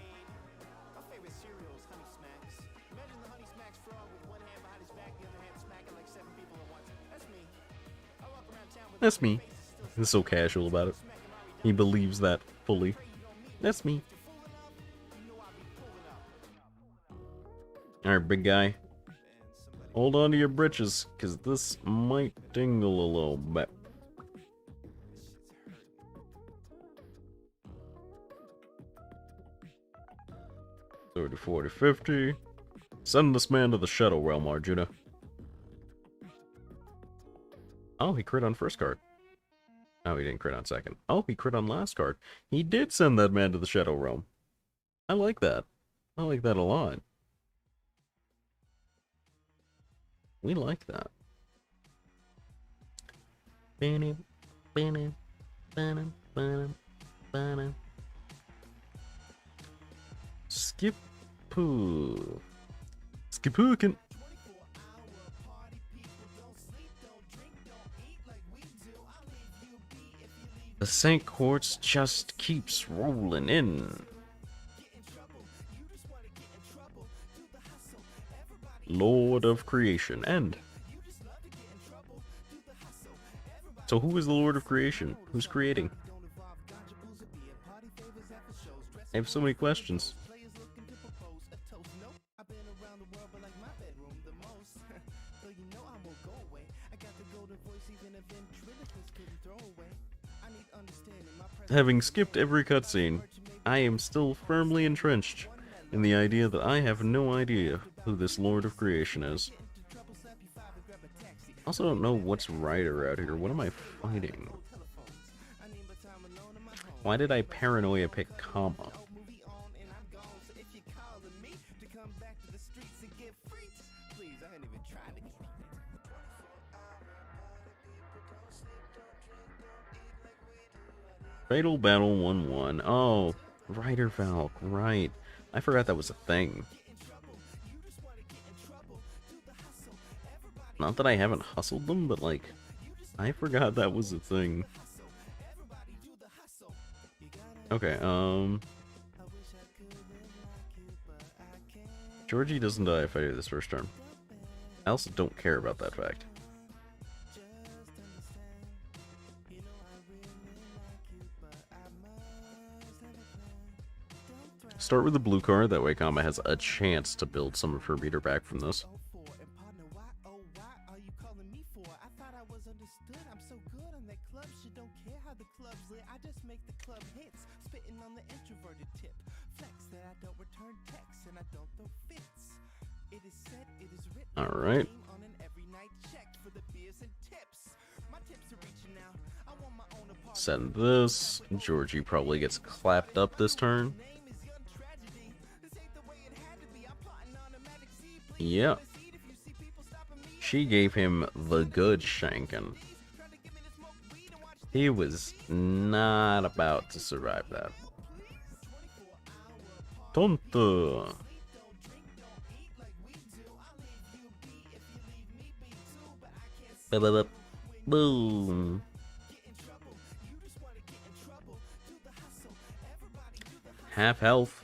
That's me. He's so casual about it. He believes that fully. That's me. Alright, big guy. Hold on to your britches, because this might tingle a little bit. $30, $40, $50. Send this man to the Shadow Realm, Arjuna. Oh, he crit on first card. Oh, he didn't crit on second. Oh, he crit on last card. He did send that man to the Shadow Realm. I like that. I like that a lot. We like that. Skip poo. Skipoo can. The Saint Quartz just keeps rolling in. Lord of Creation. End. So who is the Lord of Creation? Who's creating? I have so many questions. Having skipped every cutscene, I am still firmly entrenched in the idea that I have no idea who this Lord of Creation is. Also don't know what's right around here. What am I fighting? Why did I paranoia pick comma? Fatal Battle 1-1. Oh, Rider Valk, right. I forgot that was a thing. Not that I haven't hustled them, but like, I forgot that was a thing. Okay, Georgie doesn't die if I do this first turn. I also don't care about that fact. Start with the blue card, that way Kama has a chance to build some of her meter back from this. Alright. Send this. Georgie probably gets clapped up this turn. Yeah. She gave him the good shanking. He was not about to survive that. Tonto. Boom. Half health.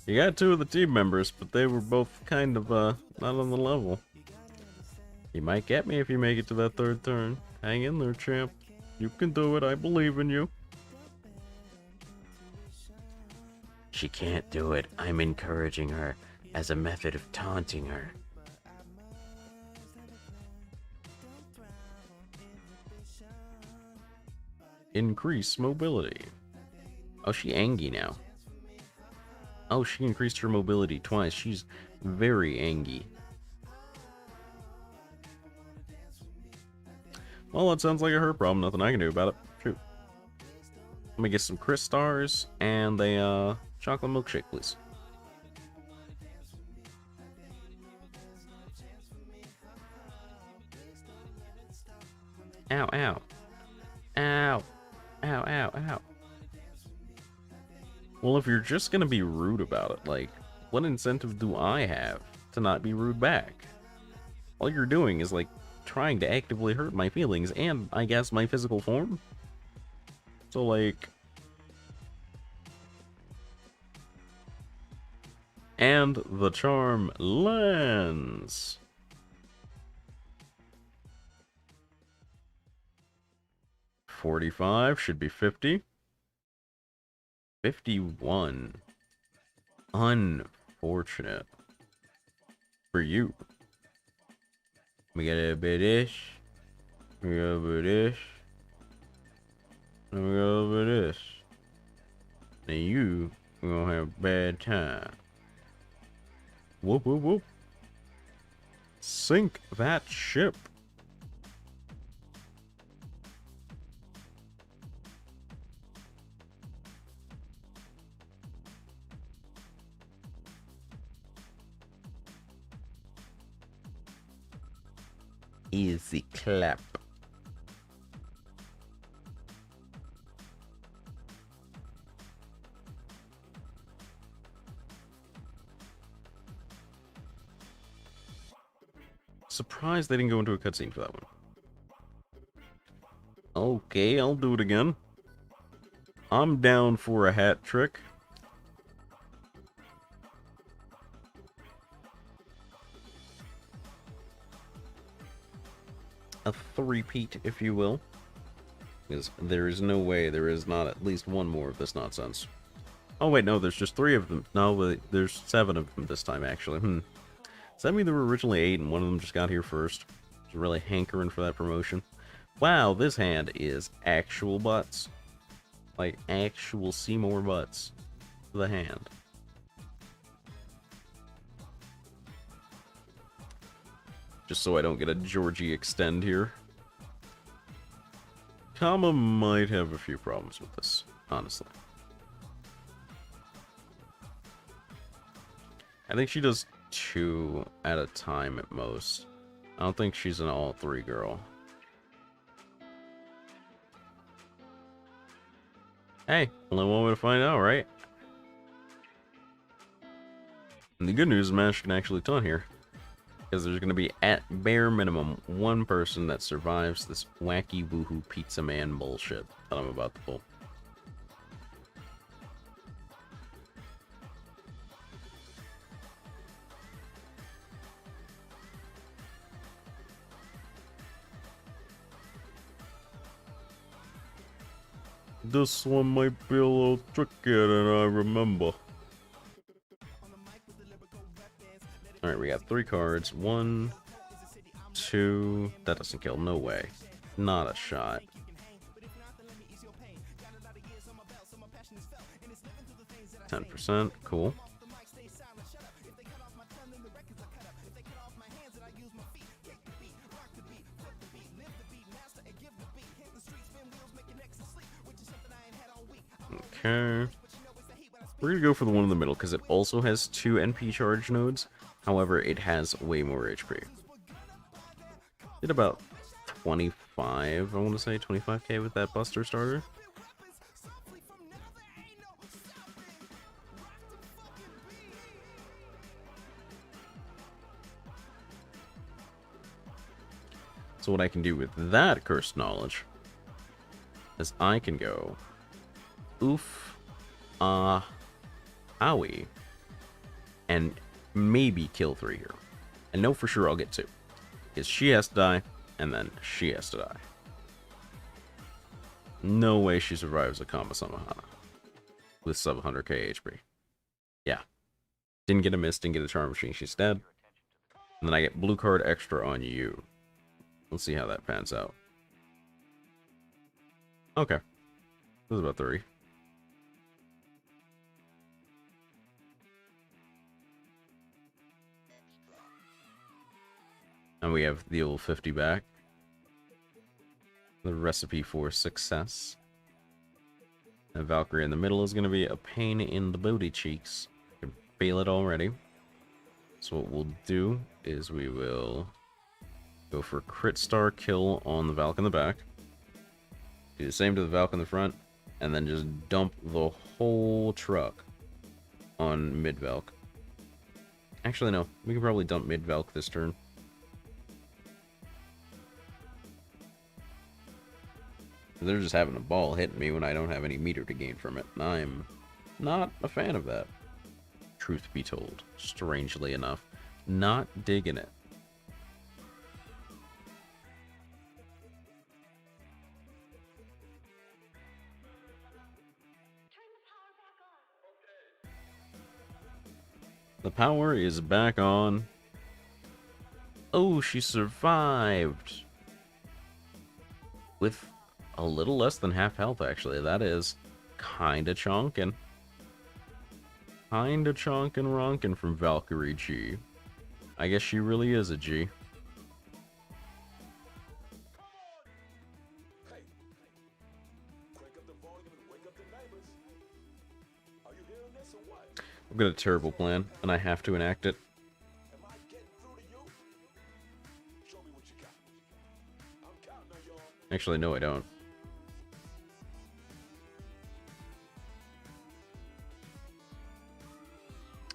You got two of the team members, but they were both kind of, not on the level. You might get me if you make it to that third turn. Hang in there, champ. You can do it, I believe in you. She can't do it. I'm encouraging her as a method of taunting her. Increase mobility. Oh, she Angie now. Oh, she increased her mobility twice. She's very Angie. Well, that sounds like a her problem. Nothing I can do about it. Shoot. Let me get some Chris stars and a chocolate milkshake, please. Ow, ow. Ow. Ow, ow, ow. Well, if you're just gonna be rude about it, like, what incentive do I have to not be rude back? All you're doing is, like, trying to actively hurt my feelings and, I guess, my physical form? So, like... And the charm lands! $45 should be 50. 51. Unfortunate. For you. We got a bit ish. We got a bit ish. And we got a bit ish. And you are gonna have a bad time. Whoop whoop whoop. Sink that ship. Easy clap. Surprised they didn't go into a cutscene for that one. Okay, I'll do it again. I'm down for a hat trick. A three-peat, if you will. Because there is no way there is not at least one more of this nonsense. Oh wait, no, there's just 3 of them. No, wait, there's 7 of them this time, actually. Does that mean there were originally 8 and one of them just got here first? Just really hankering for that promotion. Wow, this hand is actual butts. Like, actual Seymour butts. The hand. Just so I don't get a Georgie extend here. Kama might have a few problems with this, honestly. I think she does 2 at a time at most. I don't think she's an all 3 girl. Hey, only one way to find out, right? And the good news is Mash can actually ton here. Because there's going to be, at bare minimum, one person that survives this wacky woohoo pizza man bullshit that I'm about to pull. This one might be a little trickier than I remember. Alright, we got 3 cards. 1, 2... That doesn't kill. No way. Not a shot. 10%. Cool. Okay. We're gonna go for the one in the middle, because it also has 2 NP charge nodes. However, it has way more HP. Did about 25, I want to say, 25k with that Buster starter. So what I can do with that Cursed Knowledge is I can go oof, owie, and maybe kill 3 here. I know for sure I'll get 2. Because she has to die, and then she has to die. No way she survives a Kama Samahana with sub 100k HP. Yeah. Didn't get a miss, didn't get a charm machine, she's dead. And then I get blue card extra on you. Let's see how that pans out. Okay. This is about 3. And we have the old 50 back. The recipe for success. And Valkyrie in the middle is going to be a pain in the booty cheeks. You can feel it already. So what we'll do is we will go for crit star kill on the Valk in the back. Do the same to the Valk in the front. And then just dump the whole truck on mid Valk. Actually, no. We can probably dump mid Valk this turn. They're just having a ball hitting me when I don't have any meter to gain from it. And I'm not a fan of that. Truth be told, strangely enough, not digging it. The power is back on. Oh, she survived. With a little less than half health, actually. That is kinda chonkin'. Kinda chonkin' ronkin' from Valkyrie G. I guess she really is a G. I've got a terrible plan, and I have to enact it. Actually, no, I don't.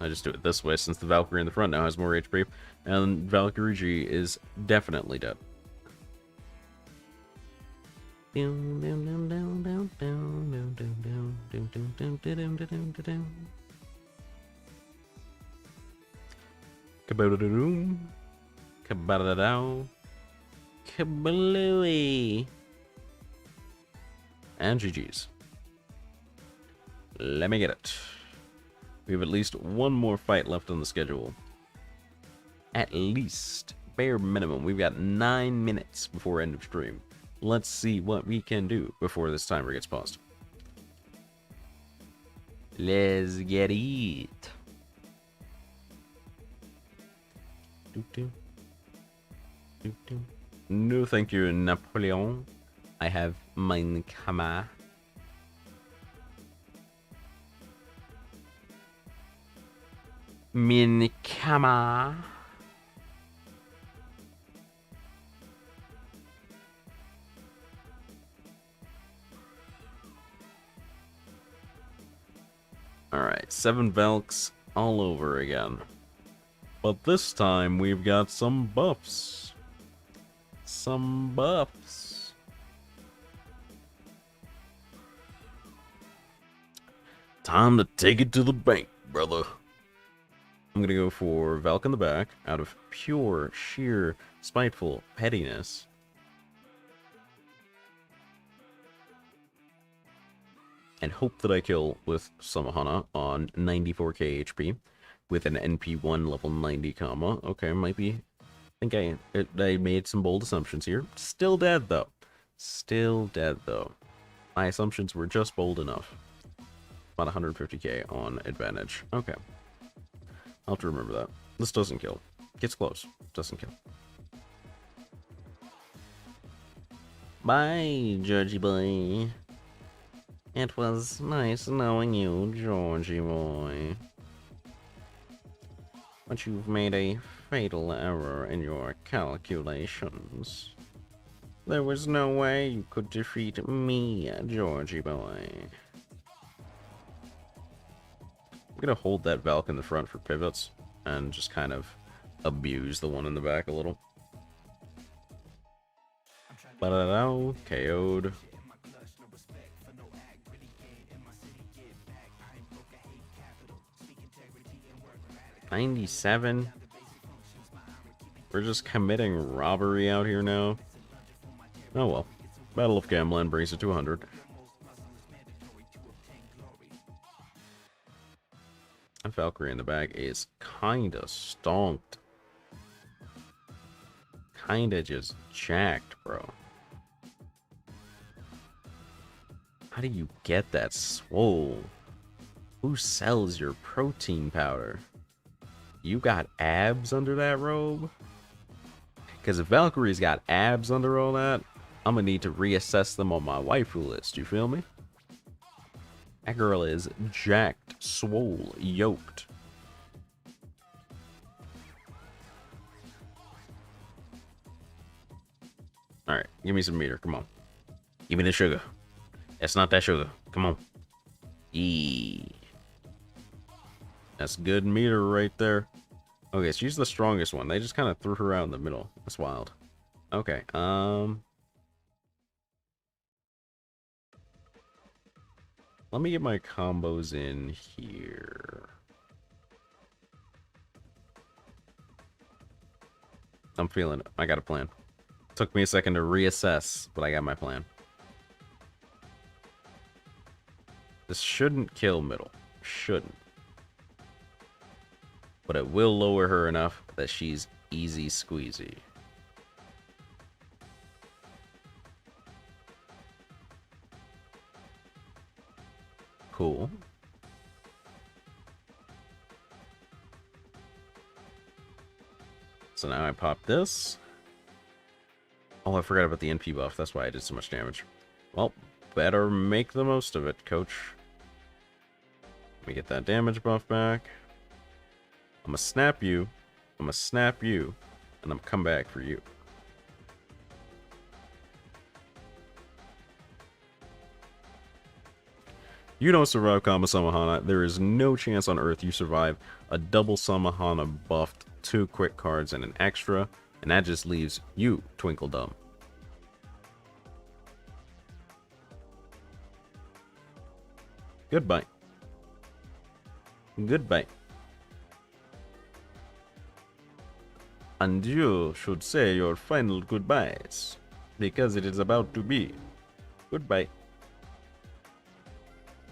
I just do it this way, since the Valkyrie in the front now has more HP, and Valkyrie G is definitely dead. Kabadadoo. Kabadadoo. Kabalooey. And GG's. Let me get it. We have at least one more fight left on the schedule. At least. Bare minimum. We've got 9 minutes before end of stream. Let's see what we can do before this timer gets paused. Let's get it. No, thank you, Napoleon. I have mine Kama. Min Kama. Alright, 7 Valks all over again. But this time we've got some buffs. Some buffs. Time to take it to the bank, brother. I'm gonna go for Valk in the back out of pure, sheer, spiteful pettiness. And hope that I kill with Samahana on 94k HP with an NP1 level 90 comma. Okay, might be. I think I made some bold assumptions here. Still dead though. Still dead though. My assumptions were just bold enough. About 150k on advantage. Okay. I'll have to remember that. This doesn't kill. Gets close. Doesn't kill. Bye, Georgie boy. It was nice knowing you, Georgie boy. But you've made a fatal error in your calculations. There was no way you could defeat me, Georgie boy. I'm gonna hold that Valk in the front for pivots and just kind of abuse the one in the back a little. Ba-da-da, KO'd. 97. We're just committing robbery out here now. Oh well. Battle of Gamlan brings it to 100. And Valkyrie in the back is kinda stonked. Kinda just jacked, bro. How do you get that swole? Who sells your protein powder? You got abs under that robe? Because if Valkyrie's got abs under all that, I'm gonna need to reassess them on my waifu list, you feel me? That girl is jacked, swole, yoked. Alright, give me some meter, come on. Give me the sugar. That's not that sugar, come on. Eee. That's good meter right there. Okay, she's the strongest one. They just kind of threw her out in the middle. That's wild. Okay, let me get my combos in here. I'm feeling it. I got a plan. Took me a second to reassess, but I got my plan. This shouldn't kill middle. Shouldn't. But it will lower her enough that she's easy squeezy. Cool. So now I pop this. Oh, I forgot about the NP buff. That's why I did so much damage. Well, better make the most of it, coach. Let me get that damage buff back. I'm gonna snap you. I'm gonna snap you. And I'm come back for you. You don't survive Kama Samahana. There is no chance on Earth you survive a double Samahana buffed, 2 quick cards and an extra, and that just leaves you twinkle dumb. Goodbye. Goodbye. And you should say your final goodbyes, because it is about to be. Goodbye.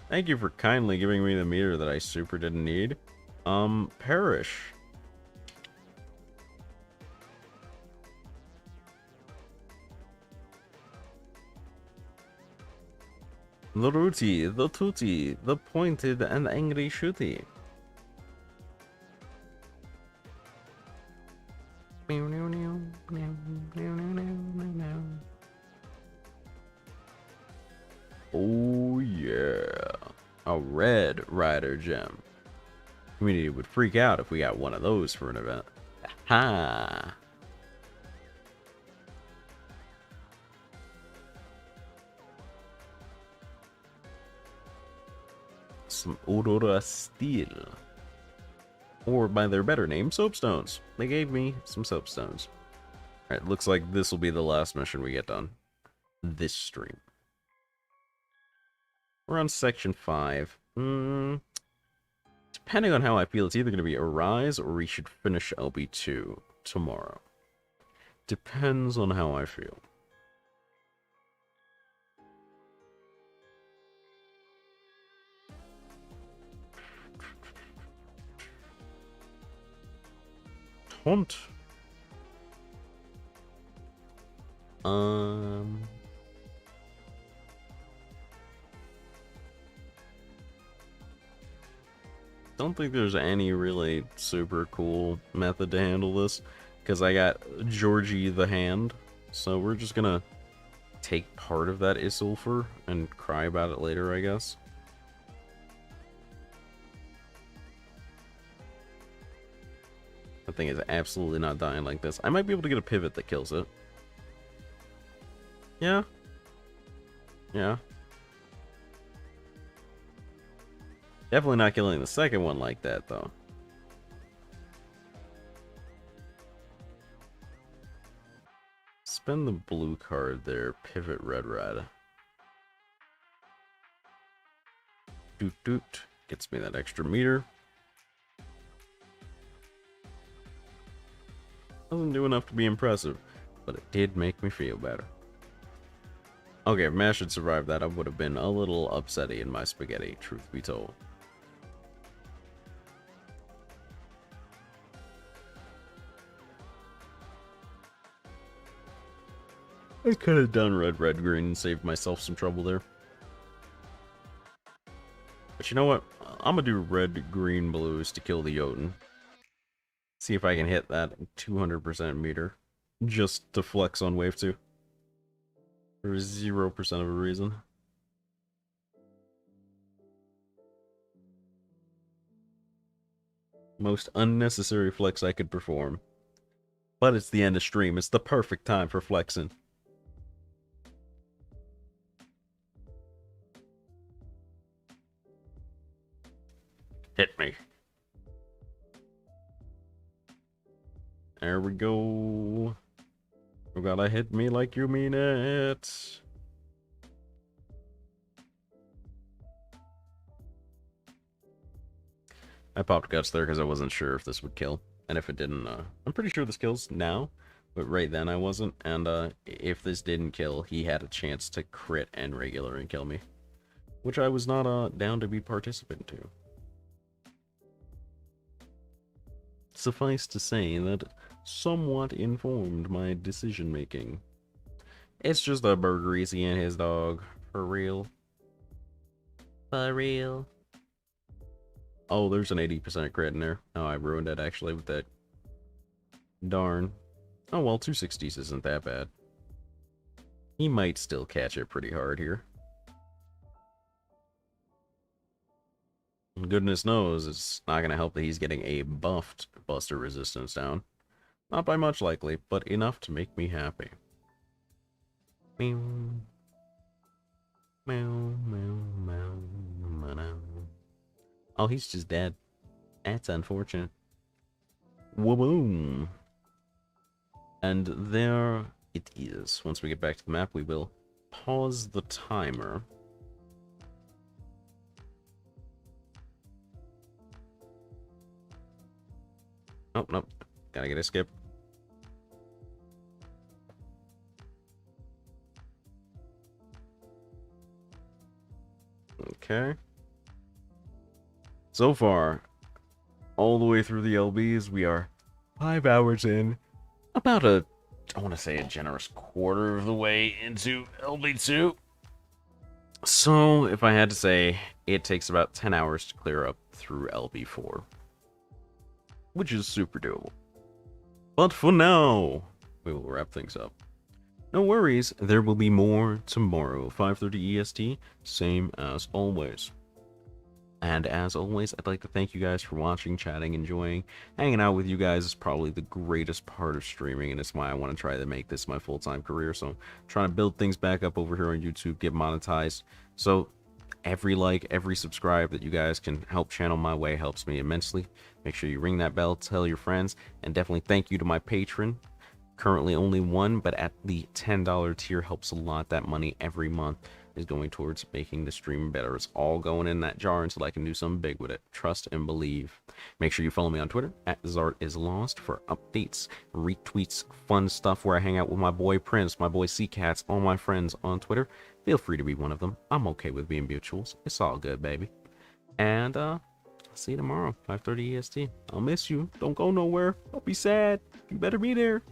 Thank you for kindly giving me the meter that I super didn't need. Perish. The rooty, the tooty, the pointed and angry shooty. Oh yeah, a red rider gem. Community would freak out if we got one of those for an event. Ha! some Aurora Steel. Or by their better name, Soapstones. They gave me some Soapstones. Alright, looks like this will be the last mission we get done. This stream. We're on section 5. Depending on how I feel, it's either going to be Arise or we should finish LB2 tomorrow. Depends on how I feel. Taunt. Don't think there's any really super cool method to handle this, because I got Georgie the Hand, so we're just gonna take part of that Isilfur and cry about it later, I guess. That thing is absolutely not dying like this. I might be able to get a pivot that kills it. Yeah. Yeah. Definitely not killing the second one like that, though. Spend the blue card there. Pivot red. Doot doot. Gets me that extra meter. Doesn't do enough to be impressive, but it did make me feel better. Okay, if Mash had survived that, I would have been a little upsetty in my spaghetti, truth be told. I could have done red, green, and saved myself some trouble there. But you know what? I'm gonna do red, green, blues to kill the Jotun. See if I can hit that 200% meter. Just to flex on wave 2. For 0% of a reason. Most unnecessary flex I could perform. But it's the end of stream. It's the perfect time for flexing. Hit me. There we go. You gotta hit me like you mean it. I popped guts there because I wasn't sure if this would kill. And if it didn't, I'm pretty sure this kills now. But right then I wasn't. And if this didn't kill, he had a chance to crit and regular and kill me. Which I was not down to be participant to. Suffice to say that somewhat informed my decision making. It's just a Burgereasy and his dog. For real. For real. Oh, there's an 80% crit in there. Oh, I ruined it actually with that. Darn. Oh well, 260s isn't that bad. He might still catch it pretty hard here. Goodness knows it's not going to help that he's getting a buffed Buster resistance down. Not by much likely, but enough to make me happy. Meow. Meow, meow, meow, meow. Oh, he's just dead. That's unfortunate. Whoa-boom. And there it is. Once we get back to the map, we will pause the timer. Oh, nope. Gotta get a skip. Okay. So far, all the way through the LBs, we are 5 hours in. About I want to say a generous quarter of the way into LB2. So, if I had to say, it takes about 10 hours to clear up through LB4. Which is super doable. But for now, we will wrap things up. No worries, there will be more tomorrow, 5:30 EST, same as always. And as always, I'd like to thank you guys for watching, chatting, enjoying. Hanging out with you guys is probably the greatest part of streaming, and it's why I want to try to make this my full-time career. So, I'm trying to build things back up over here on YouTube, get monetized. So, Every like, every subscribe that you guys can help channel my way helps me immensely. Make sure you ring that bell, tell your friends, and definitely thank you to my patron. Currently only one, but at the $10 tier helps a lot. That money every month is going towards making the stream better. It's all going in that jar until I can do something big with it. Trust and believe. Make sure you follow me on Twitter at ZartIsLost for updates, retweets, fun stuff where I hang out with my boy Prince, my boy C-Cats, all my friends on Twitter. Feel free to be one of them. I'm okay with being mutuals. It's all good, baby. And I'll see you tomorrow, 5:30 EST. I'll miss you. Don't go nowhere. Don't be sad. You better be there.